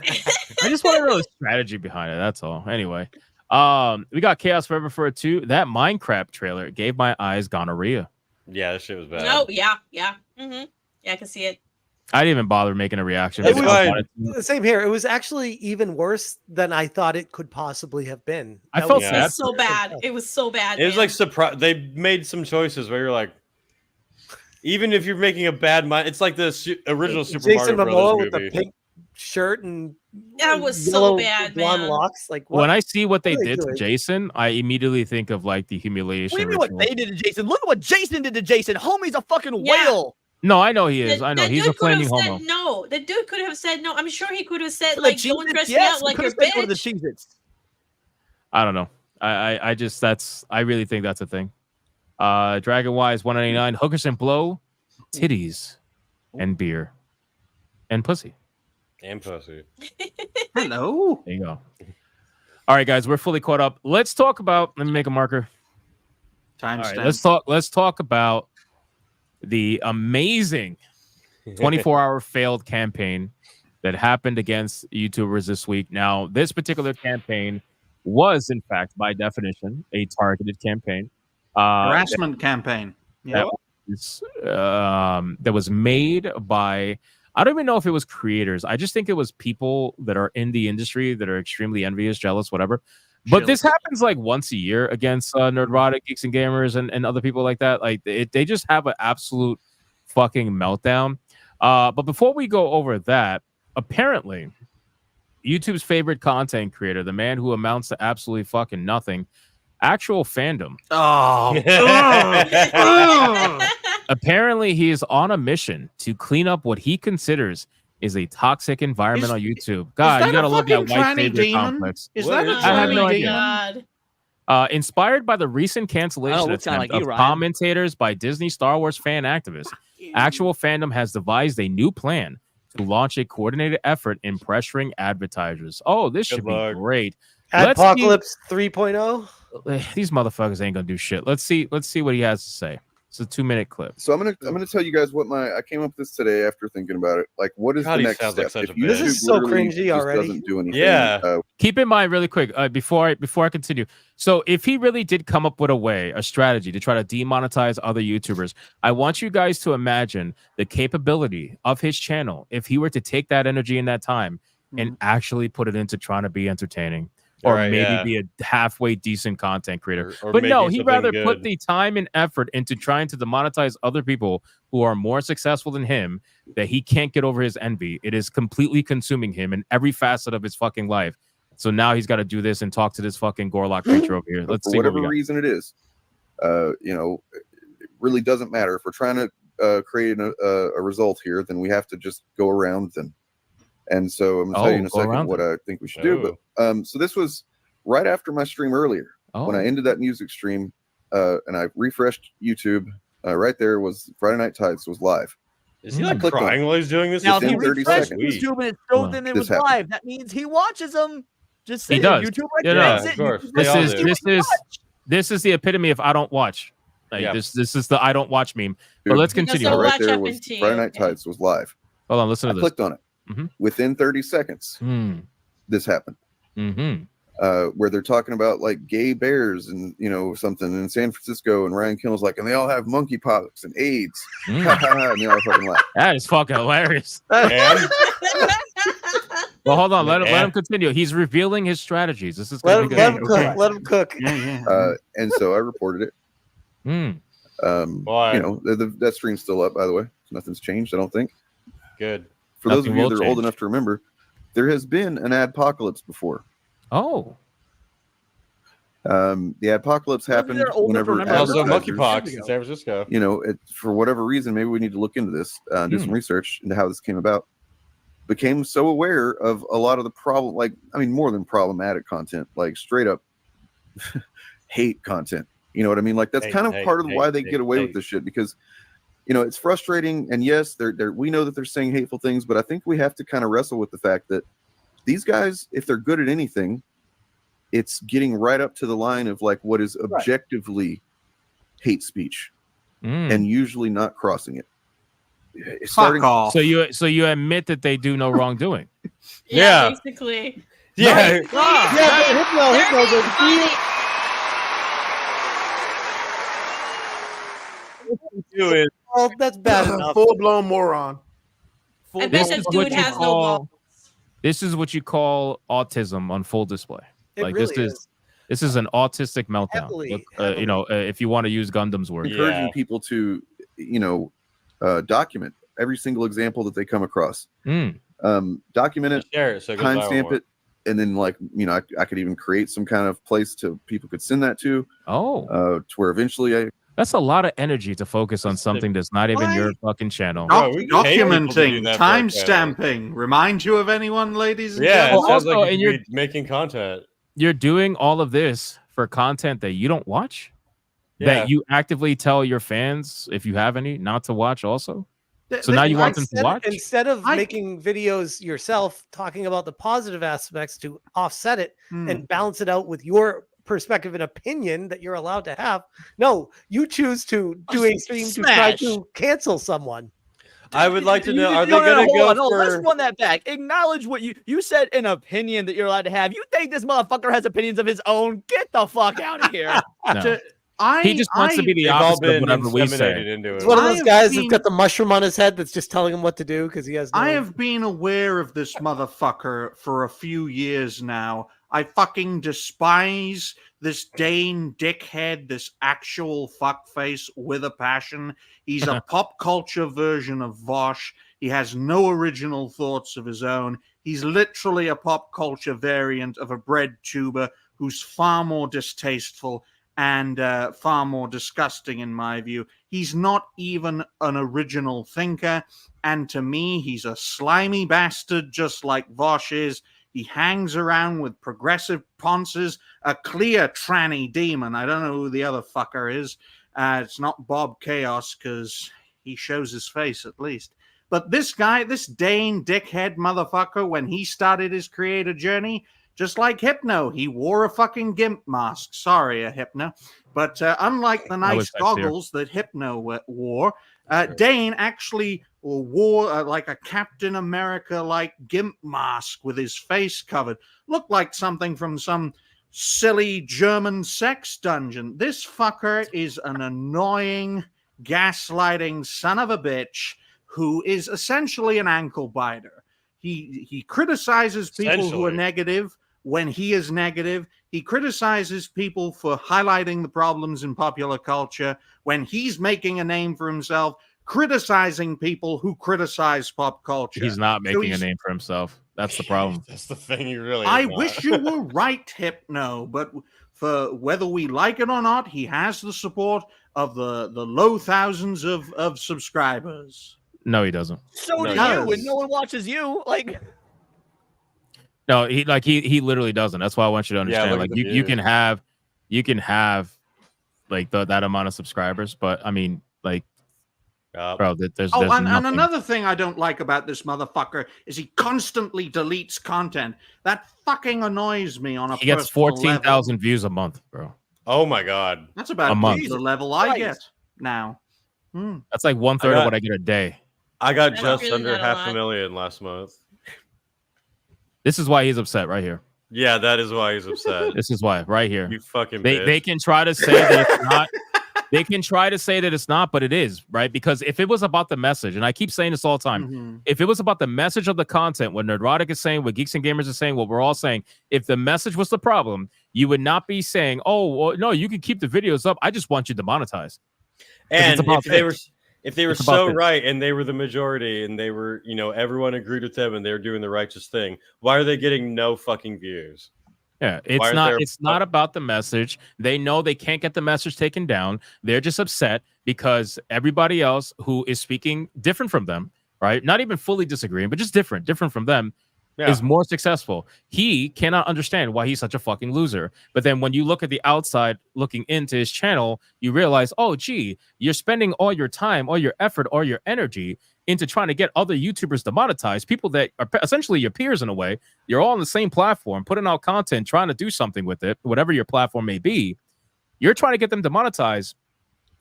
I just want to know the strategy behind it. That's all. Anyway, we got Chaos Forever for it too. That Minecraft trailer gave my eyes gonorrhea. Yeah, that shit was bad. Oh yeah. Yeah, I can see it. I didn't even bother making a reaction. It was, same here. It was actually even worse than I thought it could possibly have been. I felt It sad. was so bad. It was so bad. It was man. like surprise. They made some choices where you're like, even if you're making a bad mind, it's like the original Super Jason Mario Momoa Brothers with movie. the pink shirt and that was yellow so bad, blonde man. locks. Like what? When I see what they are they did to doing? Jason, I immediately think of like the humiliation. What do you mean what ritual. they did to Jason? Look at what Jason did to Jason. Homie's a fucking Yeah. whale. No, I know he is. I know The he's a dude could have flaming homo. said no. The dude could have said no. I'm sure he could have said For the like, "Don't Cheez-Its, dress me yes, out like he your could've said no to the bitch." Cheez-Its. I don't know. I just I really think that's a thing. Dragon Wise 199 hookers and blow, titties, and beer, and pussy. And pussy. Hello. There you go. All right, guys, we're fully caught up. Let's talk about. Let me make a marker. All right, let's talk about the amazing 24-hour failed campaign that happened against YouTubers this week. Now, this particular campaign was, in fact, by definition, a targeted campaign. Harassment campaign. Yeah. That was made by, I don't even know if it was creators. I just think it was people that are in the industry that are extremely envious, jealous, whatever. But this happens like once a year against Nerdrotic, Geeks and Gamers, and other people like that. Like they just have an absolute fucking meltdown. But before we go over that, apparently YouTube's favorite content creator, the man who amounts to absolutely fucking nothing, Actual Fandom. Oh. Apparently he is on a mission to clean up what he considers is a toxic environment on YouTube. God, you gotta love that white favorite complex. Is that a I have no tranny idea. God. Inspired by the recent cancellation looks kinda attempt like of you, Ryan. commentators by Disney Star Wars fan activists, Actual Fandom has devised a new plan to launch a coordinated effort in pressuring advertisers. Oh, this should be great. Apocalypse 3.0. These motherfuckers ain't gonna do shit. Let's see what he has to say. It's a 2-minute clip. So I'm gonna tell you guys what I came up with this today after thinking about it. Like, what is God, the he next sounds like step? such a If bitch. This is so literally cringy just already. doesn't do anything. Yeah. Keep in mind really quick before I continue. So if he really did come up with a strategy to try to demonetize other YouTubers, I want you guys to imagine the capability of his channel if he were to take that energy and that time and actually put it into trying to be entertaining. Or Right, maybe yeah. be a halfway decent content creator. Or But no, making he'd something rather good. put the time and effort into trying to demonetize other people who are more successful than him, that he can't get over his envy. It is completely consuming him in every facet of his fucking life. So now he's got to do this and talk to this fucking Gorlock creature over here. Let's for see what whatever we got. reason it is, it really doesn't matter. If we're trying to create a result here, then we have to just go around them. And so I'm gonna tell you in a go second around what them. I think we should do. But so this was right after my stream earlier when I ended that music stream, and I refreshed YouTube. Right there was Friday Night Tights was live. Is he I like clicked on it. crying while he's doing this? Now, if he Within 30 refreshed seconds. YouTube and it showed that it This was happened. live, that means he watches them. Just He saying, does. YouTube Yeah, no, recommends of it. course. YouTube They all recommends do. it. This is the epitome of I don't watch. Like Yeah. this is the I don't watch meme. But Dude, let's continue. So right watch there up was into Friday you. Night Tights was live. Hold on, listen I to this. clicked on it. Mhm. Within 30 seconds, this happened. Where they're talking about like gay bears and something in San Francisco, and Ryan Kinnell's like, and they all have monkeypox and AIDS. And they all fucking laugh. That is fucking hilarious. And Well, hold on. Let him continue. He's revealing his strategies. This is Let gonna him, be let good. him cook. Let him cook. And so I reported it. Why? That stream's still up, by the way. Nothing's changed, I don't think. Good. For those Nothing of you will that are old change. enough to remember, there has been an adpocalypse before. Oh. The adpocalypse happened they're old enough to whenever remember. Also, advertisers- monkeypox in San Francisco. For whatever reason, maybe we need to look into this, do some research into how this came about. Became so aware of a lot of the problem, more than problematic content, like straight up hate content. You know what I mean? Like that's kind of part of why they get away with this shit, because it's frustrating. And yes, we know that they're saying hateful things, but I think we have to kind of wrestle with the fact that these guys, if they're good at anything, it's getting right up to the line of like what is objectively hate speech, and usually not crossing it. Fuck off. So you admit that they do no wrongdoing. Yeah. Basically. Yeah. But Do it. well, that's bad enough. Full blown moron. I bet that dude has no balls. This is what you call autism on full display. It Like really this is an autistic meltdown. Heavily, Look, you know, if you want to use Gundam's word, Encouraging people to, document every single example that they come across. Document it, Share it so it goes viral timestamp more. it, and then I could even create some kind of place to people could send that to. To where eventually that's a lot of energy to focus on something that's not even your fucking channel. Documenting, timestamping. Remind you of anyone, ladies and Yeah, it gentlemen? sounds like and you're making content. You're doing all of this for content that you don't watch, Yeah. that you actively tell your fans, if you have any, not to watch also. So now you want them to watch? Instead of making videos yourself talking about the positive aspects to offset it and balance it out with your perspective and opinion that you're allowed to have. No, you choose to do a stream to try to cancel someone. I would like to know, are they No, going to hold go on, for... let's run that back. Acknowledge what you said, an opinion that you're allowed to have. You think this motherfucker has opinions of his own? Get the fuck out of here. No. He just wants to be the They've all opposite of been whatever we say. inseminated into it. It's one of those guys who's got the mushroom on his head that's just telling him what to do because he has no... I have been aware of this motherfucker for a few years now. I fucking despise this Dane dickhead, this actual fuckface with a passion. He's a pop culture version of Vosh. He has no original thoughts of his own. He's literally a pop culture variant of a bread tuber who's far more distasteful and far more disgusting in my view. He's not even an original thinker, and to me, he's a slimy bastard just like Vosh is. He hangs around with progressive ponces, a clear tranny demon. I don't know who the other fucker is. It's not Bob Chaos, because he shows his face at least. But this guy, this Dane dickhead motherfucker, when he started his creator journey, just like Hypno, he wore a fucking gimp mask. Sorry, Hypno. But unlike the nice goggles that Hypno wore, Dane actually wore like a Captain America-like gimp mask with his face covered. Looked like something from some silly German sex dungeon. This fucker is an annoying, gaslighting son of a bitch who is essentially an ankle biter. He criticizes people who are negative when he is negative. He criticizes people for highlighting the problems in popular culture when he's making a name for himself, criticizing people who criticize pop culture. He's not making a name for himself. That's the problem. That's the thing. You really. I wish you were right, Hypno, but for whether we like it or not, he has the support of the low thousands of subscribers. No, he doesn't. So do you, and no one watches you. Like, no, he literally doesn't. That's why I want you to understand. Like you can have like that amount of subscribers, but I mean, like, bro, there's and nothing. another thing I don't like about this motherfucker is he constantly deletes content. That fucking annoys me on a He gets personal 14,000 views a month, bro. Oh my god, That's about a month. the level I get now. That's like 1/3 of what I get a day. I got That's just really under not a lot. 500,000 last month. This is why he's upset right here. Yeah, that is why he's upset. This is why right here. You fucking They can try to say that it's not. They can try to say that it's not, but it is, right? Because if it was about the message, and I keep saying this all the time, if it was about the message of the content, what Nerdrotic is saying, what Geeks and Gamers is saying, what we're all saying, if the message was the problem, you would not be saying, oh, well, no, you can keep the videos up. I just want you to monetize. And if they were It's about so this. right and they were the majority and they were, everyone agreed with them and they were doing the righteous thing, why are they getting no fucking views? Yeah, Why it's not about the message. They know they can't get the message taken down. They're just upset because everybody else who is speaking different from them, right? Not even fully disagreeing, but just different from them, is more successful. He cannot understand why he's such a fucking loser. But then when you look at the outside looking into his channel, you realize, oh, gee, you're spending all your time, all your effort, all your energy into trying to get other YouTubers to monetize, people that are essentially your peers in a way. You're all on the same platform, putting out content, trying to do something with it, whatever your platform may be. You're trying to get them to monetize.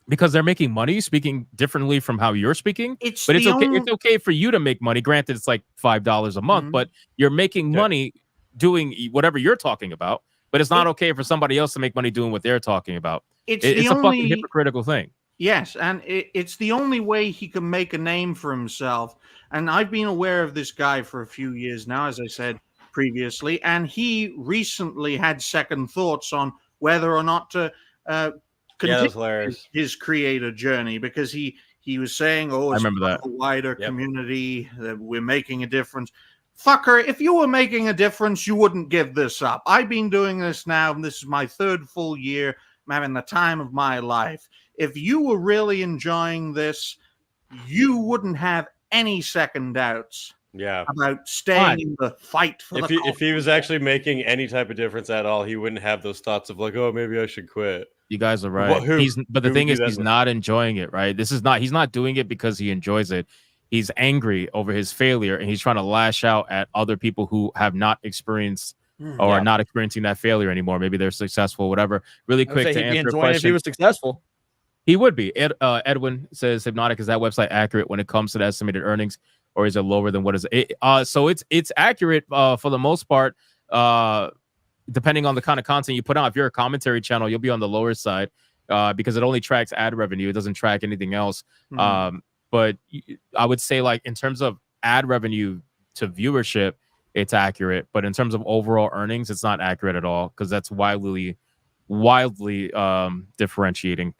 because they're making money speaking differently from how you're speaking. But it's okay. It's okay for you to make money. Granted, it's like $5 a month, but you're making money doing whatever you're talking about. But it's not okay for somebody else to make money doing what they're talking about. It's a fucking hypocritical thing. Yes, and it's the only way he can make a name for himself. And I've been aware of this guy for a few years now, as I said previously, and he recently had second thoughts on whether or not to continue his creator journey, because he was saying, "Oh, it's I remember that. a wider community that we're making a difference." Fucker, if you were making a difference, you wouldn't give this up. I've been doing this now, and this is my 3rd full year. I'm having the time of my life. If you were really enjoying this, you wouldn't have any second doubts about staying in the fight for the cause. If he was actually making any type of difference at all, he wouldn't have those thoughts of like, oh, maybe I should quit. You guys are right. But the thing is, he's not enjoying it, right? He's not doing it because he enjoys it. He's angry over his failure, and he's trying to lash out at other people who have not experienced or are not experiencing that failure anymore. Maybe they're successful, whatever. Really quick to answer a question. If he was successful. He would be. Edwin says, Hypnotic, is that website accurate when it comes to the estimated earnings, or is it lower than what is it? So it's accurate for the most part, depending on the kind of content you put out. If you're a commentary channel, you'll be on the lower side because it only tracks ad revenue. It doesn't track anything else. But I would say, like, in terms of ad revenue to viewership, it's accurate. But in terms of overall earnings, it's not accurate at all, because that's wildly differentiating.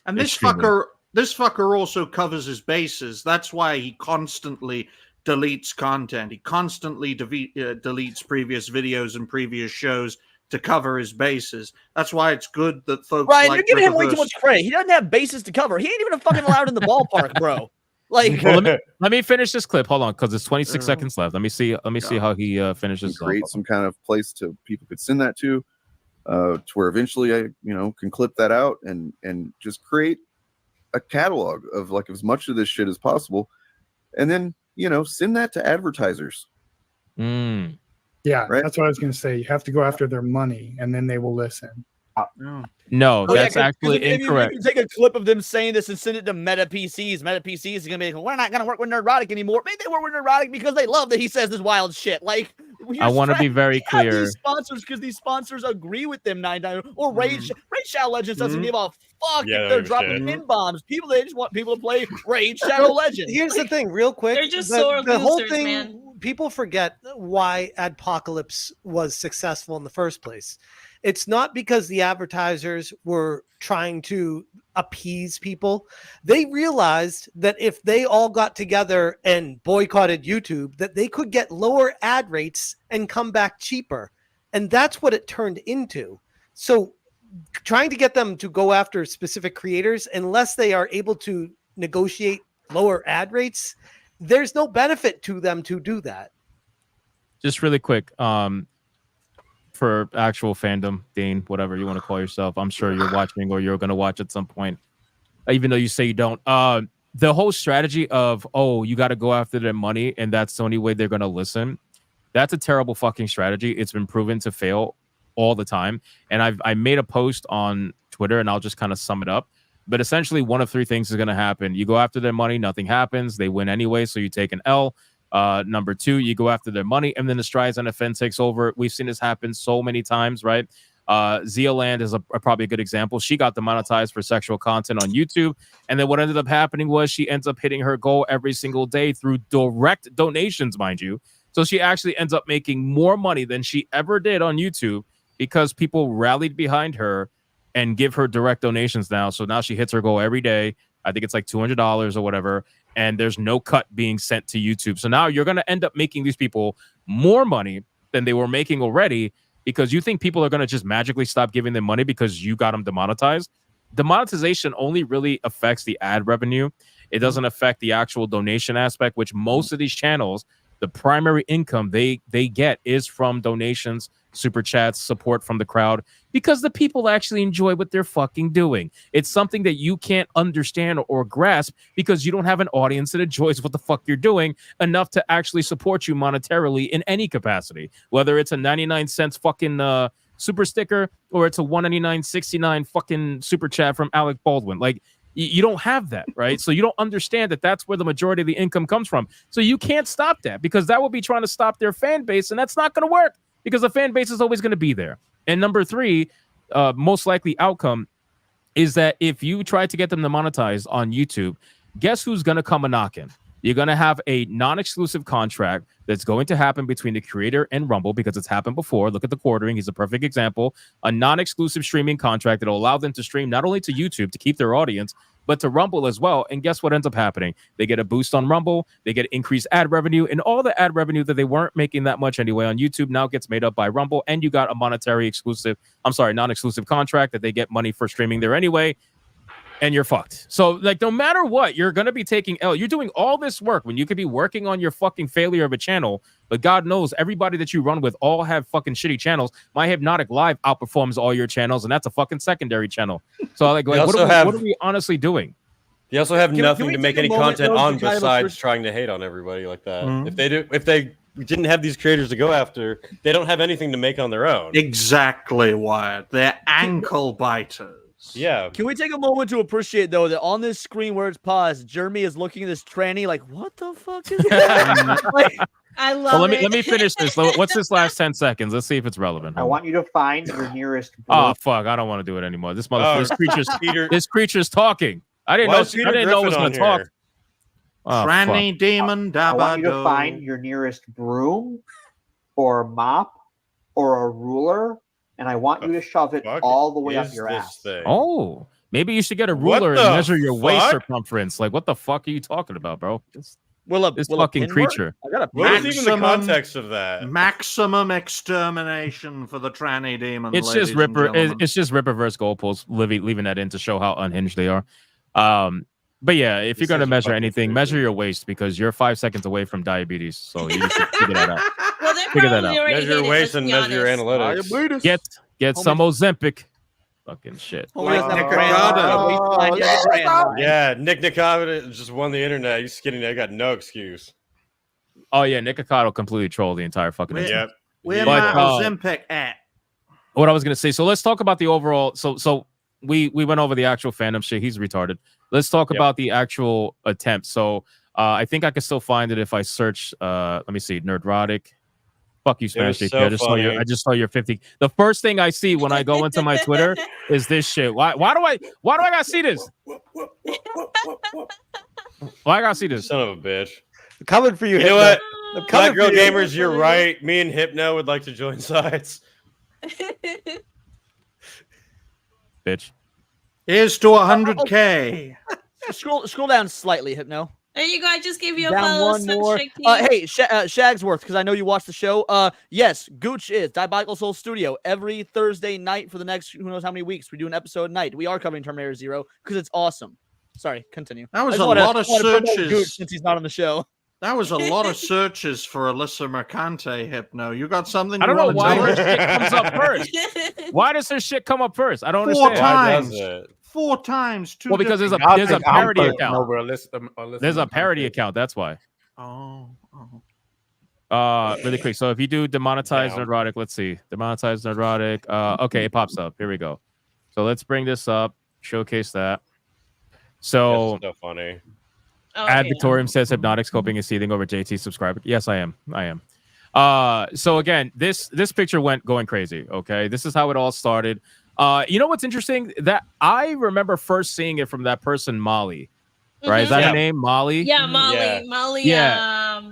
And this fucker also covers his bases. That's why he constantly deletes content. He constantly deletes previous videos and previous shows to cover his bases. That's why it's good that folks Ryan, like you're giving him way too much credit. He doesn't have bases to cover. He ain't even fucking allowed in the ballpark, bro. Like, well, let me finish this clip. Hold on, because it's 26 seconds left. Let me see how he finishes. Create some kind of place to people could send that to where eventually I can clip that out and just create a catalog of like as much of this shit as possible, and then send that to advertisers. Yeah, right? That's what I was going to say. You have to go after their money, and then they will listen. No, that's actually incorrect. You can take a clip of them saying this and send it to Meta PCs. Meta PCs is going to be like, we're not going to work with Neurotic anymore. Maybe they work with Neurotic because they love that he says this wild shit. Like, I want to be very clear. These sponsors, because these sponsors agree with them 9 times. Or Raid Shadow Legends doesn't give a fuck if they're dropping pin bombs. They just want people to play Raid Shadow Legends. Here's the thing, real quick. They're just sore the whole losers, thing. man. People forget why Adpocalypse was successful in the first place. It's not because the advertisers were trying to appease people. They realized that if they all got together and boycotted YouTube, that they could get lower ad rates and come back cheaper. And that's what it turned into. So trying to get them to go after specific creators, unless they are able to negotiate lower ad rates, there's no benefit to them to do that. Just really quick, for actual fandom, Dane, whatever you want to call yourself, I'm sure you're watching or you're going to watch at some point, even though you say you don't. The whole strategy of, you got to go after their money and that's the only way they're going to listen, that's a terrible fucking strategy. It's been proven to fail all the time. And I made a post on Twitter, and I'll just kind of sum it up. But essentially, one of 3 things is going to happen. You go after their money, nothing happens. They win anyway, so you take an L. Number 2, you go after their money, and then the Strides NFL takes over. We've seen this happen so many times, right? Zealand is probably a good example. She got demonetized for sexual content on YouTube, and then what ended up happening was she ends up hitting her goal every single day through direct donations, mind you. So she actually ends up making more money than she ever did on YouTube because people rallied behind her and give her direct donations now. So now she hits her goal every day. I think it's like $200 or whatever. And there's no cut being sent to YouTube. So now you're going to end up making these people more money than they were making already, because you think people are going to just magically stop giving them money because you got them demonetized. Demonetization only really affects the ad revenue. It doesn't affect the actual donation aspect, which most of these channels, the primary income they get is from donations, super chats, support from the crowd, because the people actually enjoy what they're fucking doing. It's something that you can't understand or grasp because you don't have an audience that enjoys what the fuck you're doing enough to actually support you monetarily in any capacity, whether it's a 99 cents fucking super sticker or it's a $199.69 fucking super chat from Alec Baldwin. Like, you don't have that, right? So you don't understand that that's where the majority of the income comes from. So you can't stop that because that will be trying to stop their fan base, and that's not going to work because the fan base is always going to be there. And number three, most likely outcome is that if you try to get them to monetize on YouTube, guess who's going to come a knocking? You're going to have a non-exclusive contract that's going to happen between the creator and Rumble because it's happened before. Look at the quartering. He's a perfect example. A non-exclusive streaming contract that will allow them to stream not only to YouTube to keep their audience, but to Rumble as well. And guess what ends up happening? They get a boost on Rumble. They get increased ad revenue. And all the ad revenue that they weren't making that much anyway on YouTube now gets made up by Rumble. And you got a non-exclusive contract that they get money for streaming there anyway. And you're fucked. So, like, no matter what, you're going to be taking L. You're doing all this work when you could be working on your fucking failure of a channel. But God knows everybody that you run with all have fucking shitty channels. My Hypnotic Live outperforms all your channels, and that's a fucking secondary channel. So, like what are we honestly doing? You also have nothing we to make take a any moment, content though, on to kind of besides trying to hate on everybody like that. Mhm. If they didn't have these creators to go after, they don't have anything to make on their own. Exactly, Wyatt. They're ankle biters. Yeah. Can we take a moment to appreciate, though, that on this screen where it's paused, Jeremy is looking at this tranny like, what the fuck is that? Like, I love Well, it. let me finish this. What's this last 10 seconds? Let's see if it's relevant. I want you to find your nearest. Oh fuck! I don't want to do it anymore. This Peter- this creature's talking. I didn't know. I didn't know it was going to talk. Oh, Tranny fuck. demon I want you to dabado. find your nearest broom, or a mop, or a ruler, and I want you to shove it all the way up your ass. Oh, maybe you should get a What ruler the and measure your waist fuck? circumference. Like, what the fuck are you talking about, bro? This will a fucking pin work? creature. I got a What is even the Maximum- context of that? Maximum extermination for the tranny demon. It's ladies just and Ripper. gentlemen. It's just Ripper versus goalposts, leaving that in to show how unhinged they are. But yeah, if you're This gonna is a measure fucking anything, stupid. measure your waist because you're 5 seconds away from diabetes. So you need to figure that out. Well, they Figure that probably out. already Measure hit your it, waist let's and be measure your honest. analytics. Get some Ozempic. Fucking shit. Homie doesn't have a brand Nicocado. on the waistline, you have a brand on. Yeah, Nick Nicavita just won the internet. You skinny. I got no excuse. Oh yeah, Nick Ocado completely trolled the entire fucking. Where- internet. Yep. Where But, my Ozempic at? What I was gonna say. So let's talk about the overall. So we went over the actual fandom shit. He's retarded. Let's talk about the actual attempt. So I think I can still find it if I search. Let me see. Nerdrotic. Fuck you, It was SmashJT. so I just saw your 50. The first thing I see when I go into my Twitter is this shit. Why do I gotta see this? Why I gotta see this? Son of a bitch. I'm coming for you. You know Hypno. what? I'm Black coming Girl for you. Gamers, you're right. Me and Hypno would like to join sides. Bitch. Here's to 100K. Scroll down slightly, Hypno. There you go. I just gave you a Down follow. one more. Hey, Shagsworth, because I know you watched the show. Yes, Gooch is Diabolical Soul Studio every Thursday night for the next who knows how many weeks. We do an episode a night. We are covering Terminator Zero because it's awesome. Sorry, continue. That was I just a wanna- lot of I wanna promote searches. Gooch since he's not on the show. That was a lot of searches for Alyssa Mercante, Hypno. You got something I don't you know want to why tell her us? shit comes up first. Why does her shit come up first? I don't Four understand. times. 4 times. Two Well, because there's a different- parody account. Over Alyssa There's a parody account. That's why. Oh. Really quick. So if you do demonetize Nerdrotic, let's see. Demonetize Nerdrotic. Okay, it pops up. Here we go. So let's bring this up. Showcase that. So That's so funny. Ad Victorium says Hypnotic's coping and seething over JT subscriber. Yes, I am. So again, this picture going crazy. Okay, this is how it all started. You know what's interesting? That I remember first seeing it from that person, Molly. Right? Is that her name, Molly? Yeah, Molly. Yeah. Molly. Yeah.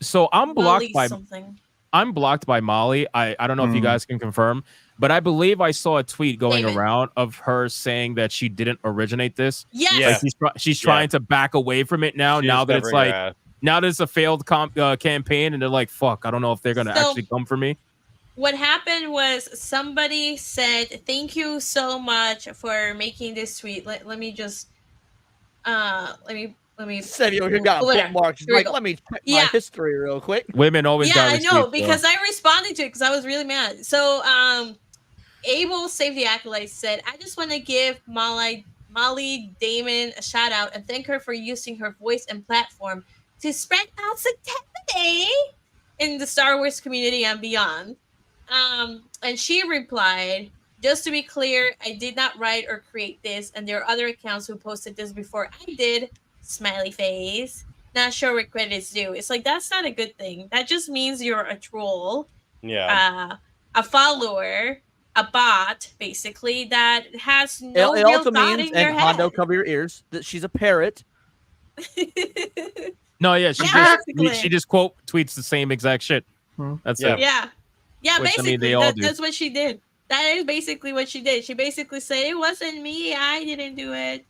So I'm blocked Molly by something. I'm blocked by Molly. I don't know if you guys can confirm, but I believe I saw a tweet going David. around of her saying that she didn't originate this. Yes. Like she's trying to back away from it now. She's Now that it's covering her like ass. now that it's a failed campaign, and they're like, "Fuck, I don't know if they're gonna So- actually come for me." What happened was somebody said, "Thank you so much for making this tweet." Let me just let me Sevvy over here got pull it up. bookmarked. She's Here we like, go. let me check Yeah. my history real quick. Women always Yeah, got I receipts, know bro. because I responded to it because I was really mad. So Abel Save the Acolyte said, "I just want to give Molly Damon a shout out and thank her for using her voice and platform to spread positivity in the Star Wars community and beyond. And she replied, "Just to be clear, I did not write or create this, and there are other accounts who posted this before I did." Smiley face. Not sure where credit is due. It's like that's not a good thing. That just means you're a troll, a follower, a bot, basically that has no It real also thought means, in their and head. Hondo, cover your ears, that she's a parrot. No, yeah, basically. she just quote tweets the same exact shit. That's it. Yeah, Which, I basically, mean, they all do. that's what she did. That is basically what she did. She basically said, "It wasn't me. I didn't do it."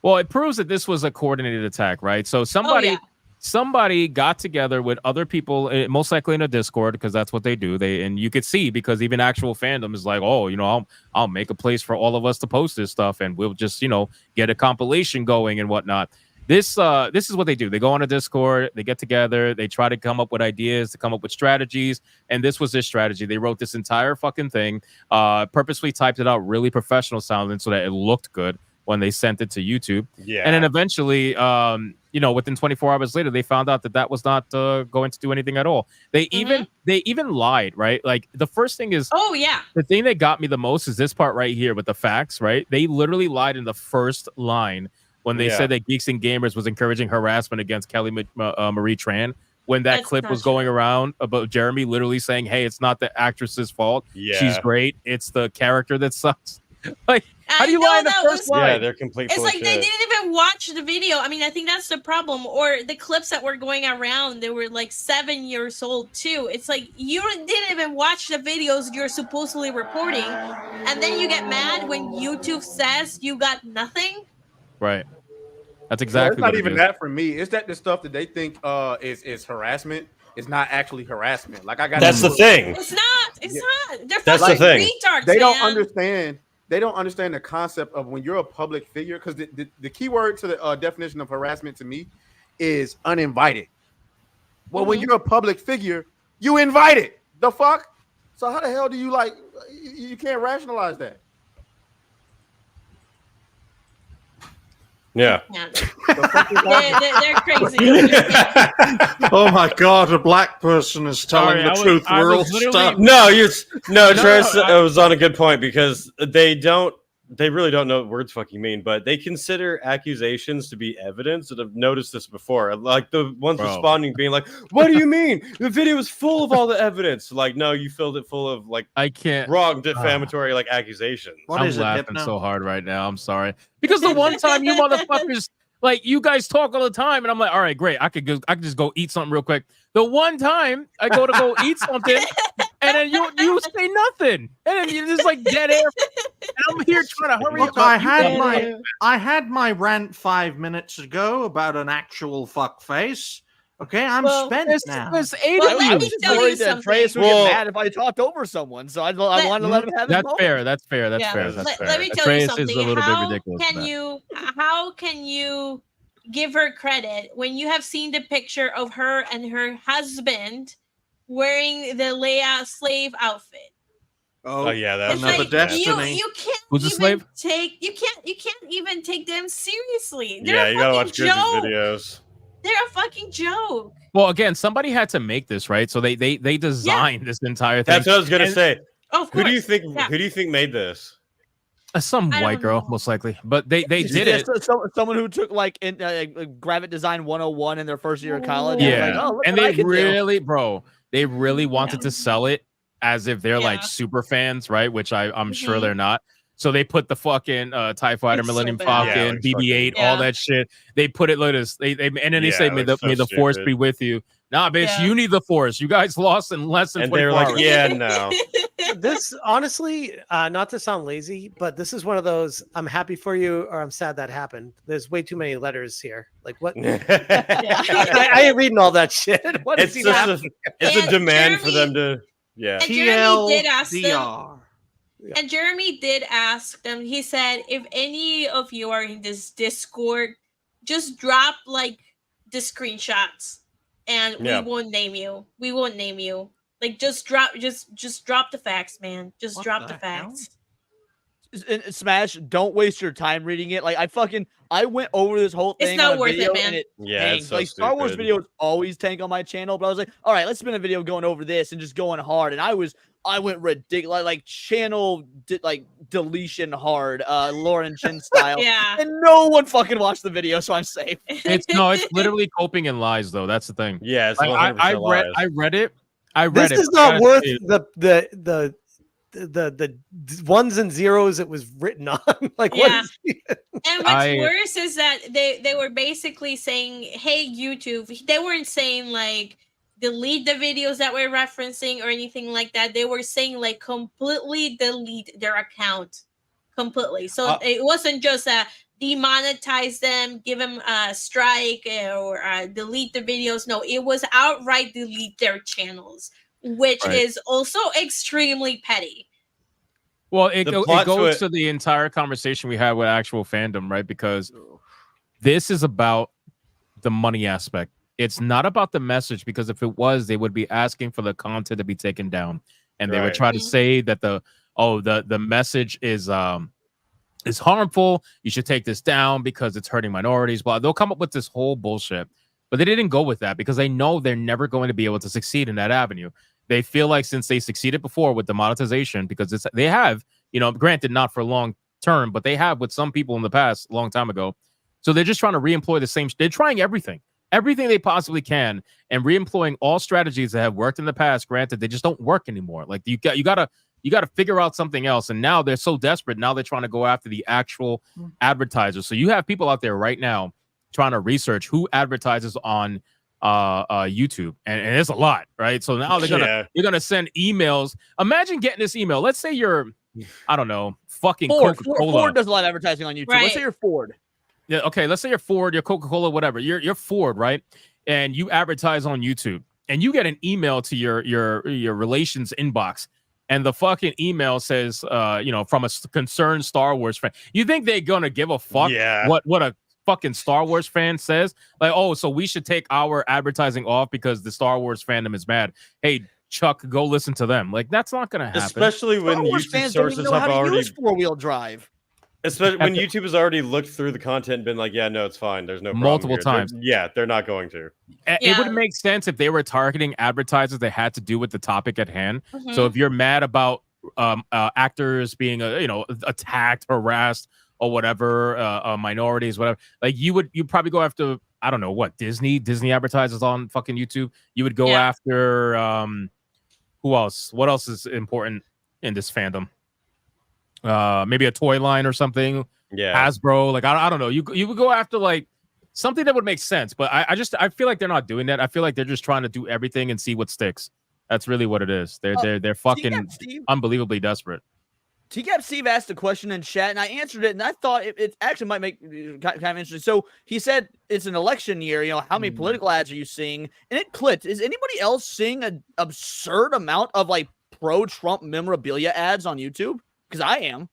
Well, it proves that this was a coordinated attack, right? So somebody got together with other people, most likely in a Discord, because that's what they do. And you could see, because even actual fandom is like, oh, I'll make a place for all of us to post this stuff, and we'll just get a compilation going and whatnot. This is what they do. They go on a Discord, they get together, they try to come up with ideas, to come up with strategies, and this was their strategy. They wrote this entire fucking thing, purposely typed it out really professional sounding so that it looked good when they sent it to YouTube. Yeah. And then eventually, within 24 hours later, they found out that was not going to do anything at all. They even lied, right? Like, the first thing is, the thing that got me the most is this part right here with the facts, right? They literally lied in the first line when they said that Geeks and Gamers was encouraging harassment against Kelly Marie Tran. When that clip was going around about Jeremy literally saying, "Hey, it's not the actress's fault. She's great. It's the character that sucks." Like, how do you lie in the first line? Yeah, they're completely. It's like they didn't even watch the video. I mean, I think that's the problem. Or the clips that were going around, they were like 7 years old too. It's like you didn't even watch the videos you're supposedly reporting, and then you get mad when YouTube says you got nothing. Right. That's exactly It's not what even it is. that for me. It's that the stuff that they think is harassment is not actually harassment. Like, I got. That's the thing. It's not. It's not. They're That's fucking the thing. retards. They don't man. understand. They don't understand the concept of when you're a public figure, because the key word to the definition of harassment to me is uninvited. Well, when you're a public figure, you invited. The fuck? So how the hell do you you can't rationalize that? Yeah. They're crazy. Oh my god, a black person is telling the truth. We're all stuck. Trace was on a good point, because they really don't know what words fucking mean, but they consider accusations to be evidence. And I've noticed this before. Like, the ones responding being like, "What do you mean? The video is full of all the evidence." Like, no, you filled it full of wrong defamatory accusations. I'm laughing so hard right now. I'm sorry. Because the one time you motherfuckers, like, you guys talk all the time, and I'm like, all right, great. I could just go eat something real quick. The one time I go eat something, and then you say nothing, and then you're just like dead air. And I'm here trying to hurry up. I had my rant 5 minutes ago about an actual fuckface. Okay, I'm spent now. There's 8 of you. I was just worried that Treyas would get mad if I talked over someone, so I wanted to let him have his moment. That's fair. That's fair. Let me tell you something. How can you give her credit when you have seen the picture of her and her husband wearing the Leia slave outfit? Oh yeah, that's another destiny. You can't Who's the slave? you can't even take them seriously. They're You a gotta fucking watch Grizz's joke. videos. They're a fucking joke. Well, again, somebody had to make this, right? So they designed this entire thing. That's what I was gonna say. Of Who do you course. think? Yeah. Who do you think made this? Some white girl, most likely, but they did it. Someone who took Gravit Design 101 in their first year of college. Yeah, Like, oh, look and what I they can do. really wanted to sell it as if they're like super fans, right? Which I'm sure they're not. So they put the fucking TIE Fighter, It's so Millennium bad. Falcon, BB-8, all that shit. They put it like this. And then they say, "May the Force be with you." Nah, bitch, you need the Force. You guys lost in less than 24 hours. no. This honestly, not to sound lazy, but this is one of those I'm happy for you or I'm sad that happened. There's way too many letters here. Like what? I ain't reading all that shit. What is It's a demand for them to And Jeremy did ask them. And Jeremy did ask them. He said, if any of you are in this Discord, just drop the screenshots, and we won't name you. We won't name you. Like, just drop the facts, man. Just drop the facts. Smash, don't waste your time reading it. Like I went over this whole thing. It's not on a worth video it, man. And it Yeah, it's tanks. so Like Star Wars stupid. videos always tank on my channel, but I was like, all right, let's spin a video going over this and just going hard. And I went ridiculous, like channel deletion hard, Lauren Chin style. Yeah. And no one fucking watched the video, so I'm safe. It's literally coping in lies, though. That's the thing. Yeah, it's Like, 100% I read it. This is not worth the ones and zeros it was written on. Like, what Yeah. is And what's worse is that they were basically saying, hey, YouTube. They weren't saying like delete the videos that we're referencing or anything like that. They were saying like completely delete their account completely. So it wasn't just demonetize them, give them a strike or delete the videos. No, it was outright delete their channels, which is also extremely petty. Well, it plot goes to to the entire conversation we had with actual fandom, right? Because this is about the money aspect. It's not about the message, because if it was, they would be asking for the content to be taken down, and they would try to say that the message is harmful. You should take this down because it's hurting minorities. But they'll come up with this whole bullshit. But they didn't go with that because they know they're never going to be able to succeed in that avenue. They feel like since they succeeded before with the monetization, because they have, granted not for long term, but they have with some people in the past, a long time ago. So they're just trying to reemploy the same. They're trying everything they possibly can, and reemploying all strategies that have worked in the past. Granted, they just don't work anymore. Like you gotta figure out something else. And now they're so desperate. Now they're trying to go after the actual advertisers. So you have people out there right now trying to research who advertises on YouTube, and it's a lot, right? So now they're gonna send emails. Imagine getting this email. Let's say you're, I don't know, fucking Coca-Cola. Ford does a lot of advertising on YouTube. Right. Let's say you're Ford. Yeah, okay. Let's say you're Ford, you're Coca-Cola, whatever. You're Ford, right? And you advertise on YouTube, and you get an email to your relations inbox, and the fucking email says, from a concerned Star Wars fan. You think they're gonna give a fuck what a fucking Star Wars fan says? Like, oh, so we should take our advertising off because the Star Wars fandom is mad. Hey, Chuck, go listen to them. Like, that's not gonna happen. Especially when Star Wars YouTube fans don't even sources know have how to already use four-wheel drive. Especially when YouTube has already looked through the content and been like, yeah, no, it's fine. There's no problem Multiple here. times. They're not going to. It would make sense if they were targeting advertisers that had to do with the topic at hand. So if you're mad about actors being attacked, harassed, or whatever, minorities, whatever, like you'd probably go after, I don't know what, Disney advertisers on fucking YouTube. You would go after who else? What else is important in this fandom? Maybe a toy line or something. Yeah, Hasbro. Like I don't know. You would go after like something that would make sense. But I feel like they're not doing that. I feel like they're just trying to do everything and see what sticks. That's really what it is. They're fucking unbelievably desperate. TCAP Steve asked a question in chat, and I answered it, and I thought it actually might make kind of interesting. So he said it's an election year. How many political ads are you seeing? And it clicked. Is anybody else seeing an absurd amount of like pro-Trump memorabilia ads on YouTube? Because I am.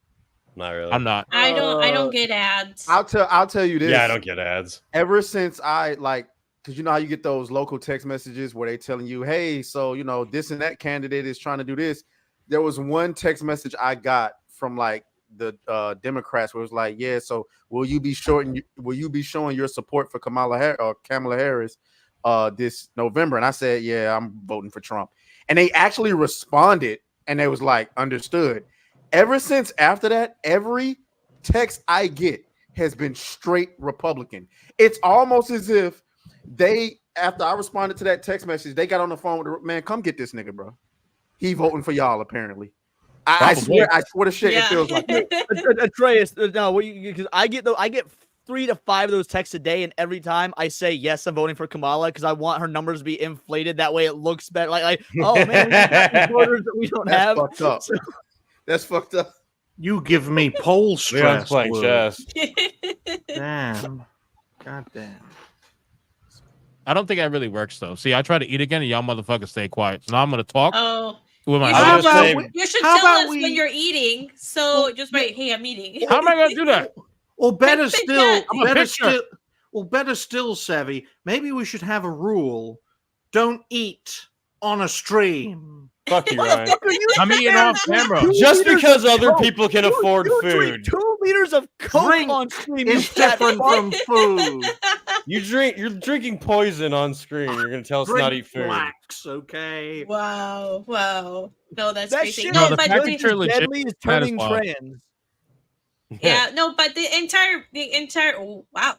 Not really. I'm not. I don't get ads. I'll tell you this. Yeah, I don't get ads. Ever since because you know how you get those local text messages where they telling you, hey, so this and that candidate is trying to do this. There was one text message I got from like the Democrats where it was like, yeah, so will you be showing your support for Kamala Harris this November? And I said, yeah, I'm voting for Trump. And they actually responded, and they was like, understood. Ever since after that, every text I get has been straight Republican. It's almost as if after I responded to that text message, they got on the phone with the man, come get this nigga, bro. He voting for y'all, apparently. I swear to shit, it feels like Atreus, no, because I get 3 to 5 of those texts a day, and every time I say yes, I'm voting for Kamala because I want her numbers to be inflated. That way, it looks better. Like oh man, we got voters that we don't have. Fucked up. That's fucked up. You give me poll stress. Playing chess. Damn. God damn. I don't think that really works though. See, I try to eat again, and y'all motherfuckers stay quiet. So now I'm gonna talk. Oh. With my You should tell us when you're eating. So just write, hey, I'm eating. How am I gonna do that? Well, better still, I'm better still, Sevvy. Maybe we should have a rule: don't eat on a stream. Fuck you, Ryan. I'm eating off camera. Just because other people can afford food. 2 liters of Coke on stream is different from food. You're drinking poison on screen. You're gonna tell us not to eat food. Relax, okay. Wow. No, that's That crazy. shit No, is but just as legit. deadly as That is turning wild. trans. yeah, no, but the entire. Oh, wow.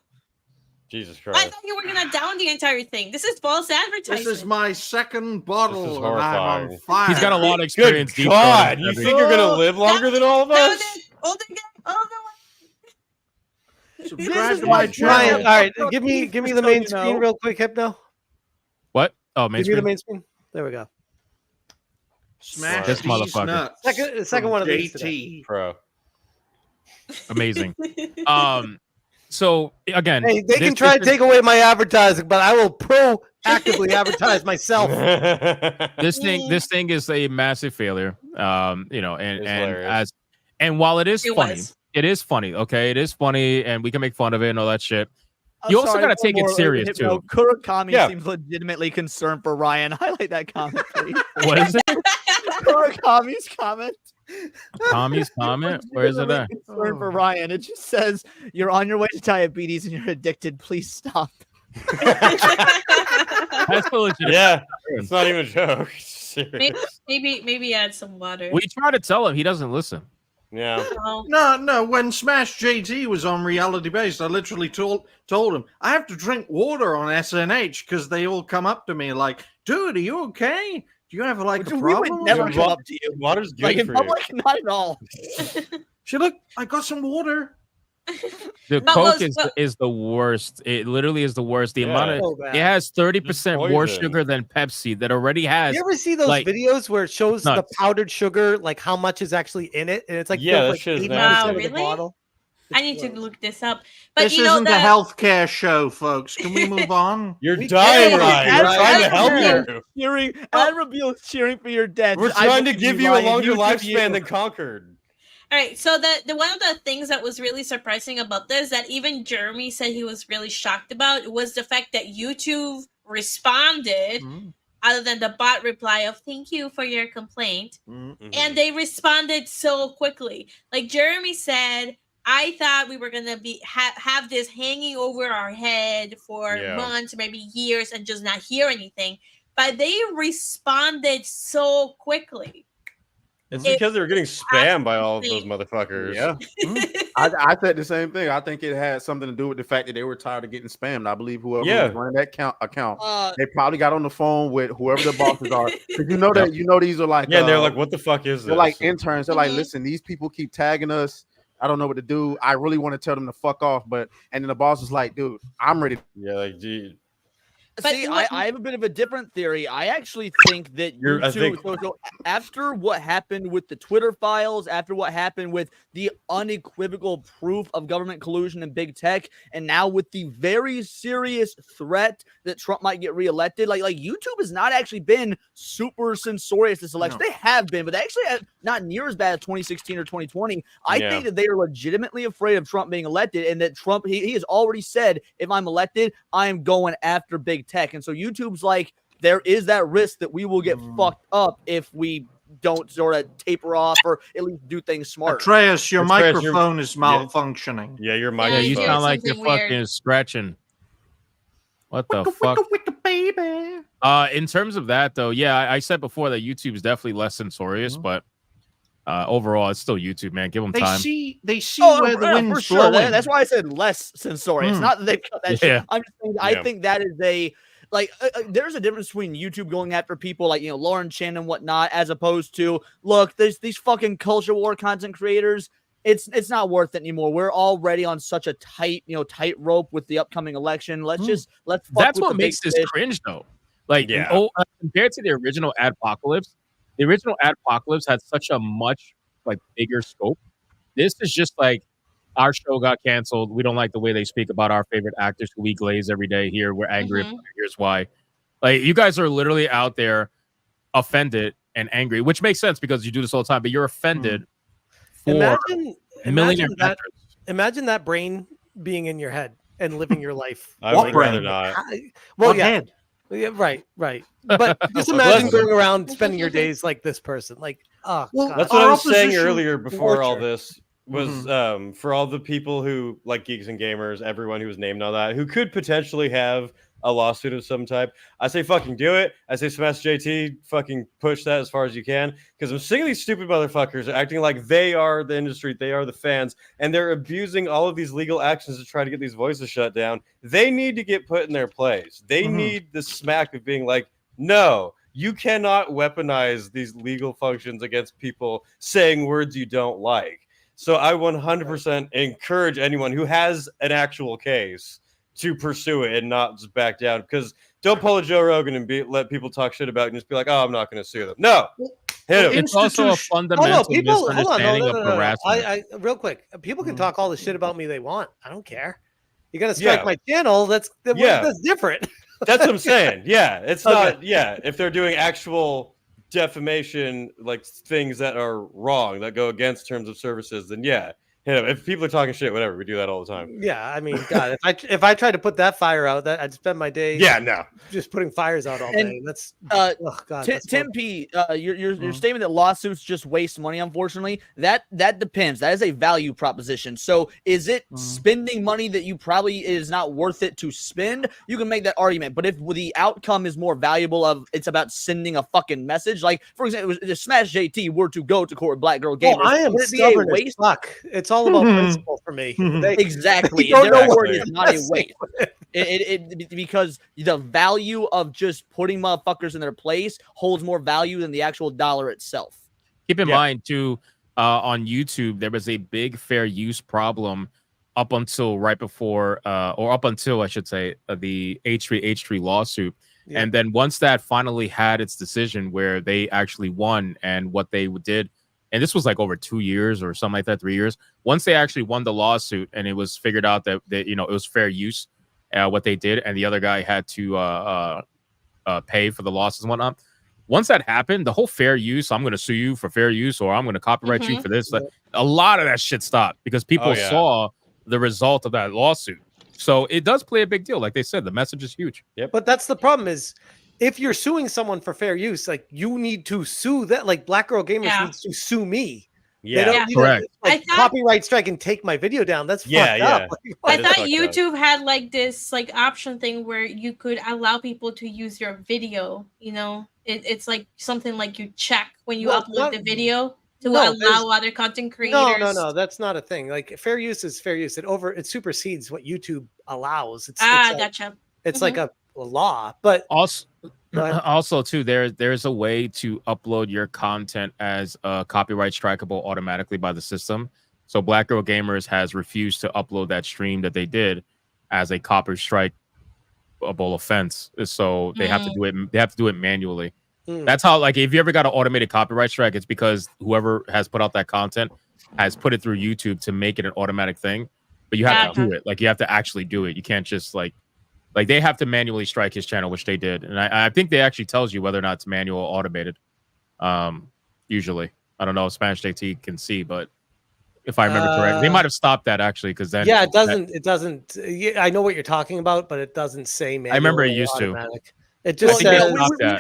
Jesus I Christ. thought you were gonna down the entire thing. This is false advertising. This is my second bottle, This is and I'm on horrifying. fire. He's got a lot of experience. Good God, you think you're gonna live longer than all of us? Subscribe to my Ryan, channel. all right, give me the main screen real quick, Hypno. What? Oh, main Give me the screen. main screen. There we go. Smash This these motherfucker. nuts. Second from one of these JT. Pro. Amazing. So again, Hey, they can try to take away my advertising, but I will proactively advertise myself. this thing is a massive failure. You know, and hilarious. while it is It funny, was. it is funny. Okay, it is funny, and we can make fun of it and all that shit. I'm You also sorry, got to one take it more, serious Hypno. too. Kurakami Yeah. seems legitimately concerned for Ryan. Highlight that comment, please. What is it? Kurakami's comment. Tommy's comment? Where is it at? Concern for Ryan. It just says, "You're on your way to diabetes and you're addicted. Please stop." That's legit. Yeah, it's not even a joke. It's serious. Maybe add some water. We try to tell him, he doesn't listen. Yeah. No. When SmashJT was on Reality Based, I literally told him I have to drink water on SNH because they all come up to me like, "Dude, are you okay? Do you have like a We would problem?" never come up to you. Water's good Like in for public, not at all. She look, I got some water. The But Coke was- is the worst. It literally is the worst. The Yeah. amount of So bad. it has 30% more poison. sugar than Pepsi that already has. You ever see those like, videos where it shows the nuts. powdered sugar, like how much is actually in it, and it's like Yeah, filled, that like shit is 80% nasty. of the Really? bottle. I need to look this up. But This you know isn't a that healthcare show, folks. Can we move on? You're We dying, can't. Ryan. We're trying to help Ad you. cheering, Ad Reveal is cheering for your death. We're I trying to believe give you a Ryan. longer You do lifespan you. than Concord. all right. So the one of the things that was really surprising about this that even Jeremy said he was really shocked about was the fact that YouTube responded, other than the bot reply of "Thank you for your complaint," and they responded so quickly. Like Jeremy said, I thought we were gonna be have this hanging over our head for Yeah. months, maybe years, and just not hear anything. But they responded so quickly. It's It- because they were getting spammed by all of those motherfuckers. Yeah. I said the same thing. I think it had something to do with the fact that they were tired of getting spammed. I believe whoever was running that account, they probably got on the phone with whoever the bosses are. Because you know these are like Yeah, and they're like, what the fuck is they're this? like interns. They're like, listen, these people keep tagging us. I don't know what to do. I really want to tell them to fuck off, and then the boss is like, dude, I'm ready. Yeah, like, dude. But See, what- I have a bit of a different theory. I actually think that I think- so after what happened with the Twitter files, after what happened with the unequivocal proof of government collusion and big tech, and now with the very serious threat that Trump might get reelected, like YouTube has not actually been super censorious this election. No. They have been, but they actually have not near as bad as 2016 or 2020. I Yeah. think that they are legitimately afraid of Trump being elected, and that Trump he has already said, if I'm elected, I am going after big tech. And so YouTube's like, there is that risk that we will get fucked up if we don't sort of taper off or at least do things smart. Atreus, your Atreus, microphone is malfunctioning. Yeah, your Yeah, microphone. you doing sound like you're something weird. fucking scratching. What the fuck? Baby. In terms of that, though, yeah, I said before that YouTube is definitely less censorious, but overall, it's still YouTube, man. Give them They time. see Oh, where the yeah, wind's for sure. blowing. That's why I said less censorious. Mm. Not that they cut that Yeah. shit. I'm just saying, I Yeah. think that is a like there's a difference between YouTube going after people like Lauren Chan and whatnot, as opposed to look, there's these fucking culture war content creators. It's not worth it anymore. We're already on such a tight rope with the upcoming election. Let's fuck That's with what the makes big this fish. cringe, though. Like, Yeah. compared to the original Adpocalypse, the original Adpocalypse had such a much bigger scope. This is just like, our show got canceled. We don't like the way they speak about our favorite actors who we glaze every day here. We're angry. Mhm. Here's why. Like, you guys are literally out there offended and angry, which makes sense because you do this all the time, but you're offended for millionaire Imagine that brain being in your head and living your life. I What would brain? rather not. Well, What yeah. head? Yeah, right. But just imagine going around spending your days like this person. Like, God. That's what I was saying earlier before all this was Mm-hmm. for all the people who like Geeks and Gamers, everyone who was named on that, who could potentially have a lawsuit of some type. I say fucking do it. I say SmashJT, fucking push that as far as you can, because I'm sick of these stupid motherfuckers acting like they are the industry, they are the fans, and they're abusing all of these legal actions to try to get these voices shut down. They need to get put in their place. They need the smack of being like, no, you cannot weaponize these legal functions against people saying words you don't like. So I 100% encourage anyone who has an actual case to pursue it and not just back down. Because don't pull a Joe Rogan and let people talk shit about it and just be like, oh, I'm not going to sue them. No, hit him. It's also a fundamental misunderstanding of no. harassment. I real quick. People can talk all the shit about me they want. I don't care. You got to strike my channel. That's different. That's what I'm saying. Yeah, it's not. Yeah, if they're doing actual defamation, like things that are wrong that go against terms of services, then yeah, hit them. If people are talking shit, whatever, we do that all the time. Yeah, I mean, God, if I tried to put that fire out, that I'd spend my day. Yeah, no, just putting fires out all day. That's God. Tim P, your statement that lawsuits just waste money, unfortunately, that depends. That is a value proposition. So is it spending money that you probably is not worth it to spend? You can make that argument. But if the outcome is more valuable, of it's about sending a fucking message, like for example, if SmashJT were to go to court with Black Girl Gamers, I am would it be a stubborn as waste? fuck. It's all about principle for me. Exactly. Don't know Therefore, what it is not a waste. It because the value of just putting motherfuckers in their place holds more value than the actual dollar itself. Keep in mind too, on YouTube there was a big fair use problem up until right before, or up until I should say, the H3 lawsuit. Yeah. And then once that finally had its decision where they actually won, and what they did, and this was like over 2 years or something like that, 3 years. Once they actually won the lawsuit and it was figured out that it was fair use, what they did, and the other guy had to pay for the losses and whatnot. Once that happened, the whole fair use, I'm going to sue you for fair use, or I'm going to copyright you for this. A lot of that shit stopped because people saw the result of that lawsuit. So it does play a big deal. Like they said, the message is huge. Yep. But that's the problem is, if you're suing someone for fair use, like you need to sue that. Like Black Girl Gamers needs to sue me. Yeah, they don't need correct. to, copyright strike and take my video down. That's fucked up. I thought YouTube had like this like option thing where you could allow people to use your video. You know, it's like something like you check when you upload the video to allow other content creators. No, that's not a thing. Like fair use is fair use. It supersedes what YouTube allows. It's gotcha. It's like a law, but also too, there's a way to upload your content as copyright strikeable automatically by the system. So Black Girl Gamers has refused to upload that stream that they did as a copyright strikeable offense. So they have to do it. They have to do it manually. That's how, like, if you ever got an automated copyright strike, it's because whoever has put out that content has put it through YouTube to make it an automatic thing. But you have to do it. Like, you have to actually do it. You can't just like they have to manually strike his channel, which they did. And I think they actually tells you whether or not it's manual or automated. Usually, I don't know if SmashJT can see, but if I remember correctly, they might have stopped that actually, because then it doesn't. Yeah, I know what you're talking about, but it doesn't say manual. I remember it used automatic. To. It just says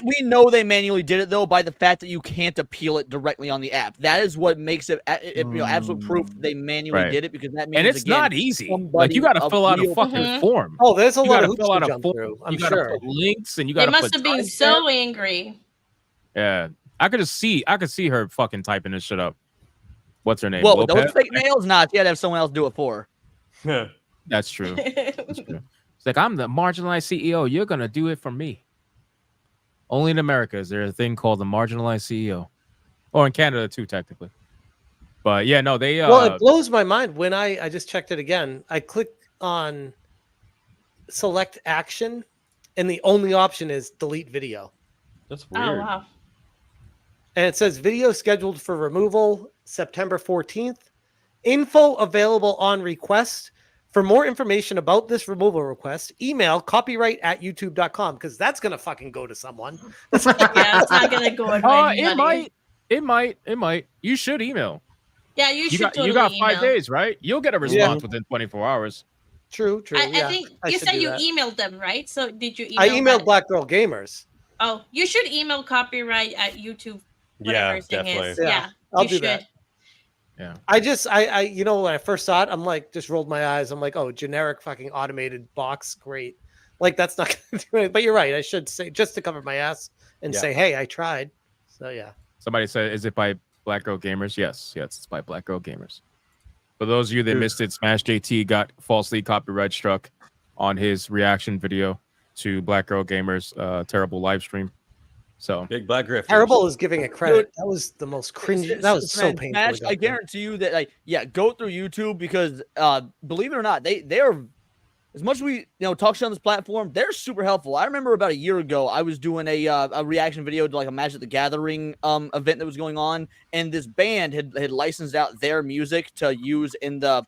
we know they manually did it though by the fact that you can't appeal it directly on the app. That is what makes it absolute proof they manually did it, because that means, and it's not easy. Like, you got to fill out a fucking form. Oh, there's a lot of fill out a form. I'm you sure. Put links, and you got to. They must have been so angry. Yeah, I could see her fucking typing this shit up. What's her name? Well, with those fake nails, not. You had to have someone else do it for her. That's true. That's true. It's like, I'm the marginalized CEO. You're gonna do it for me. Only in America is there a thing called the marginalized CEO, or in Canada too, technically. But yeah, no, they. Well, it blows my mind when I just checked it again. I clicked on select action, and the only option is delete video. That's weird. Oh wow. And it says video scheduled for removal September 14th. Info available on request. For more information about this removal request, email copyright@youtube.com, because that's going to fucking go to someone. Yeah, it's not going to go to It might. You should email. Yeah, you should. You got 5 days, right? You'll get a response within 24 hours. True. I think you should said do you that. emailed them, right? So did you email? I emailed Black Girl Gamers. Oh, you should email copyright at YouTube. Whatever Yeah, thing definitely. is. Yeah, I'll you do should. that. Yeah. I you know, when I first saw it, I'm like, just rolled my eyes. I'm like, oh, generic fucking automated box, great. Like that's not gonna do it. But you're right. I should say just to cover my ass and say, hey, I tried. So yeah. Somebody said, is it by Black Girl Gamers? Yes, it's by Black Girl Gamers. For those of you that missed it, SmashJT got falsely copyright struck on his reaction video to Black Girl Gamers' terrible live stream. So big Black Griff. Terrible is giving it credit. That was the most cringy. That was so Man, painful. Smash, I guarantee you that, like, yeah, go through YouTube because, believe it or not, they are, as much as we talk shit on this platform, they're super helpful. I remember about a year ago, I was doing a reaction video to like a Magic the Gathering event that was going on, and this band had licensed out their music to use in the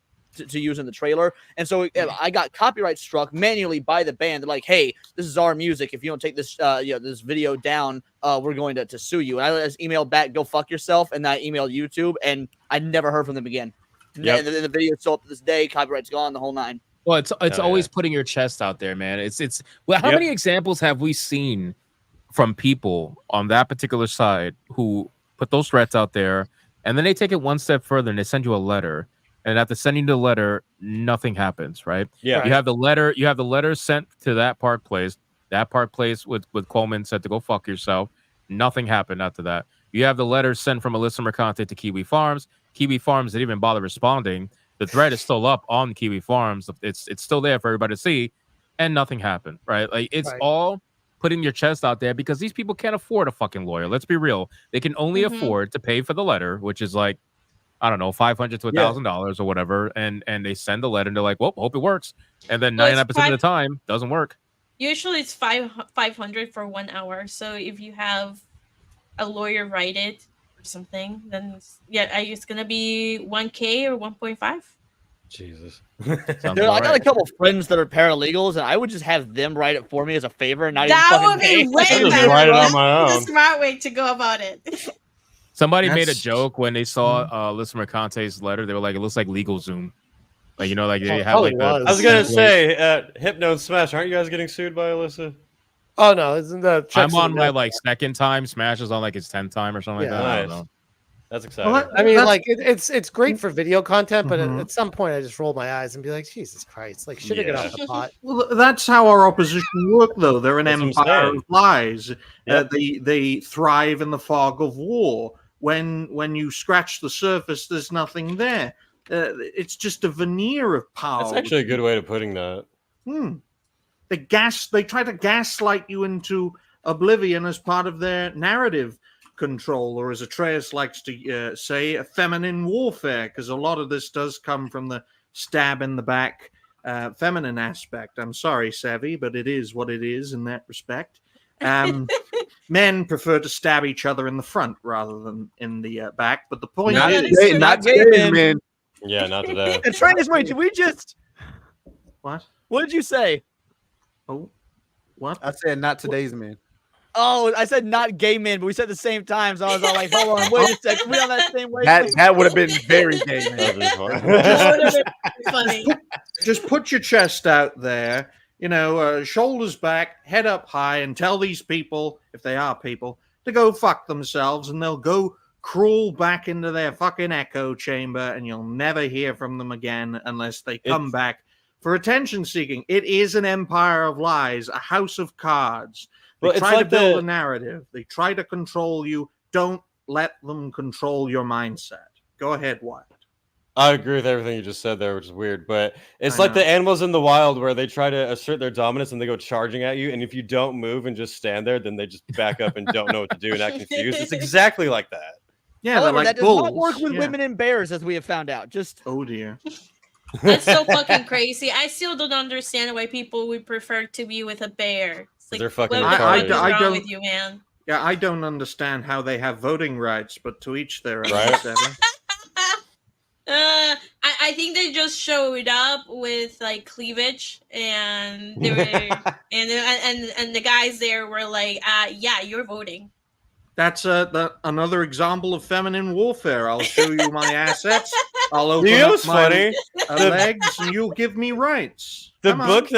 use in the trailer, and so I got copyright struck manually by the band. They're like, "Hey, this is our music. If you don't take this this video down, we're going to sue you." And I just emailed back, "Go fuck yourself," and I emailed YouTube, and I never heard from them again. Yep. And the video is still up to this day. Copyright's gone, the whole nine. Well, it's always putting your chest out there, man. It's well, how many examples have we seen from people on that particular side who put those threats out there, and then they take it one step further and they send you a letter, and after sending the letter, nothing happens, right? Yeah. You have the letter sent to that park place. That park place with Coleman said to go fuck yourself. Nothing happened after that. You have the letter sent from Alyssa Mercante to Kiwi Farms. Kiwi Farms didn't even bother responding. The thread is still up on Kiwi Farms. It's still there for everybody to see, and nothing happened, right? Like it's all putting your chest out there because these people can't afford a fucking lawyer. Let's be real. They can only afford to pay for the letter, which is like, I don't know, $500 to $1,000 or whatever, and they send the letter and they're like, well, hope it works. And then 99% of the time, doesn't work. Usually it's 500 for 1 hour. So if you have a lawyer write it or something, then it's gonna be 1K or 1.5. Jesus. Dude, I got a couple friends that are paralegals, and I would just have them write it for me as a favor, and not That even would fucking be way pay. better. write it on my It's own. a smart way to go about it. Somebody made a joke when they saw Alyssa Mercante's letter. They were like, it looks like LegalZoom. Like, you know, like they have like the, I was gonna say, Hypno and Smash, aren't you guys getting sued by Alyssa? Oh no, isn't the I'm on my like second time. Smash is on like his 10th time or something like that. I don't know. That's exciting. Well, I mean, like it's great for video content, but at some point, I just roll my eyes and be like, Jesus Christ! Like, should have get off the pot. Well, that's how our opposition work, though. They're an That's what I'm empire saying. of lies. Yep. They thrive in the fog of war. When you scratch the surface, there's nothing there. It's just a veneer of power. That's actually a good way of putting that. They try to gaslight you into oblivion as part of their narrative control, or as Atreus likes to say, a feminine warfare, because a lot of this does come from the stab in the back feminine aspect. I'm sorry, Sevvy, but it is what it is in that respect. Men prefer to stab each other in the front rather than in the back. But the point is, not gay men. Yeah, not today. And Trainers, wait, did we just? What? What did you say? Oh, what? I said not today's man. Oh, I said not gay men, but we said the same time, so I was all like, hold on, wait a second, we on that same way? That would have been very gay, man. Funny. Just put your chest out there, shoulders back, head up high, and tell these people, if they are people, to go fuck themselves, and they'll go crawl back into their fucking echo chamber, and you'll never hear from them again unless they come back for attention seeking. It is an empire of lies, a house of cards. They Well, it's try to like build the- a narrative. They try to control you. Don't let them control your mindset. Go ahead, Wyatt. I agree with everything you just said there, which is weird, but it's I like know. the animals in the wild where they try to assert their dominance and they go charging at you, and if you don't move and just stand there, then they just back up and don't know what to do and act confused. It's exactly like that. However, that does not work with women and bears, as we have found out. Just oh dear. That's so fucking crazy. I still don't understand why people would prefer to be with a bear. It's like, They're fucking what the fuck retarded. is I wrong don't- with you, man? Yeah, I don't understand how they have voting rights, but to each their own. Right. Sevvy. I think they just showed up with like cleavage, and they were, and the guys there were like, yeah, you're voting. That's another example of feminine warfare. I'll show you my assets. I'll open You know up what's my, funny? legs, and you'll give me rights. The Come on. book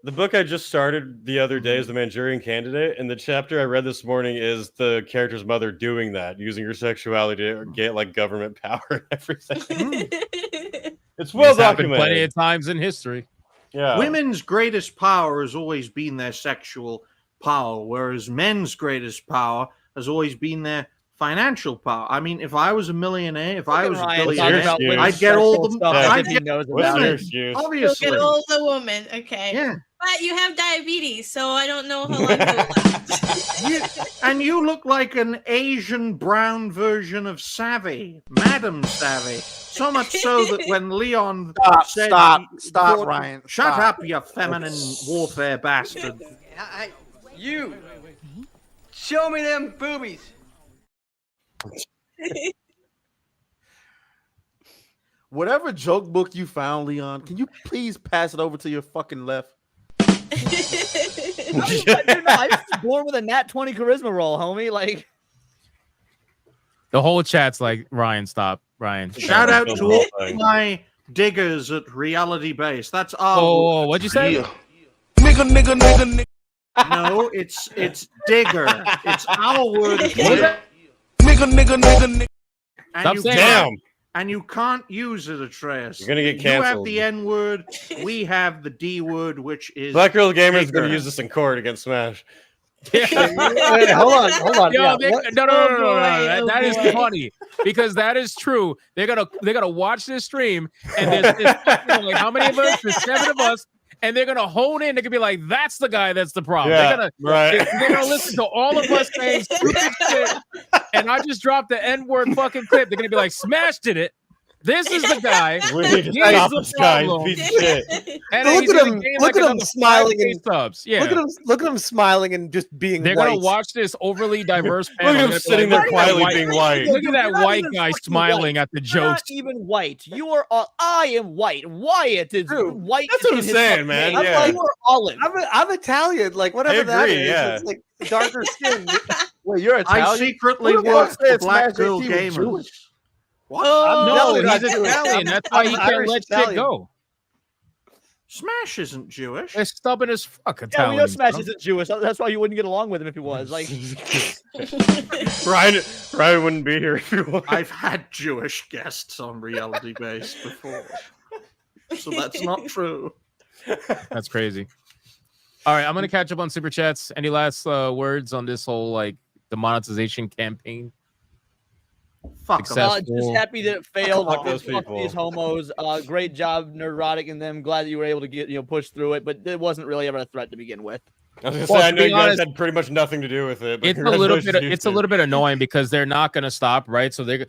the book I just started the other day is The Manchurian Candidate, and the chapter I read this morning is the character's mother doing that, using her sexuality to get like government power and everything. It's well happened documented. plenty of times in history. Yeah. Women's greatest power has always been their sexual power, whereas men's greatest power has always been their financial power. I mean, if I was a millionaire, if I was a billionaire, I'd get all the I'd get women, obviously. Get all the women. Okay. Yeah. But you have diabetes, so I don't know how long you'll last. And you look like an Asian brown version of Sevvy, Madam Sevvy. So much so that when Leon said, Stop, Ryan. Shut Stop. up, you feminine warfare bastard. You. Show me them boobies. Whatever joke book you found, Leon, can you please pass it over to your fucking left? I was born with a nat 20 charisma roll, homie. Like The whole chat's like, Ryan, stop. Ryan. Shout out to all my diggers at Reality Base. That's our Oh, what'd you say? Nigga. No, it's digger. It's our word. Nigga. Stop saying that. And you can't use it, Atreus. You're gonna get You have canceled. the N word. We have the D word, which is Black Girl Gamer is going digger. to use this in court against Smash. Wait, hold on. Yo, Yeah, they- what- no. That is boy. funny because that is true. They're gonna watch this stream, and there's like how many of us? There's 7 of us, and they're gonna hone in. They're gonna be like, "That's the guy. That's the problem." Yeah, they're gonna right. They're gonna listen to all of us saying stupid shit, and I just dropped the N-word fucking clip. They're gonna be like, "Smash did it." This is the guy. We need to He's stop the this guy. problem. He's a piece of shit. And Look he's at gonna him! gain, Look like, at him another smiling 5K and subs. Yeah. Look at him smiling and just being. They're white. gonna watch this overly diverse Look panel. at him They're sitting like, there "Look at that quietly white- being white." Look at that You're not white even guy fucking smiling white. at the You're not jokes. even white. You are. I am white. Wyatt is white. That's what in I'm his saying, fucking man. name. Yeah. You are olive. I'm Italian. Like whatever that agree, is. yeah. It's like darker skin. Wait, you're Italian? I secretly Who the fuck work for said Black SmashJT Girl was Gamers. Jewish? What? No, definitely he's not Jewish. Italian. That's why he I'm can't Irish let shit Italian. go. Smash isn't Jewish. They're stubborn as fuck Yeah, we Italian. know Smash isn't Jewish. That's why you wouldn't get along with him if he was. Like, Ryan wouldn't be here if he was. I've had Jewish guests on Reality Base before, so that's not true. That's crazy. All right, I'm gonna catch up on super chats. Any last words on this whole like demonetization campaign? Fuck just happy that it failed. Fuck those Fuck people. these homos. Great job, Neurotic and them. Glad that you were able to get push through it, but it wasn't really ever a threat to begin with. I was gonna Well, say, I to know be you guys honest, had pretty much nothing to do with it. But It's a little bit. congratulations, It's a you little bit annoying because they're not going to stop, right? So they're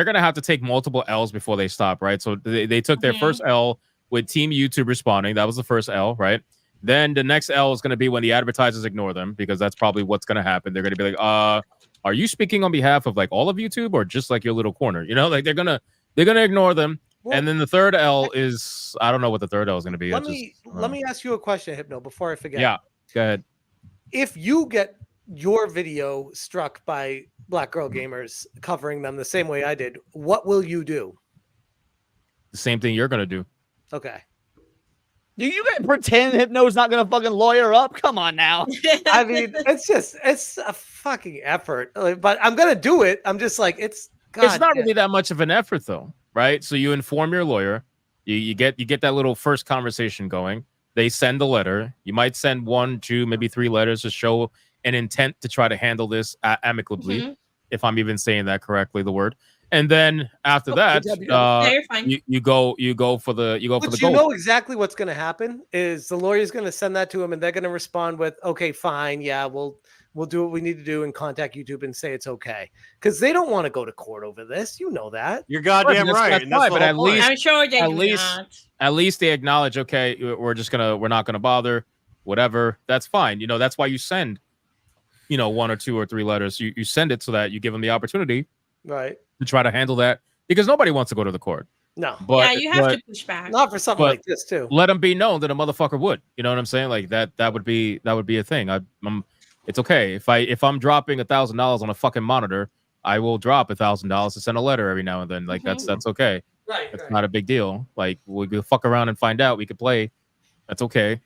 going to have to take multiple L's before they stop, right? So they took their first L with Team YouTube responding. That was the first L, right? Then the next L is going to be when the advertisers ignore them because that's probably what's going to happen. They're going to be like, are you speaking on behalf of like all of YouTube or just like your little corner? You know, like they're gonna ignore them. And then the third L is I don't know what the third L is going to be. Let me ask you a question, Hypno, before I forget. Yeah, go ahead. If you get your video struck by Black Girl Gamers covering them the same way I did, what will you do? The same thing you're going to do. Okay. Do you guys pretend Hypno's not gonna fucking lawyer up? Come on now. I mean, it's a fucking effort. But I'm gonna do it. I'm just like it's not really that much of an effort though, right? So you inform your lawyer, you get that little first conversation going. They send the letter. You might send 1, 2, maybe 3 letters to show an intent to try to handle this amicably, if I'm even saying that correctly, the word. And then after that, you go for the But goal. you know exactly what's going to happen is the lawyer's going to send that to him, and they're going to respond with, "Okay, fine, yeah, we'll do what we need to do and contact YouTube and say it's okay," because they don't want to go to court over this. You know that. You're goddamn right. That's and that's fine, the but whole at point. least I'm sure they at do least not. at least they acknowledge, okay, we're not gonna bother, whatever. That's fine. You know, that's why you send, 1 or 2 or 3 letters. You send it so that you give them the opportunity Right. to try to handle that because nobody wants to go to the court. No. But, yeah, you have to push back. Not for something but like this too. let them be known that a motherfucker would. You know what I'm saying? Like that would be a thing. It's okay if I'm dropping $1,000 on a fucking monitor, I will drop $1,000 to send a letter every now and then. Like that's okay. It's not a big deal. Like we could fuck around and find out. We could play. That's okay.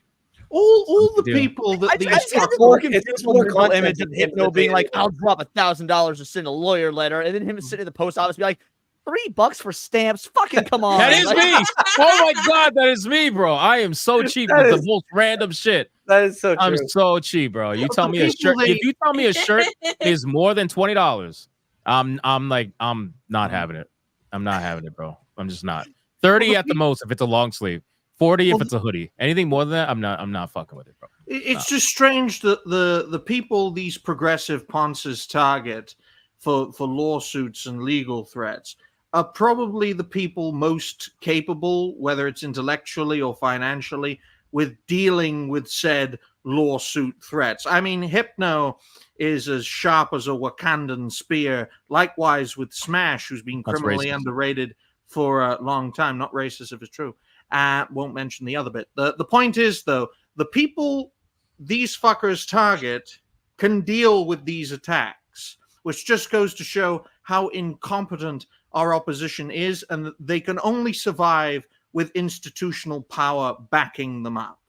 All the deal. people that I these just had this fuckers- more confused image of Hypno being like, "I'll drop $1,000 to send a lawyer letter," and then him sitting in the post office be like, $3 for stamps. Fucking come on. That is Like- me. Oh my god, that is me, bro. I am so cheap That with is- the most random shit. That is so true. I'm so cheap, bro. You tell the me a people shirt. they- If you tell me a shirt is more than $20, I'm not having it. I'm not having it, bro. I'm just not. 30 at the most if it's a long sleeve. 40 if it's a hoodie. Anything more than that, I'm not fucking with it, bro. It's just strange that the people these progressive ponces target for lawsuits and legal threats are probably the people most capable, whether it's intellectually or financially, with dealing with said lawsuit threats. I mean, Hypno is as sharp as a Wakandan spear. Likewise with Smash, who's been That's criminally racist. underrated for a long time. Not racist if it's true. Won't mention the other bit. The point is, though, the people these fuckers target can deal with these attacks, which just goes to show how incompetent our opposition is, and that they can only survive with institutional power backing them up.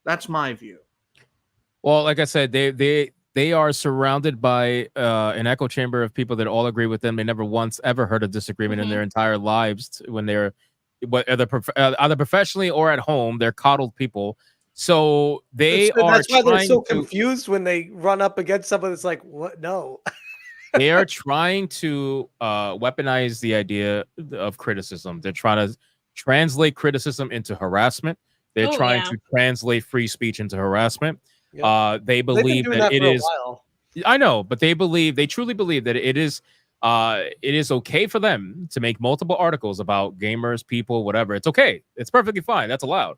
That's my view. Well, like I said, they are surrounded by an echo chamber of people that all agree with them. They never once ever heard a disagreement in their entire lives when they're either professionally or at home. They're coddled people. So That's why they're trying so to- confused when they run up against someone that's like, "What? No." they are trying to weaponize the idea of criticism. They're trying to translate criticism into harassment. They're trying to translate free speech into harassment. They They've been believe doing that that it for a is. while. I know, but they truly believe that it is okay for them to make multiple articles about gamers, people, whatever. It's okay. It's perfectly fine. That's allowed.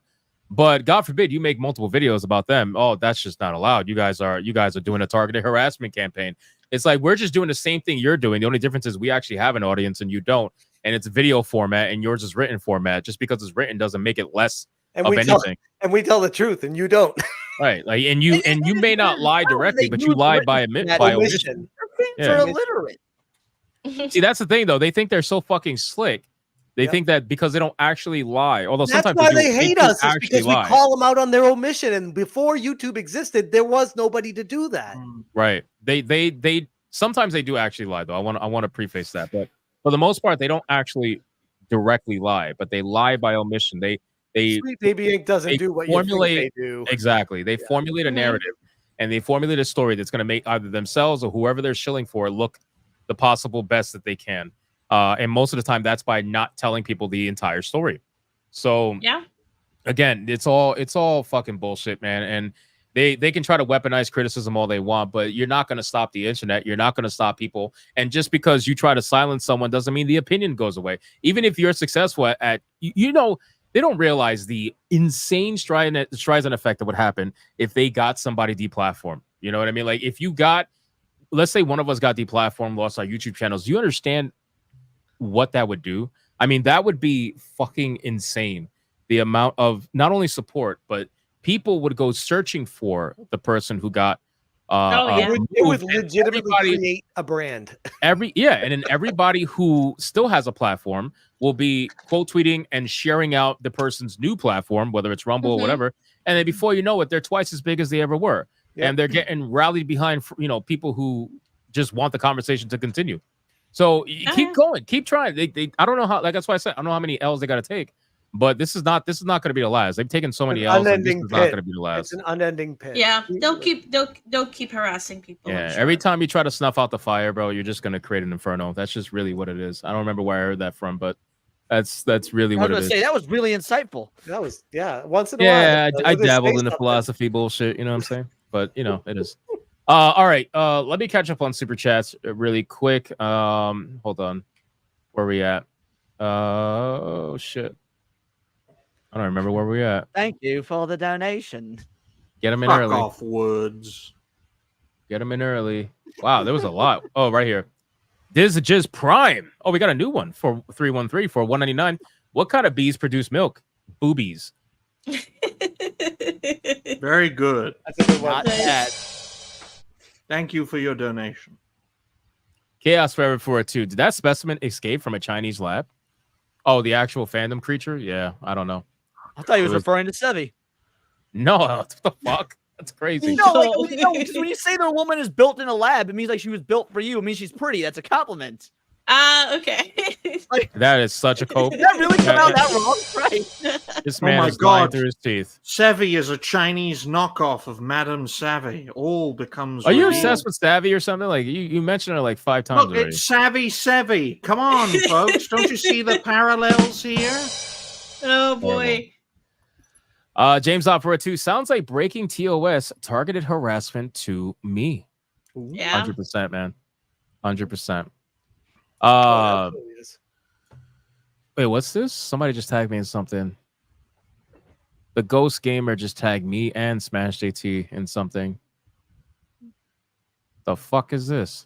But God forbid you make multiple videos about them. Oh, that's just not allowed. You guys are doing a targeted harassment campaign. It's like we're just doing the same thing you're doing. The only difference is we actually have an audience and you don't. And it's video format and yours is written format. Just because it's written doesn't make it less of anything. We tell the truth, and you don't. Right. Like and you may not lie directly, but you lie by omission. They're illiterate. See, that's the thing though. They think they're so fucking slick. They think that because they don't actually lie. Although That's sometimes why do, they hate do us. Is actually because we lie. call them out on their omission, and before YouTube existed, there was nobody to do that. Right. They sometimes they do actually lie though. I want to preface that, but for the most part, they don't actually directly lie, but they lie by omission. They Sweet Baby Ink doesn't do what you think they do. Exactly. They formulate a narrative and they formulate a story that's going to make either themselves or whoever they're shilling for look the possible best that they can. And most of the time, that's by not telling people the entire story. So again, it's all fucking bullshit, man. And they can try to weaponize criticism all they want, but you're not going to stop the internet. You're not going to stop people. And just because you try to silence someone doesn't mean the opinion goes away. Even if you're successful at they don't realize the insane Streisand effect that would happen if they got somebody deplatformed. You know what I mean? Like if you got, let's say one of us got deplatformed, lost our YouTube channels. Do you understand what that would do? I mean, that would be fucking insane. The amount of not only support, but people would go searching for the person who got. It would legitimately create a brand. And then everybody who still has a platform will be quote tweeting and sharing out the person's new platform, whether it's Rumble or whatever. And then before you know it, they're twice as big as they ever were, and they're getting rallied behind people who just want the conversation to continue. So keep going, keep trying. They I don't know how. Like that's why I said I don't know how many L's they got to take. But this is not going to be the last. They've taken so many L's. And this is not going to be the last. It's an unending pit. Yeah, they'll keep harassing people. Yeah, every time you try to snuff out the fire, bro, you're just going to create an inferno. That's just really what it is. I don't remember where I heard that from, but that's really what it is. That was really insightful. That was once in a while. Yeah, I dabbled in the philosophy bullshit. You know what I'm saying? But it is. All right. Let me catch up on super chats really quick. Hold on. Where we at? Oh shit. I don't remember where we're at. Thank you for the donation. Get them in early. Fuck off, Woods. Get them in early. Wow, there was a lot. Oh, right here. This is just Prime. Oh, we got a new one for 313 for 199. What kind of bees produce milk? Boobies. Very good. That's a good one. Not bad. Thank you for your donation. Chaos Forever 402. Did that specimen escape from a Chinese lab? Oh, the actual fandom creature? Yeah, I don't know. I thought he was It was- referring to Sevvy. No, what the fuck? That's crazy. No, like, because when you say that a woman is built in a lab, it means like she was built for you. It means she's pretty. That's a compliment. Okay. Like, That is such a cope. did that really come out that wrong? Right. This Oh man my is lying God. through his teeth. Sevvy is a Chinese knockoff of Madame Savvy. All becomes. Are you revealed. obsessed with Savvy or something? Like you mentioned it like 5 times Look, already. it's Savvy Sevvy. Come on, folks. Don't you see the parallels here? Oh boy. James Opera 2 sounds like breaking TOS targeted harassment to me. Yeah. 100%, man. 100%. Wait, what's this? Somebody just tagged me in something. The Ghost Gamer just tagged me and SmashJT in something. The fuck is this?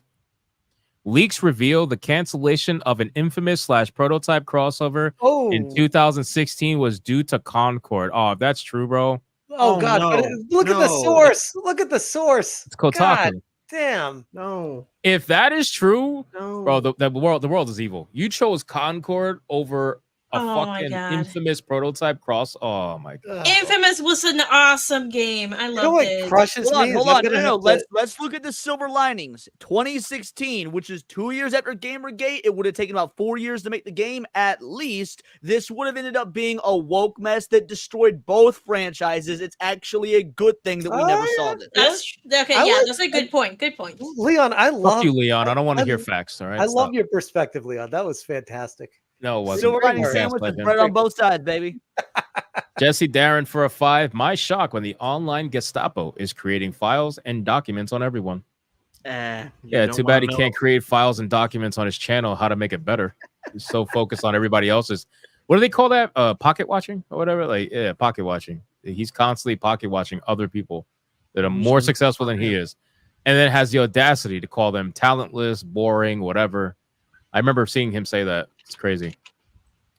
Leaks reveal the cancellation of an infamous / prototype crossover in 2016 was due to Concord. Oh, if that's true, bro. Oh, God! no, But look at the source. Look at the source. It's Kotaku. God damn. No. If that is true, No. bro, the world is evil. You chose Concord over a Oh my fucking God. infamous prototype cross. Oh my God. Infamous was an awesome game. I loved it. Hold on. No. Let's look at the silver linings. 2016, which is 2 years after Gamergate, it would have taken about 4 years to make the game at least. This would have ended up being a woke mess that destroyed both franchises. It's actually a good thing that we never saw this. That's okay. I Yeah, like- that's a good point. Good point. Leon, I love Fuck you, Leon. I don't want to I- hear facts. All right. I love Stop. your perspective, Leon. That was fantastic. No, it wasn't. Silver lining Podcast sandwich with legend. bread on both sides, baby. Jesse Darren for a 5. My shock when the online Gestapo is creating files and documents on everyone. Yeah, too bad he can't create files and documents on his channel. How to make it better? He's so focused on everybody else's. What do they call that? Pocket watching or whatever. Like, yeah, pocket watching. He's constantly pocket watching other people that are more successful than he is, and then has the audacity to call them talentless, boring, whatever. I remember seeing him say that. It's crazy.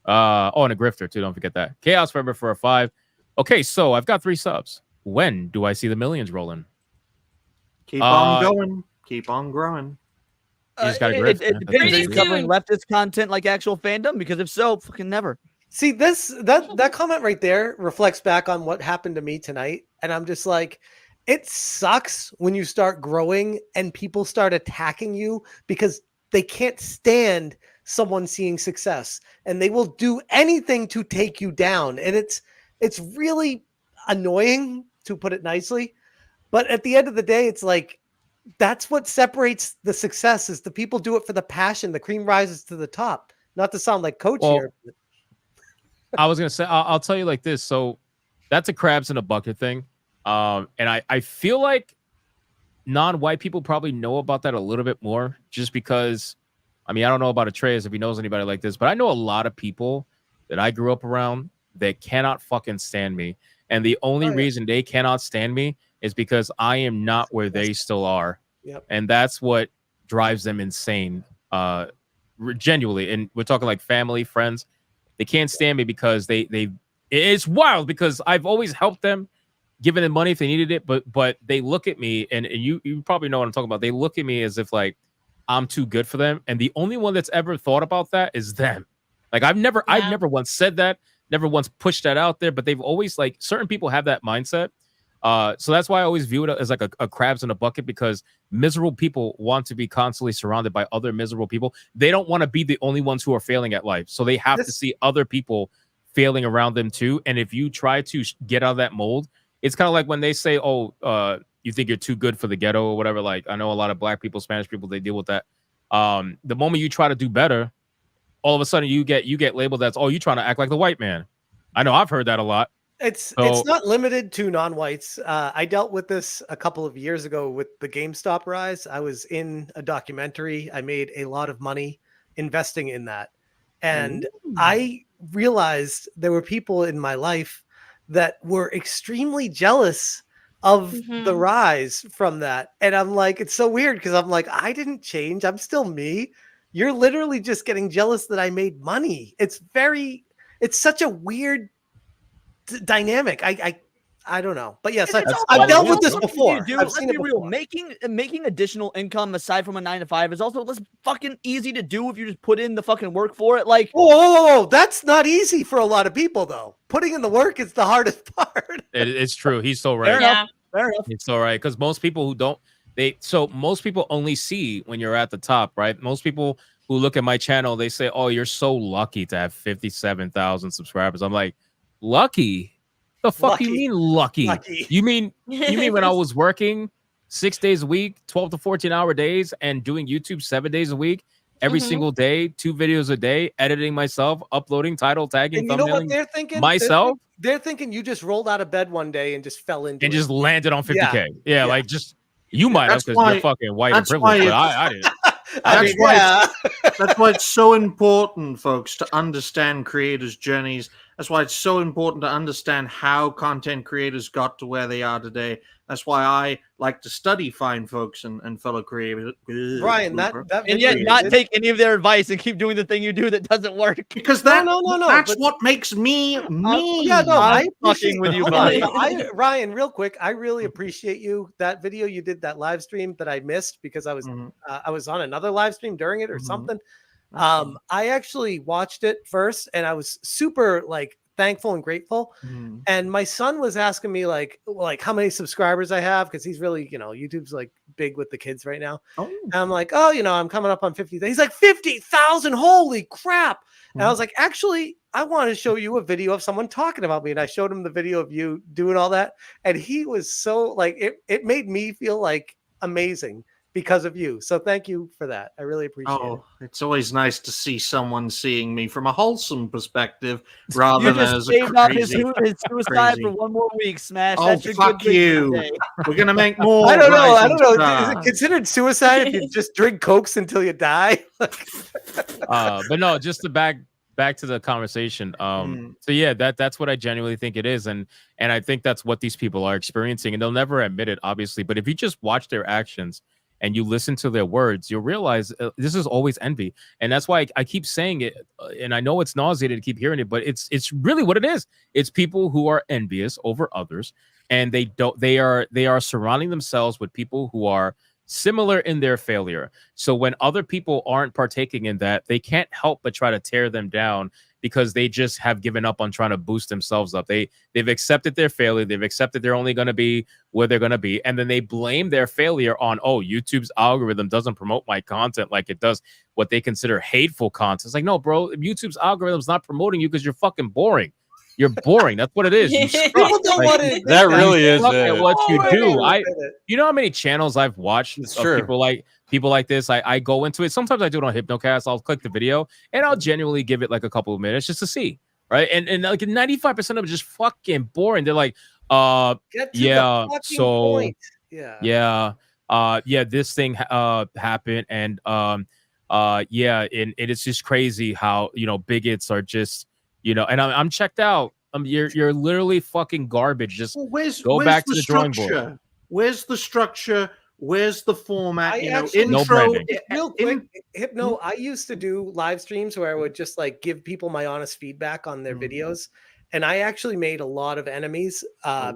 And a grifter too. Don't forget that. Chaos Forever for a 5. Okay, so I've got 3 subs. When do I see the millions rolling? Keep on going. Keep on growing. You just gotta grift, It man. depends. Are Pretty you covering soon. leftist content like actual fandom? Because if so, fucking never. See, that comment right there reflects back on what happened to me tonight, and I'm just like, it sucks when you start growing and people start attacking you because they can't stand someone seeing success, and they will do anything to take you down, and it's really annoying, to put it nicely. But at the end of the day, it's like that's what separates the success is the people do it for the passion. The cream rises to the top. Not to sound like coach here. But I was gonna say I'll tell you like this. So that's a crabs in a bucket thing, and I feel like non-white people probably know about that a little bit more, just because. I mean, I don't know about Atreus if he knows anybody like this, but I know a lot of people that I grew up around that cannot fucking stand me, and the only reason they cannot stand me is because I am not where they still are, and that's what drives them insane. Genuinely, and we're talking like family, friends. They can't stand me because it's wild because I've always helped them, given them money if they needed it, but they look at me and you probably know what I'm talking about. They look at me as if like I'm too good for them, and the only one that's ever thought about that is them. Like I've never once said that, never once pushed that out there, but they've always like certain people have that mindset. So that's why I always view it as like a crabs in a bucket, because miserable people want to be constantly surrounded by other miserable people. They don't want to be the only ones who are failing at life. So they have to see other people failing around them too. And if you try to get out of that mold, it's kind of like when they say, you think you're too good for the ghetto or whatever. Like I know a lot of black people, Spanish people, they deal with that. The moment you try to do better, all of a sudden you get labeled as, you trying to act like the white man. I know I've heard that a lot. it's not limited to non-whites. I dealt with this a couple of years ago with the GameStop rise. I was in a documentary. I made a lot of money investing in that. And I realized there were people in my life that were extremely jealous of the rise from that. And I'm like, it's so weird because I'm like, I didn't change. I'm still me. You're literally just getting jealous that I made money. It's such a weird dynamic. I I don't know, but yes, It's I've also dealt with this something before. you do. I've Let's seen be it real. before. Making additional income aside from a 9 to 5 is also less fucking easy to do if you just put in the fucking work for it. Like, whoa, that's not easy for a lot of people though. Putting in the work is the hardest part. It's true. He's so right. Fair enough. Fair enough. It's all right because most people who don't most people only see when you're at the top, right? Most people who look at my channel, they say, "Oh, you're so lucky to have 57,000 subscribers." I'm like, lucky? The fuck you mean lucky? You mean when I was working 6 days a week, 12 to 14-hour days, and doing YouTube 7 days a week, every single day, 2 videos a day, editing myself, uploading, title tagging, And you know what thumbnailing they're thinking? myself, They're thinking you just rolled out of bed one day and just fell into and it. just landed on 50K. Yeah, like just you might have That's because why- you're fucking white and that's privileged, why but I didn't. That's why it's so important, folks, to understand creators' journeys. That's why it's so important to understand how content creators got to where they are today. That's why I like to study fine folks and fellow creators. Brian, that and yet not take any of their advice and keep doing the thing you do that doesn't work. Because no, that's what makes me me. Yeah, no, I fucking with you, Hold on, buddy. Ryan, real quick, I really appreciate you. That video you did, that live stream that I missed because I was on another live stream during it or something. I actually watched it first, and I was super like thankful and grateful. And my son was asking me like how many subscribers I have because he's really, YouTube's like big with the kids right now. And I'm like, oh, I'm coming up on 50. He's like 50,000. Holy crap. And I was like, actually, I want to show you a video of someone talking about me. And I showed him the video of you doing all that. And he was so like, it made me feel like amazing because of you. So thank you for that. I really appreciate it. It's always nice to see someone seeing me from a wholesome perspective rather You than just as a saved up his crazy. suicide crazy. for one more week, Smash. Oh, That's your fuck good thing you. today. We're going to make more. I don't know. Rising Is Star. it considered suicide if you just drink Cokes until you die? But no, just to back to the conversation. So yeah, that's what I genuinely think it is, and I think that's what these people are experiencing, and they'll never admit it, obviously. But if you just watch their actions and you listen to their words, you'll realize this is always envy, and that's why I keep saying it. And I know it's nauseating to keep hearing it, but it's really what it is. It's people who are envious over others, and they are surrounding themselves with people who are similar in their failure. So when other people aren't partaking in that, they can't help but try to tear them down because they just have given up on trying to boost themselves up. They've accepted their failure. They've accepted they're only going to be where they're going to be. And then they blame their failure on, YouTube's algorithm doesn't promote my content like it does what they consider hateful content. It's like, no, bro, YouTube's algorithm's not promoting you because you're fucking boring. You're boring. That's what it is. You suck. People don't want to. That really is suck it. at what you do. It. You know how many channels I've watched of people like this? I go into it. Sometimes I do it on Hypnocast. I'll click the video and I'll genuinely give it like a couple of minutes just to see. Right. And like 95% of them are just fucking boring. They're like, yeah, so point. this thing happened. And yeah, and it's just crazy how, bigots are just, and I'm checked out. You're literally fucking garbage. Just go back to the drawing board. Where's the structure? Where's the format? intro. Real quick, Hypno, I used to do live streams where I would just like give people my honest feedback on their videos. And I actually made a lot of enemies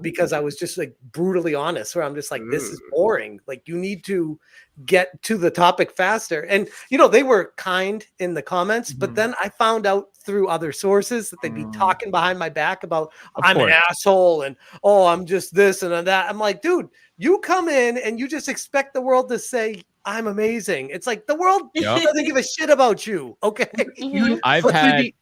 because I was just like brutally honest, where I'm just like, this is boring. Like, you need to get to the topic faster. And, they were kind in the comments, but then I found out through other sources that they'd be talking behind my back about I'm an asshole and, I'm just this and that. I'm like, dude, you come in and you just expect the world to say, I'm amazing. It's like the world doesn't give a shit about you. Okay.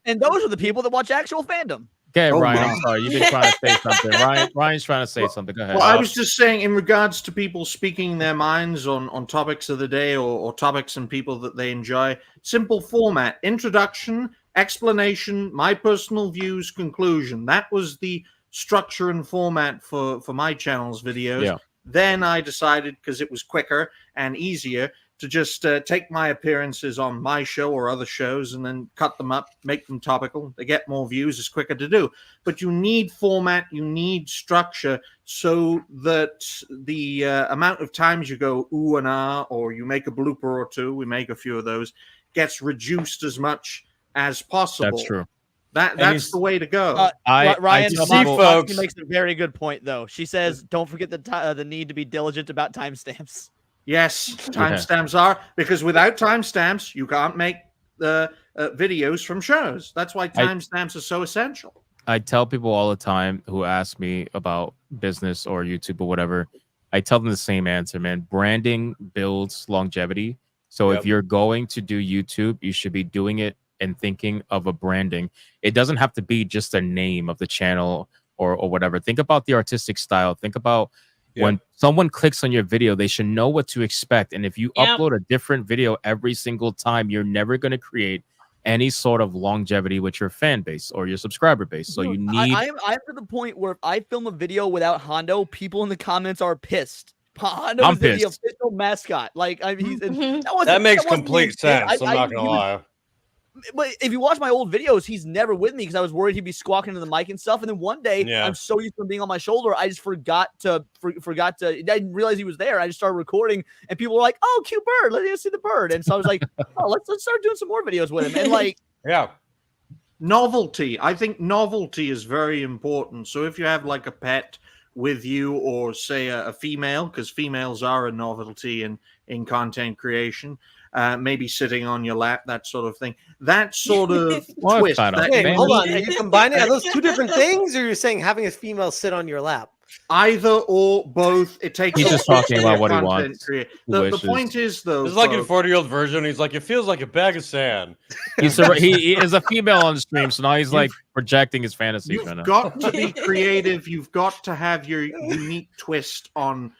And those are the people that watch actual fandom. Okay, Ryan, I'm sorry. You've been trying to say something. Ryan's trying to say something. Go ahead. Well, I was just saying, in regards to people speaking their minds on topics of the day or topics and people that they enjoy, simple format: introduction, explanation, my personal views, conclusion. That was the structure and format for my channel's videos. Yeah. Then I decided, because it was quicker and easier, to just take my appearances on my show or other shows and then cut them up, make them topical. They get more views. It's quicker to do. But you need format, you need structure, so that the amount of times you go ooh and ah, or you make a blooper or two, we make a few of those, gets reduced as much as possible. That's true. That's the way to go. Ryan tell Moxie folks- makes a very good point, though. She says, "Don't forget the need to be diligent about timestamps." Yes, timestamps are, because without timestamps, you can't make the videos from shows. That's why timestamps are so essential. I tell people all the time who ask me about business or YouTube or whatever, I tell them the same answer, man. Branding builds longevity. So if you're going to do YouTube, you should be doing it and thinking of a branding. It doesn't have to be just a name of the channel or whatever. Think about the artistic style. Think about when someone clicks on your video, they should know what to expect. And if you upload a different video every single time, you're never going to create any sort of longevity with your fan base or your subscriber base. So you need. I'm to the point where if I film a video without Hondo, people in the comments are pissed. Hondo I'm is the pissed. official mascot. Like he's That makes complete sense. I'm not gonna lie. But if you watch my old videos, he's never with me because I was worried he'd be squawking into the mic and stuff. And then one day, I'm so used to him being on my shoulder, I just forgot to. I didn't realize he was there. I just started recording, and people were like, "Oh, cute bird! Let's see the bird." And so I was like, "Oh, let's start doing some more videos with him." And like, novelty. I think novelty is very important. So if you have like a pet with you, or say a female, because females are a novelty in content creation. Maybe sitting on your lap, that sort of thing. That sort of twist. Wait, hold on. Are you combining? Are those two different things, or you're saying having a female sit on your lap? Either or both. It takes. He's just talking about what he wants. The point is, though, it's like a 40-year-old version. He's like, it feels like a bag of sand. He is a female on the stream, so now he's like projecting his fantasies right now. You've got to be creative. You've got to have your unique twist on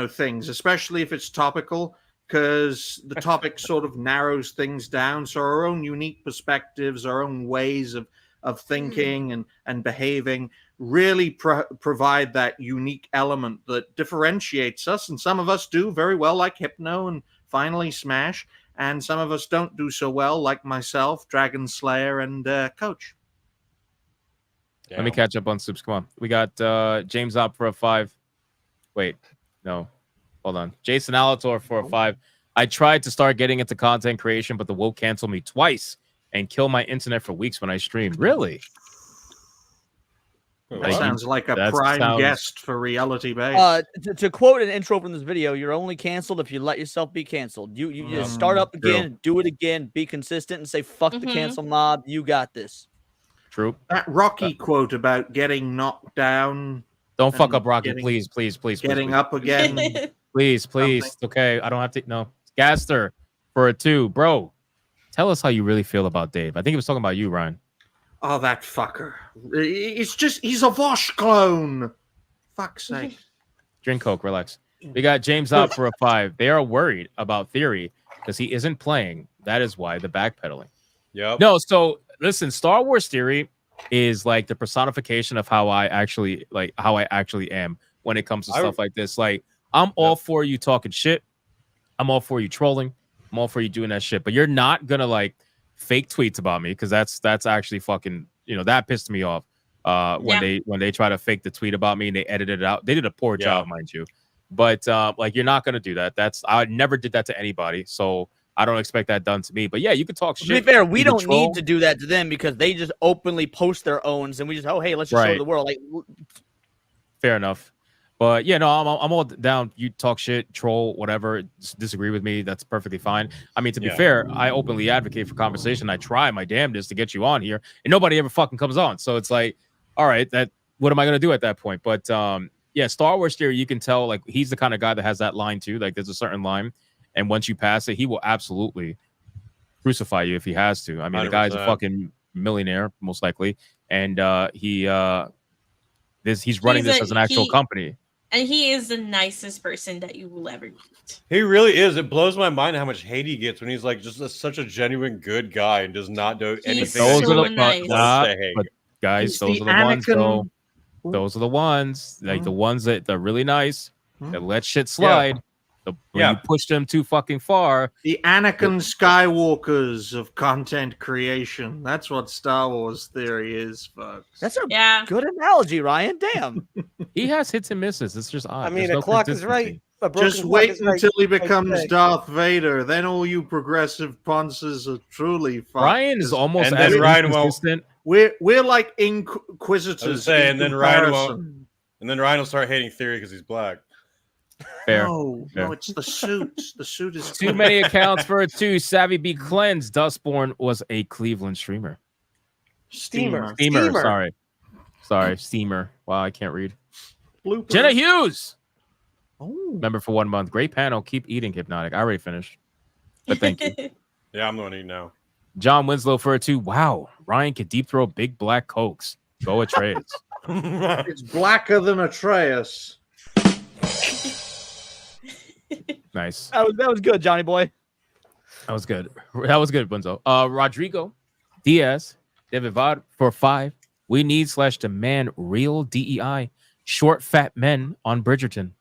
things, especially if it's topical. Because the topic sort of narrows things down. So our own unique perspectives, our own ways of thinking and behaving really provide that unique element that differentiates us. And some of us do very well, like Hypno and finally Smash. And some of us don't do so well, like myself, Dragon Slayer, and Coach. Let me catch up on subs. Come on. We got James up for a 5. Wait, no. Hold on. Jason Alator for a 5. I tried to start getting into content creation, but the woke canceled me twice and kill my internet for weeks when I stream. Really? That sounds like a prime guest for Reality Base. To quote an intro from this video, you're only canceled if you let yourself be canceled. You just start up again, do it again, be consistent, and say, fuck the cancel mob. You got this. True. That Rocky quote about getting knocked down. Don't fuck up Rocky, please. Getting up again. Please. It's okay. I don't have to. No. Gaster for a 2. Bro, tell us how you really feel about Dave. I think he was talking about you, Ryan. Oh, that fucker. It's just, he's a Vosh clone. Fuck's sake. Drink Coke, relax. We got James out for a 5. They are worried about Theory because he isn't playing. That is why the backpedaling. Yep. No, so listen, Star Wars Theory is like the personification of how I actually am when it comes to stuff like this. Like, I'm all for you talking shit. I'm all for you trolling. I'm all for you doing that shit. But you're not gonna like fake tweets about me because that's actually fucking, that pissed me off. When they try to fake the tweet about me and they edited it out. They did a poor job, mind you. But like, you're not gonna do that. I never did that to anybody. So I don't expect that done to me. But yeah, you can talk shit. To be fair, we don't need to do that to them because they just openly post their owns and we just, hey, let's just show the world. Like, fair enough. But yeah, no, I'm all down. You talk shit, troll, whatever, disagree with me. That's perfectly fine. I mean, to be fair, I openly advocate for conversation. I try my damnedest to get you on here, and nobody ever fucking comes on. So it's like, all right, what am I gonna do at that point? But yeah, Star Wars Theory, you can tell like he's the kind of guy that has that line too. Like there's a certain line, and once you pass it, he will absolutely crucify you if he has to. I mean, 100%. The guy's a fucking millionaire, most likely, and he's running this as an actual company. And he is the nicest person that you will ever meet. He really is. It blows my mind how much hate he gets when he's like just such a genuine good guy and does not do anything. Those are the nice. But guys, those are the ones. Though. Those are the ones, like the ones that are really nice, that let shit slide. When you push them too fucking far. The Anakin Skywalkers of content creation. That's what Star Wars Theory is, folks. That's a good analogy, Ryan. Damn. He has hits and misses. It's just odd. I mean, a clock is right. Just wait until he becomes Darth Vader. Then all you progressive ponces are truly fucked. Ryan is almost as inconsistent We're like I was inquisitors. saying, in then Ryan comparison. Ryan will start hating Theory because he's black. Fair. No, Fair. no, it's the suit. The suit is Too many accounts for a 2. Savvy be cleansed. Dustborn was a Cleveland streamer. Steamer. Sorry, Steamer. Wow, I can't read. Bloopers. Jenna Hughes. Oh. Member for 1 month. Great panel. Keep eating, Hypnotic. I already finished. But thank you. Yeah, I'm the one eating now. John Winslow for a 2. Wow. Ryan could deep throw big black cokes. Go Atreus. It's blacker than Atreus. Nice. That was good, Johnny boy. That was good. That was good, Bunzo. Rodrigo Diaz, David Vod for 5. We need / demand real DEI. Short fat men on Bridgerton.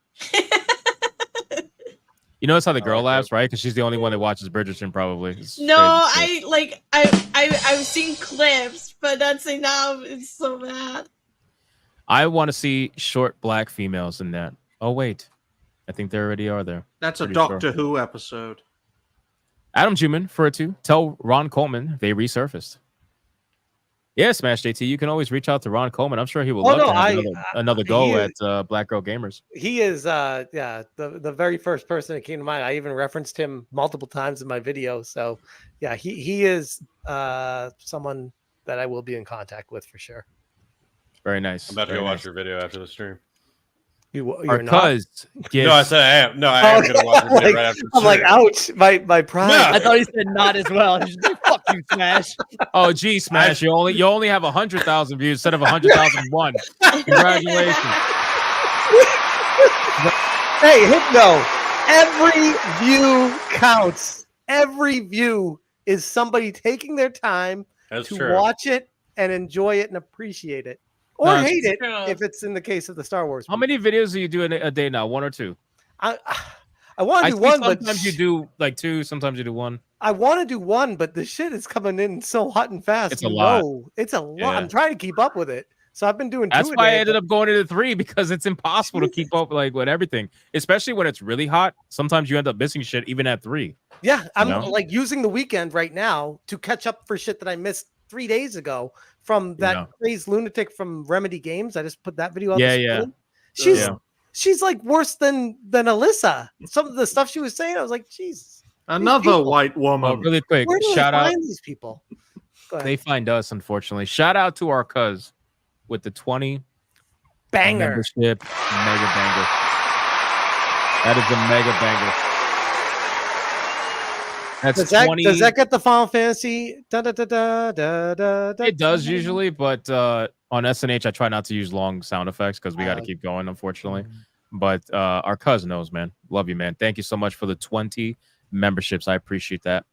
You notice how the girl laughs, right? Because she's the only one that watches Bridgerton, probably. It's No, crazy. I've seen clips, but that's enough. It's so bad. I want to see short black females in that. Oh wait, I think there already are there. That's a Pretty Doctor sure. Who episode. Adam Juman for a 2. Tell Ron Coleman they resurfaced. Yeah, SmashJT, you can always reach out to Ron Coleman. I'm sure he will love to have another go at Black Girl Gamers. He is the very first person that came to mind. I even referenced him multiple times in my video. So yeah, he is someone that I will be in contact with for sure. Very nice. I'm about to Very go nice. watch your video after the stream. You're not? Cuz gives... No, I said I am. No, I am going to watch your video right after the I'm like, stream. ouch, my pride. No. I thought he said not as well. He's just like, fuck you, Smash. Oh, gee, Smash, you only have 100,000 views instead of 100,001. Congratulations. Hey, Hypno, every view counts. Every view is somebody taking their time That's to true. watch it and enjoy it and appreciate it. Or No, hate it true. if it's in the case of the Star Wars. How many videos do you do in a day now? 1 or 2? I want to do see one, but sometimes you do like 2, sometimes you do 1. I want to do one, but the shit is coming in so hot and fast. It's a lot. It's a lot. Yeah. I'm trying to keep up with it. So I've been doing 2 That's a why I day, ended but- up going to 3 because it's impossible to keep up with everything, especially when it's really hot. Sometimes you end up missing shit even at 3. Yeah, I'm know? like using the weekend right now to catch up for shit that I missed 3 days ago from that Yeah. crazed lunatic from Remedy Games. I just put that video out. Yeah, this yeah. morning. Yeah. She's like worse than Alyssa. Some of the stuff she was saying, I was like, Jesus. Another white woman. Oh, really quick, Where do shout I out. find these people? Go ahead. They find us, unfortunately. Shout out to our cuz with the 20 Banger. membership mega banger. That is a mega banger. That's 20. Does that get the Final Fantasy? Da, da, da, da, da, da, da, It does da. usually, but on SNH, I try not to use long sound effects because we got to keep going, unfortunately. But our cousin knows, man. Love you, man. Thank you so much for the 20 memberships. I appreciate that.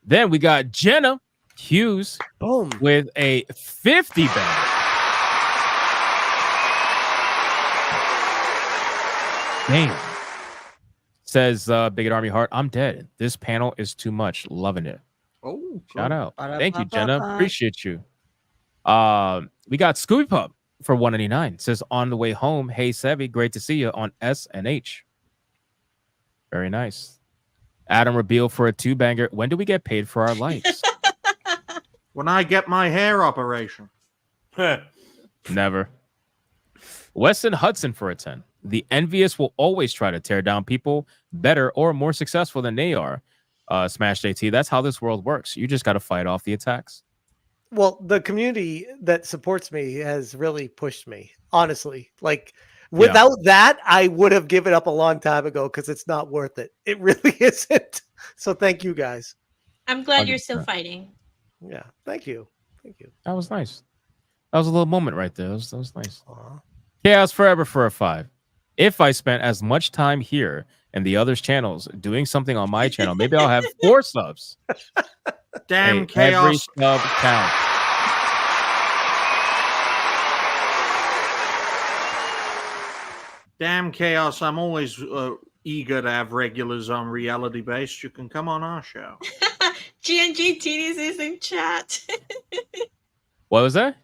Then we got Jenna Hughes Boom. with a 50 bang. Damn. Says Bigot Army Heart, I'm dead. This panel is too much. Loving it. Oh, Shout out. Ba-da-ba-ba-ba. Thank you, Jenna. Appreciate you. We got Scooby Pup for 199. Says on the way home, hey Sevvy, great to see you on SNH. Very nice. Adam Rabeal for a 2-banger. When do we get paid for our likes? When I get my hair operation. Never. Weston Hudson for a 10. The envious will always try to tear down people better or more successful than they are. SmashJT, that's how this world works. You just got to fight off the attacks. Well, the community that supports me has really pushed me, honestly. Like, without that, I would have given up a long time ago because it's not worth it. It really isn't. So thank you guys. I'm glad you're still 100%. fighting. Yeah, thank you. Thank you. That was nice. That was a little moment right there. That was nice. Chaos Forever for a 5. If I spent as much time here and the others' channels doing something on my channel, maybe I'll have 4 subs. Damn Hey, every chaos. sub counts. Damn chaos. I'm always eager to have regulars on reality based. You can come on our show. GNG titties is in chat. What was that?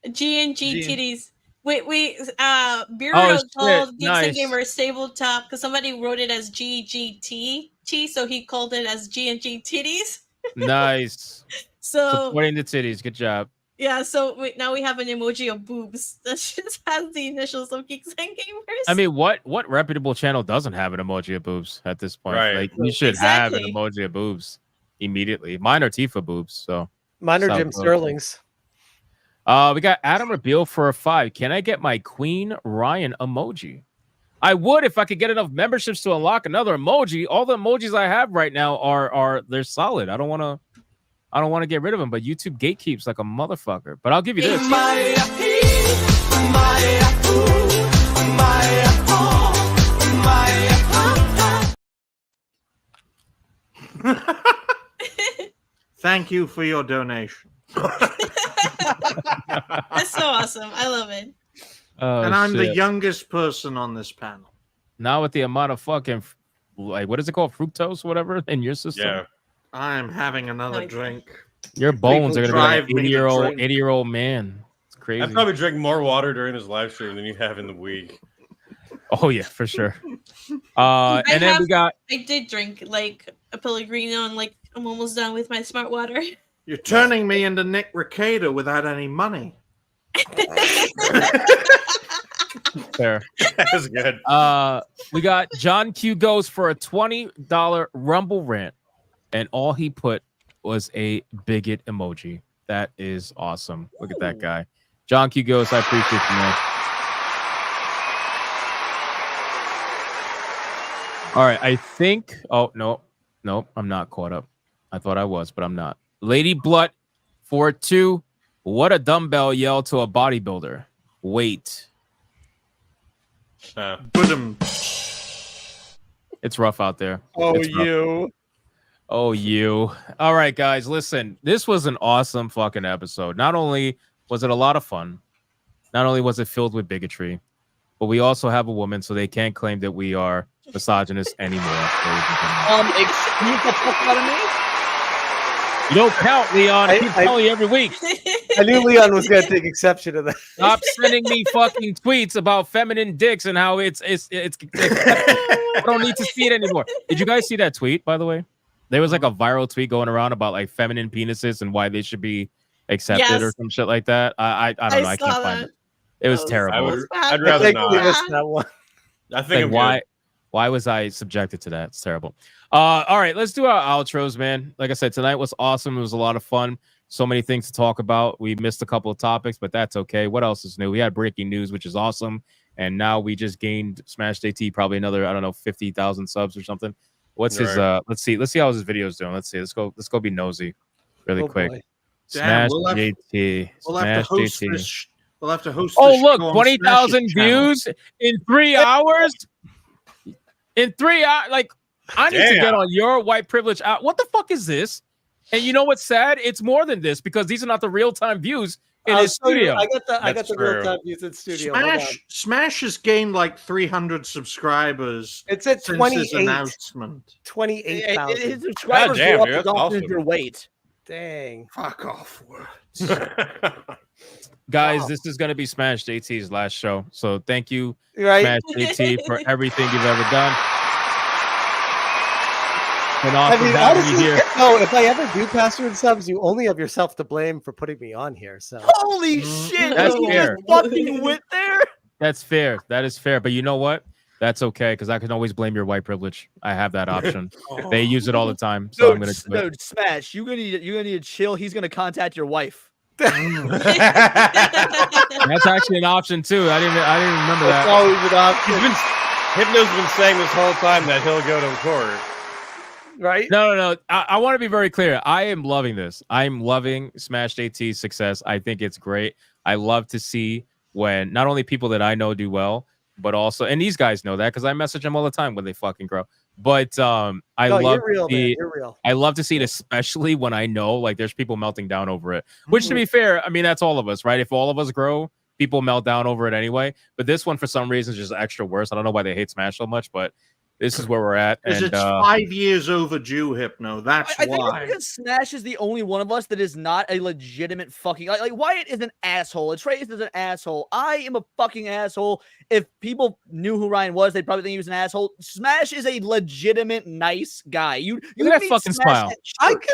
GNG titties. Wait. Beer Oh, called shit. Geeks Nice. and Gamers Tabletop because somebody wrote it as GGT, so he called it as GNG titties. Nice. So Supporting the titties. Good job. Yeah, so now we have an emoji of boobs that just has the initials of Geeks and Gamers. I mean, what reputable channel doesn't have an emoji of boobs at this point? Right. Like, you should have an Exactly. emoji of boobs immediately. Mine are Tifa boobs, so Mine are South Jim Coast. Sterling's. We got Adam Reveal for a 5. Can I get my Queen Ryan emoji? I would if I could get enough memberships to unlock another emoji. All the emojis I have right now are they're solid. I don't want to get rid of them, but YouTube gatekeeps like a motherfucker. But I'll give you this. Thank you for your donation. That's so awesome. I love it. And I'm the Shit. youngest person on this panel. Now with the amount of fucking, like, what is it called? Fructose, whatever, in your system? Yeah. I'm having another drink. Your bones People are going drive to be me like to an drink. 80-year-old man. It's crazy. I probably drank more water during this live stream than you have in the week. Oh, yeah, for sure. And then we got... I did drink like a Pellegrino and like I'm almost done with my smart water. You're turning me into Nick Recader without any money. Fair. That's good. We got John Q goes for a $20 Rumble rant, and all he put was a bigot emoji. That is awesome. Look at that guy. John Q goes, I appreciate you, man. All right, I think... Oh, no. Nope, I'm not caught up. I thought I was, but I'm not. Lady Blutt for 2. What a dumbbell yell to a bodybuilder. Wait. It's rough out there. Oh, It's rough. you. Oh, you. All right, guys, listen. This was an awesome fucking episode. Not only was it a lot of fun, not only was it filled with bigotry, but we also have a woman, so they can't claim that we are misogynist anymore. Excuse the fuck out of me? You don't count, Leon. I keep telling you every week. I knew Leon was going to take exception to that. Stop sending me fucking tweets about feminine dicks and how it's I don't need to see it anymore. Did you guys see that tweet, by the way? There was like a viral tweet going around about like feminine penises and why they should be accepted or some shit like that. I don't know. I can't find it. It was terrible. I'd rather not. That one. I think like, why was I subjected to that? It's terrible. All right, let's do our outros, man. Like I said, tonight was awesome. It was a lot of fun. So many things to talk about. We missed a couple of topics, but that's okay. What else is new? We had breaking news, which is awesome. And now we just gained SmashJT probably another, I don't know, 50,000 subs or something. What's his let's see how his video's doing. Let's see. Let's go be nosy really quick. SmashJT. We'll have to host this. We'll have to host. Oh, this look, show on 20,000 Smash's channel. views in 3 hours. In 3 hours, like I need to get on your white privilege out. What the fuck is this? And you know what's sad? It's more than this because these are not the real-time views in his studio. I got the real time views in studio. Smash has gained like 300 subscribers. It's at since 28. his announcement. 28,000. His subscribers go up as often as your weight. Dang. Fuck off. Guys, this is going to be SmashJT's last show. So thank you, Right. SmashJT, for everything you've ever done. And I awesome mean, having you honestly, here. no, if I ever do password subs, you only have yourself to blame for putting me on here. So Holy shit! That's You fair. just fucking went there. That's fair. That is fair. But you know what? That's okay because I can always blame your white privilege. I have that option. They use it all the time, so I'm gonna do it. Smash. You're gonna need to chill. He's gonna contact your wife. That's actually an option too. I didn't remember that. That's always an option. Hypno's been saying this whole time that he'll go to court. Right? No. I want to be very clear. I am loving this. I'm loving SmashJT's success. I think it's great. I love to see when not only people that I know do well, but also, and these guys know that because I message them all the time when they fucking grow. But I love you're real, to see, man. You're real. I love to see it, especially when I know like there's people melting down over it. Which, to be fair, I mean that's all of us, right? If all of us grow, people melt down over it anyway. But this one, for some reason, is just extra worse. I don't know why they hate Smash so much, but this is where we're at. Because And it's 5 years overdue, Hypno. That's I think why. it's because Smash is the only one of us that is not a legitimate fucking like Wyatt is an asshole. Atreus is an asshole. I am a fucking asshole. If people knew who Ryan was, they'd probably think he was an asshole. Smash is a legitimate nice guy. You Look at that meet fucking Smash smile. at church.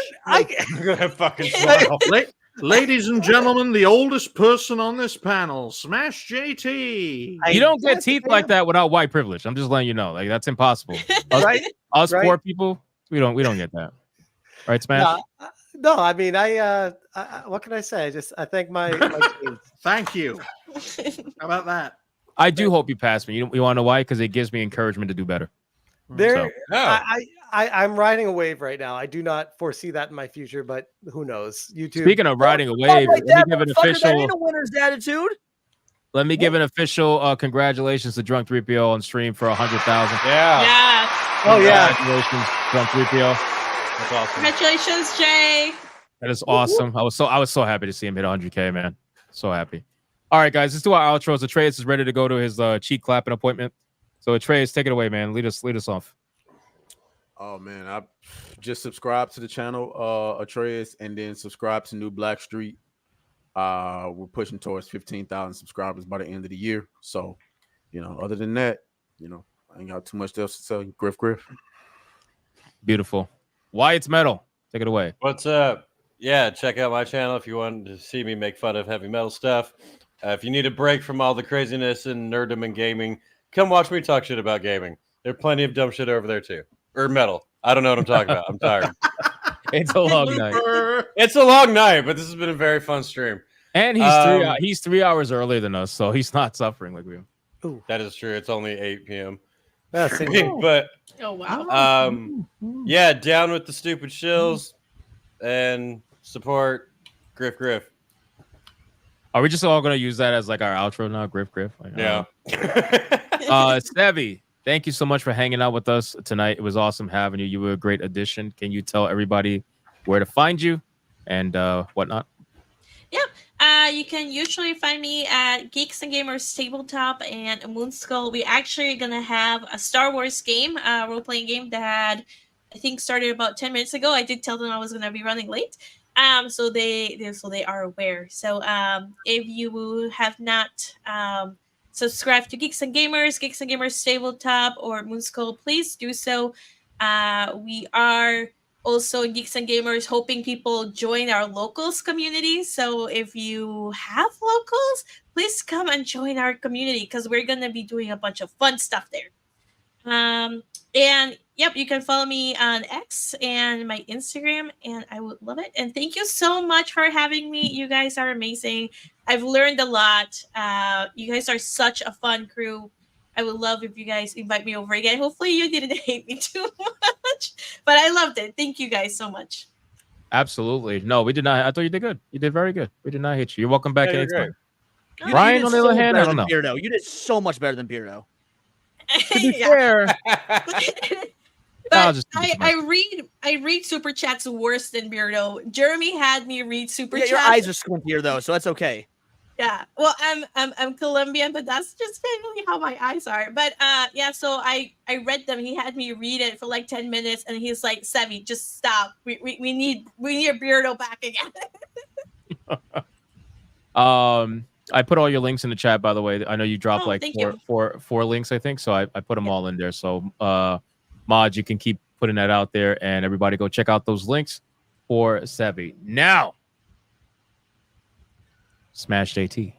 Look at that fucking smile. Ladies and gentlemen, the oldest person on this panel, SmashJT. You don't get teeth like that without white privilege. I'm just letting you know. Like that's impossible. Us Right. poor people, we don't get that. Right, Smash? No, I mean, I what can I say? I thank my team. Thank you. How about that? I do hope you pass me. You want to know why? Because it gives me encouragement to do better. There, So. I'm riding a wave right now. I do not foresee that in my future, but who knows? YouTube. Speaking of riding a wave, let me give an That ain't official. a winner's attitude. Let me give an official congratulations to Drunk 3PO on stream for 100,000. Yeah. Oh yeah. Congratulations, Drunk 3PO. That's awesome. Congratulations, Jay. That is awesome. I was so happy to see him hit 100K, man. So happy. All right, guys, let's do our outros. Atreus is ready to go to his cheek clapping appointment. So Atreus, take it away, man. Lead us off. Oh man, I just subscribe to the channel, Atreus, and then subscribe to New Black Street. We're pushing towards 15,000 subscribers by the end of the year. So, other than that, I ain't got too much else to say. Griff. Beautiful. Wyatt's Metal. Take it away. What's up? Yeah, check out my channel if you want to see me make fun of heavy metal stuff. If you need a break from all the craziness and nerddom and gaming, come watch me talk shit about gaming. There are plenty of dumb shit over there too. Or metal. I don't know what I'm talking about. I'm tired. It's a long night. It's a long night, but this has been a very fun stream. And he's 3 hours earlier than us, so he's not suffering like we are. That is true. It's only 8 p.m. That's But oh wow. Yeah, down with the stupid shills and support Griff. Are we just all gonna use that as like our outro now? Griff. Like, yeah. Sevvy, thank you so much for hanging out with us tonight. It was awesome having you. You were a great addition. Can you tell everybody where to find you and whatnot? Yep. You can usually find me at Geeks and Gamers Tabletop and Moonskull. We actually are gonna have a Star Wars game, role-playing game that I think started about 10 minutes ago. I did tell them I was gonna be running late. So they are aware. So if you have not subscribed to Geeks and Gamers Tabletop or Moonskull, please do so. We are also Geeks and Gamers hoping people join our locals community. So if you have locals, please come and join our community because we're gonna be doing a bunch of fun stuff there. And yep, you can follow me on X and my Instagram, and I would love it. And thank you so much for having me. You guys are amazing. I've learned a lot. You guys are such a fun crew. I would love if you guys invite me over again. Hopefully you didn't hate me too much, but I loved it. Thank you guys so much. Absolutely. No, we did not. I thought you did good. You did very good. We did not hate you. You're welcome back anytime. Ryan, on the other hand, I don't know. Beardo. You did so much better than Beardo. To be fair, but I read super chats worse than Beardo. Jeremy had me read super chats. Your eyes are squintier though, so that's okay. Yeah, well, I'm Colombian, but that's just generally how my eyes are. But yeah, so I read them. He had me read it for like 10 minutes, and he's like, "Sevvy, just stop. We need Beardo back again." I put all your links in the chat, by the way. I know you dropped like thank four links, I think. So I put them all in there. So Mod, you can keep putting that out there, and everybody go check out those links for Sevvy. Now, SmashJT.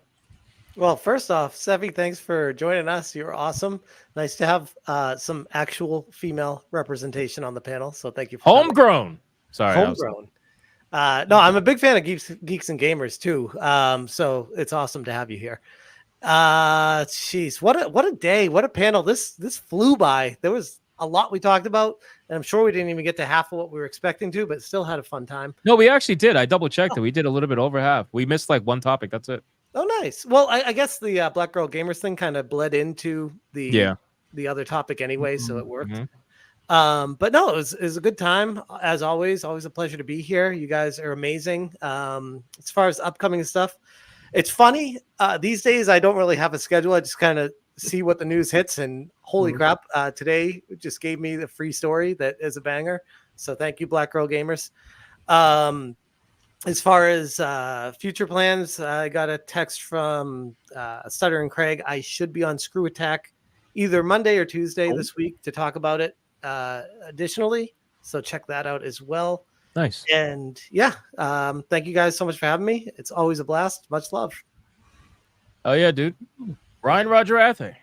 Well, first off, Sevvy, thanks for joining us. You're awesome. Nice to have some actual female representation on the panel. So thank you for Homegrown. Sorry. Homegrown. No, I'm a big fan of Geeks and Gamers too. So it's awesome to have you here. Jeez, what a day, what a panel. This flew by. There was a lot we talked about, and I'm sure we didn't even get to half of what we were expecting to, but still had a fun time. No, we actually did. I double checked it. We did a little bit over half. We missed like one topic. That's it. Oh, nice. Well, I guess the Black Girl Gamers thing kind of bled into the other topic anyway, so it worked. But no, it was a good time as always. Always a pleasure to be here. You guys are amazing. As far as upcoming stuff, it's funny these days. I don't really have a schedule. I just kind of see what the news hits, and holy crap, today just gave me the free story that is a banger. So thank you, Black Girl Gamers. As far as future plans, I got a text from Stutter and Craig. I should be on Screw Attack either Monday or Tuesday this week to talk about it additionally. So check that out as well. Nice. And yeah, thank you guys so much for having me. It's always a blast. Much love. Oh yeah, dude. Ryan Roger Athe.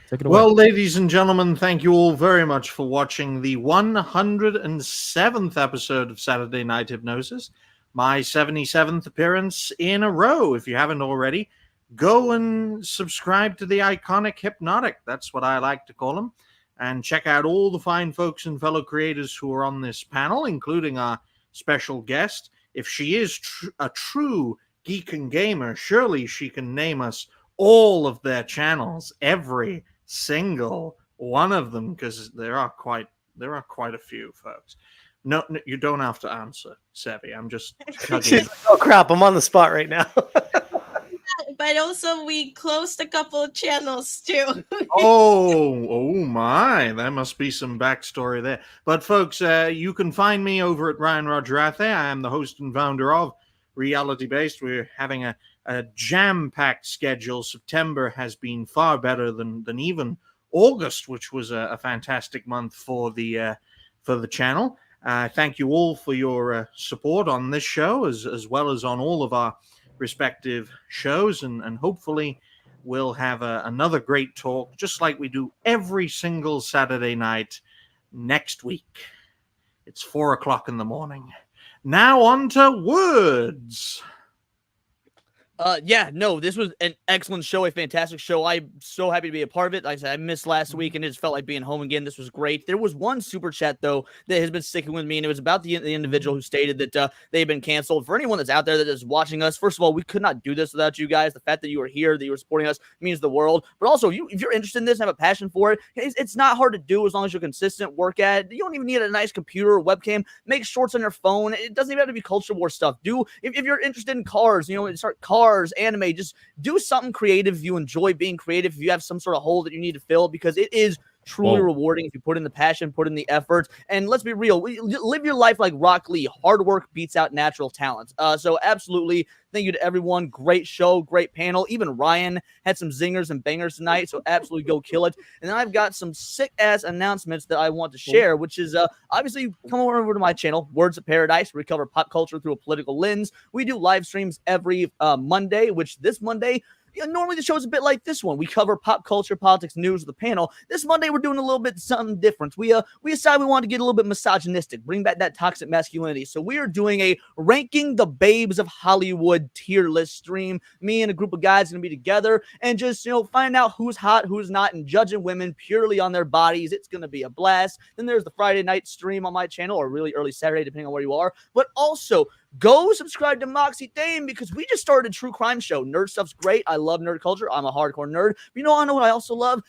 Take it away. Well, ladies and gentlemen, thank you all very much for watching the 107th episode of Saturday Night Hypnosis, my 77th appearance in a row. If you haven't already, go and subscribe to the iconic Hypnotic. That's what I like to call him. And check out all the fine folks and fellow creators who are on this panel, including our special guest. If she is a true geek and gamer, surely she can name us all of their channels, every single one of them, because there are quite a few, folks. No, you don't have to answer, Sevvy. I'm just Oh crap, I'm on the spot right now. But also we closed a couple of channels too. oh my, there must be some backstory there. But folks, you can find me over at Ryan Roger Athe. I am the host and founder of Reality Based. We're having a jam-packed schedule. September has been far better than even August, which was a fantastic month for the channel. Thank you all for your support on this show, as well as on all of our respective shows, and hopefully we'll have another great talk, just like we do every single Saturday night next week. It's 4:00 in the morning. Now on to words. This was an excellent show, a fantastic show. I'm so happy to be a part of it. Like I said, I missed last week, and it just felt like being home again. This was great. There was one super chat, though, that has been sticking with me, and it was about the individual who stated that they've been canceled. For anyone that's out there that is watching us, first of all, we could not do this without you guys. The fact that you are here, that you are supporting us, means the world. But also, if you're interested in this and have a passion for it, it's not hard to do as long as you're consistent, work at it. You don't even need a nice computer or webcam. Make shorts on your phone. It doesn't even have to be culture war stuff. If you're interested in cars, start cars, anime, just do something creative if you enjoy being creative, if you have some sort of hole that you need to fill, because it is truly rewarding if you put in the passion, put in the effort. And let's be real, live your life like Rock Lee. Hard work beats out natural talent. So absolutely, thank you to everyone. Great show, great panel. Even Ryan had some zingers and bangers tonight, so absolutely go kill it. And then I've got some sick-ass announcements that I want to share, which is obviously come over to my channel, Words of Paradise, where we cover pop culture through a political lens. We do live streams every Monday, which this Monday, normally the show's a bit like this one. We cover pop culture, politics, news with the panel. This Monday, we're doing a little bit something different. We decided we wanted to get a little bit misogynistic, bring back that toxic masculinity. So we are doing a Ranking the Babes of Hollywood tier list stream. Me and a group of guys going to be together and just, find out who's hot, who's not, and judging women purely on their bodies. It's going to be a blast. Then there's the Friday night stream on my channel, or really early Saturday, depending on where you are. But also, go subscribe to Moxie Dame, because we just started a true crime show. Nerd stuff's great. I love nerd culture. I'm a hardcore nerd. But I know what I also love?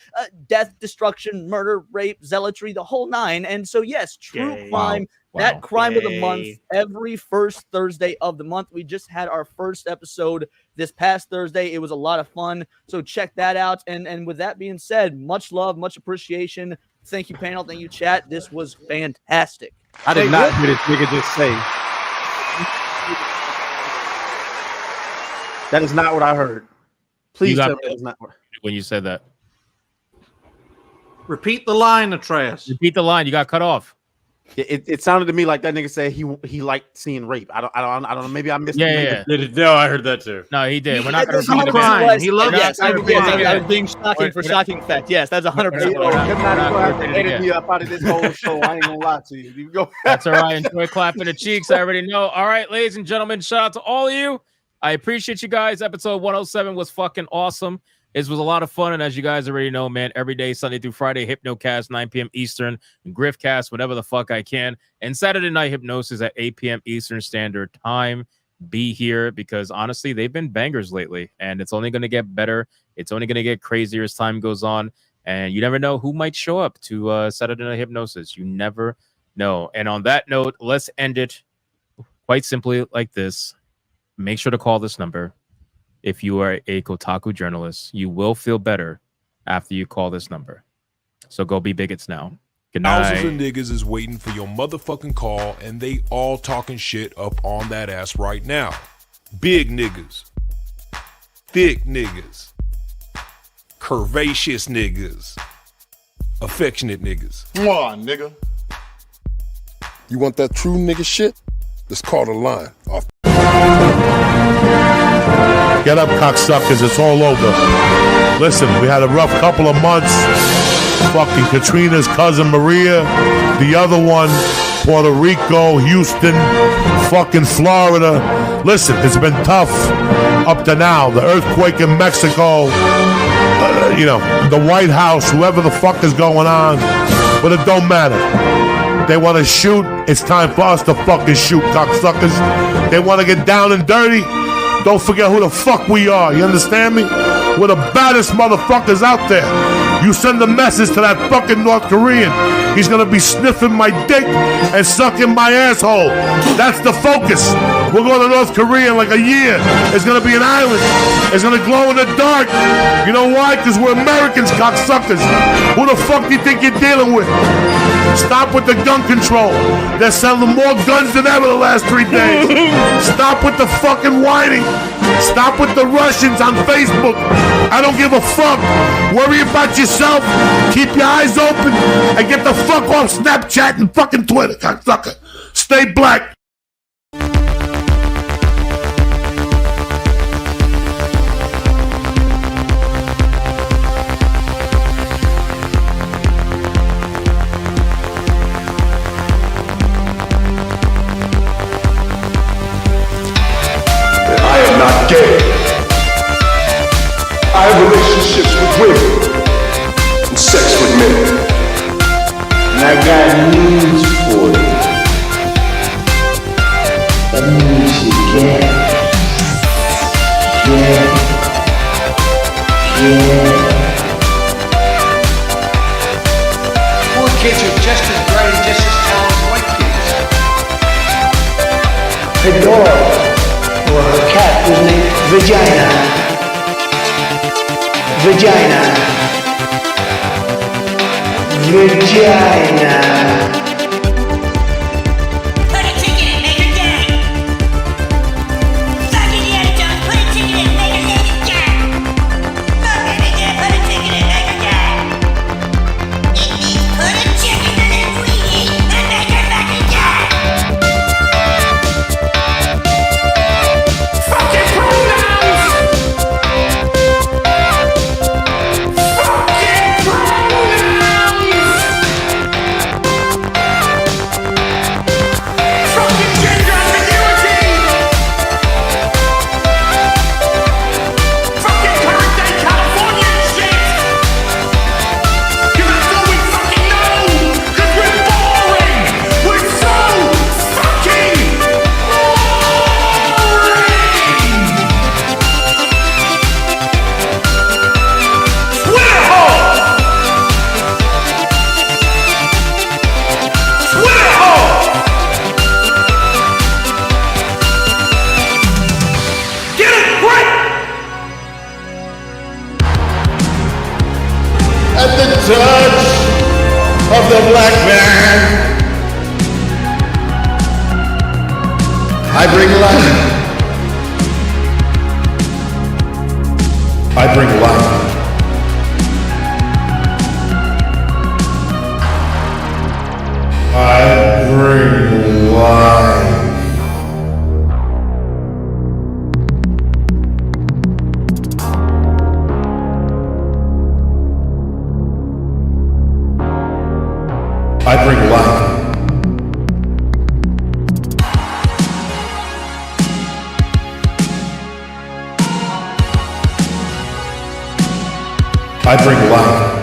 Death, destruction, murder, rape, zealotry, the whole nine. And so, yes, true crime. Wow. That crime of the month, every first Thursday of the month. We just had our first episode this past Thursday. It was a lot of fun. So check that out. And with that being said, much love, much appreciation. Thank you, panel. Thank you, chat. This was fantastic. I did not hear this nigga just say. That is not what I heard. Please tell me that is not what. When you said that. Repeat the line, Atreus. Repeat the line. You got cut off. It sounded to me like that nigga said he liked seeing rape. I don't know. Maybe I missed. Yeah. No, I heard that too. No, he did. We're not going to repeat it. He loved Yes, I was being shocking for shocking effect. Yes, that's 100%. You're not going to have to edit me up out of this whole show. I ain't gonna lie to you. You go. That's all right. Enjoy clapping the cheeks. I already know. All right, ladies and gentlemen, shout out to all of you. I appreciate you guys. Episode 107 was fucking awesome. It was a lot of fun, and as you guys already know, man, every day, Sunday through Friday, Hypnocast, 9 p.m. Eastern, and Griffcast, whatever the fuck I can, and Saturday Night Hypnosis at 8 p.m. Eastern Standard Time. Be here, because honestly, they've been bangers lately, and it's only going to get better. It's only going to get crazier as time goes on, and you never know who might show up to Saturday Night Hypnosis. You never know. And on that note, let's end it quite simply like this. Make sure to call this number. If you are a Kotaku journalist, you will feel better after you call this number. So go be bigots now. Good night. Thousands of niggas is waiting for your motherfucking call, and they all talking shit up on that ass right now. Big niggas. Thick niggas. Curvaceous niggas. Affectionate niggas. Come on, nigga. You want that true nigga shit? that's called a line. Get up, cocksuckers. It's all over. Listen, we had a rough couple of months. Fucking Katrina's cousin Maria. The other one, Puerto Rico, Houston, fucking Florida. Listen, it's been tough up to now. The earthquake in Mexico. The White House, whoever the fuck is going on. But it don't matter. They want to shoot. It's time for us to fucking shoot, cocksuckers. They want to get down and dirty. Don't forget who the fuck we are. You understand me? We're the baddest motherfuckers out there. You send a message to that fucking North Korean. He's gonna be sniffing my dick and sucking my asshole. That's the focus. We're going to North Korea in like a year. It's gonna be an island. It's gonna glow in the dark. You know why? Because we're Americans, cocksuckers. Who the fuck do you think you're dealing with? Stop with the gun control. They're selling more guns than ever the last 3 days. Stop with the fucking whining. Stop with the Russians on Facebook. I don't give a fuck. Worry about yourself. Keep your eyes open and get the fuck off Snapchat and fucking Twitter, cocksucker. Stay black. I am not gay. I have relationships with women and sex with men. And I got news for you. That means you gay. Poor kids are just as bright and just as talented as white kids. Her dog, or her cat, was named Vagina. Vagina. Put a ticket in, make her gay. Suck it, yeah, Jones. Put a ticket in, make her gay. Fuck it, yeah, put a ticket in, make her gay. It means put a chicken in it, we eat, and make her fucking gay. Fucking pronouns! Fucking pronouns! Fucking gender ambiguity! Fucking current day California shit! 'Cause that's all we fucking know! 'Cause we're boring! We're so fucking Twitter hole! Twitter hole! Get it right! At the touch of the black man, I bring life. I bring life. I bring life. I bring life. I bring life.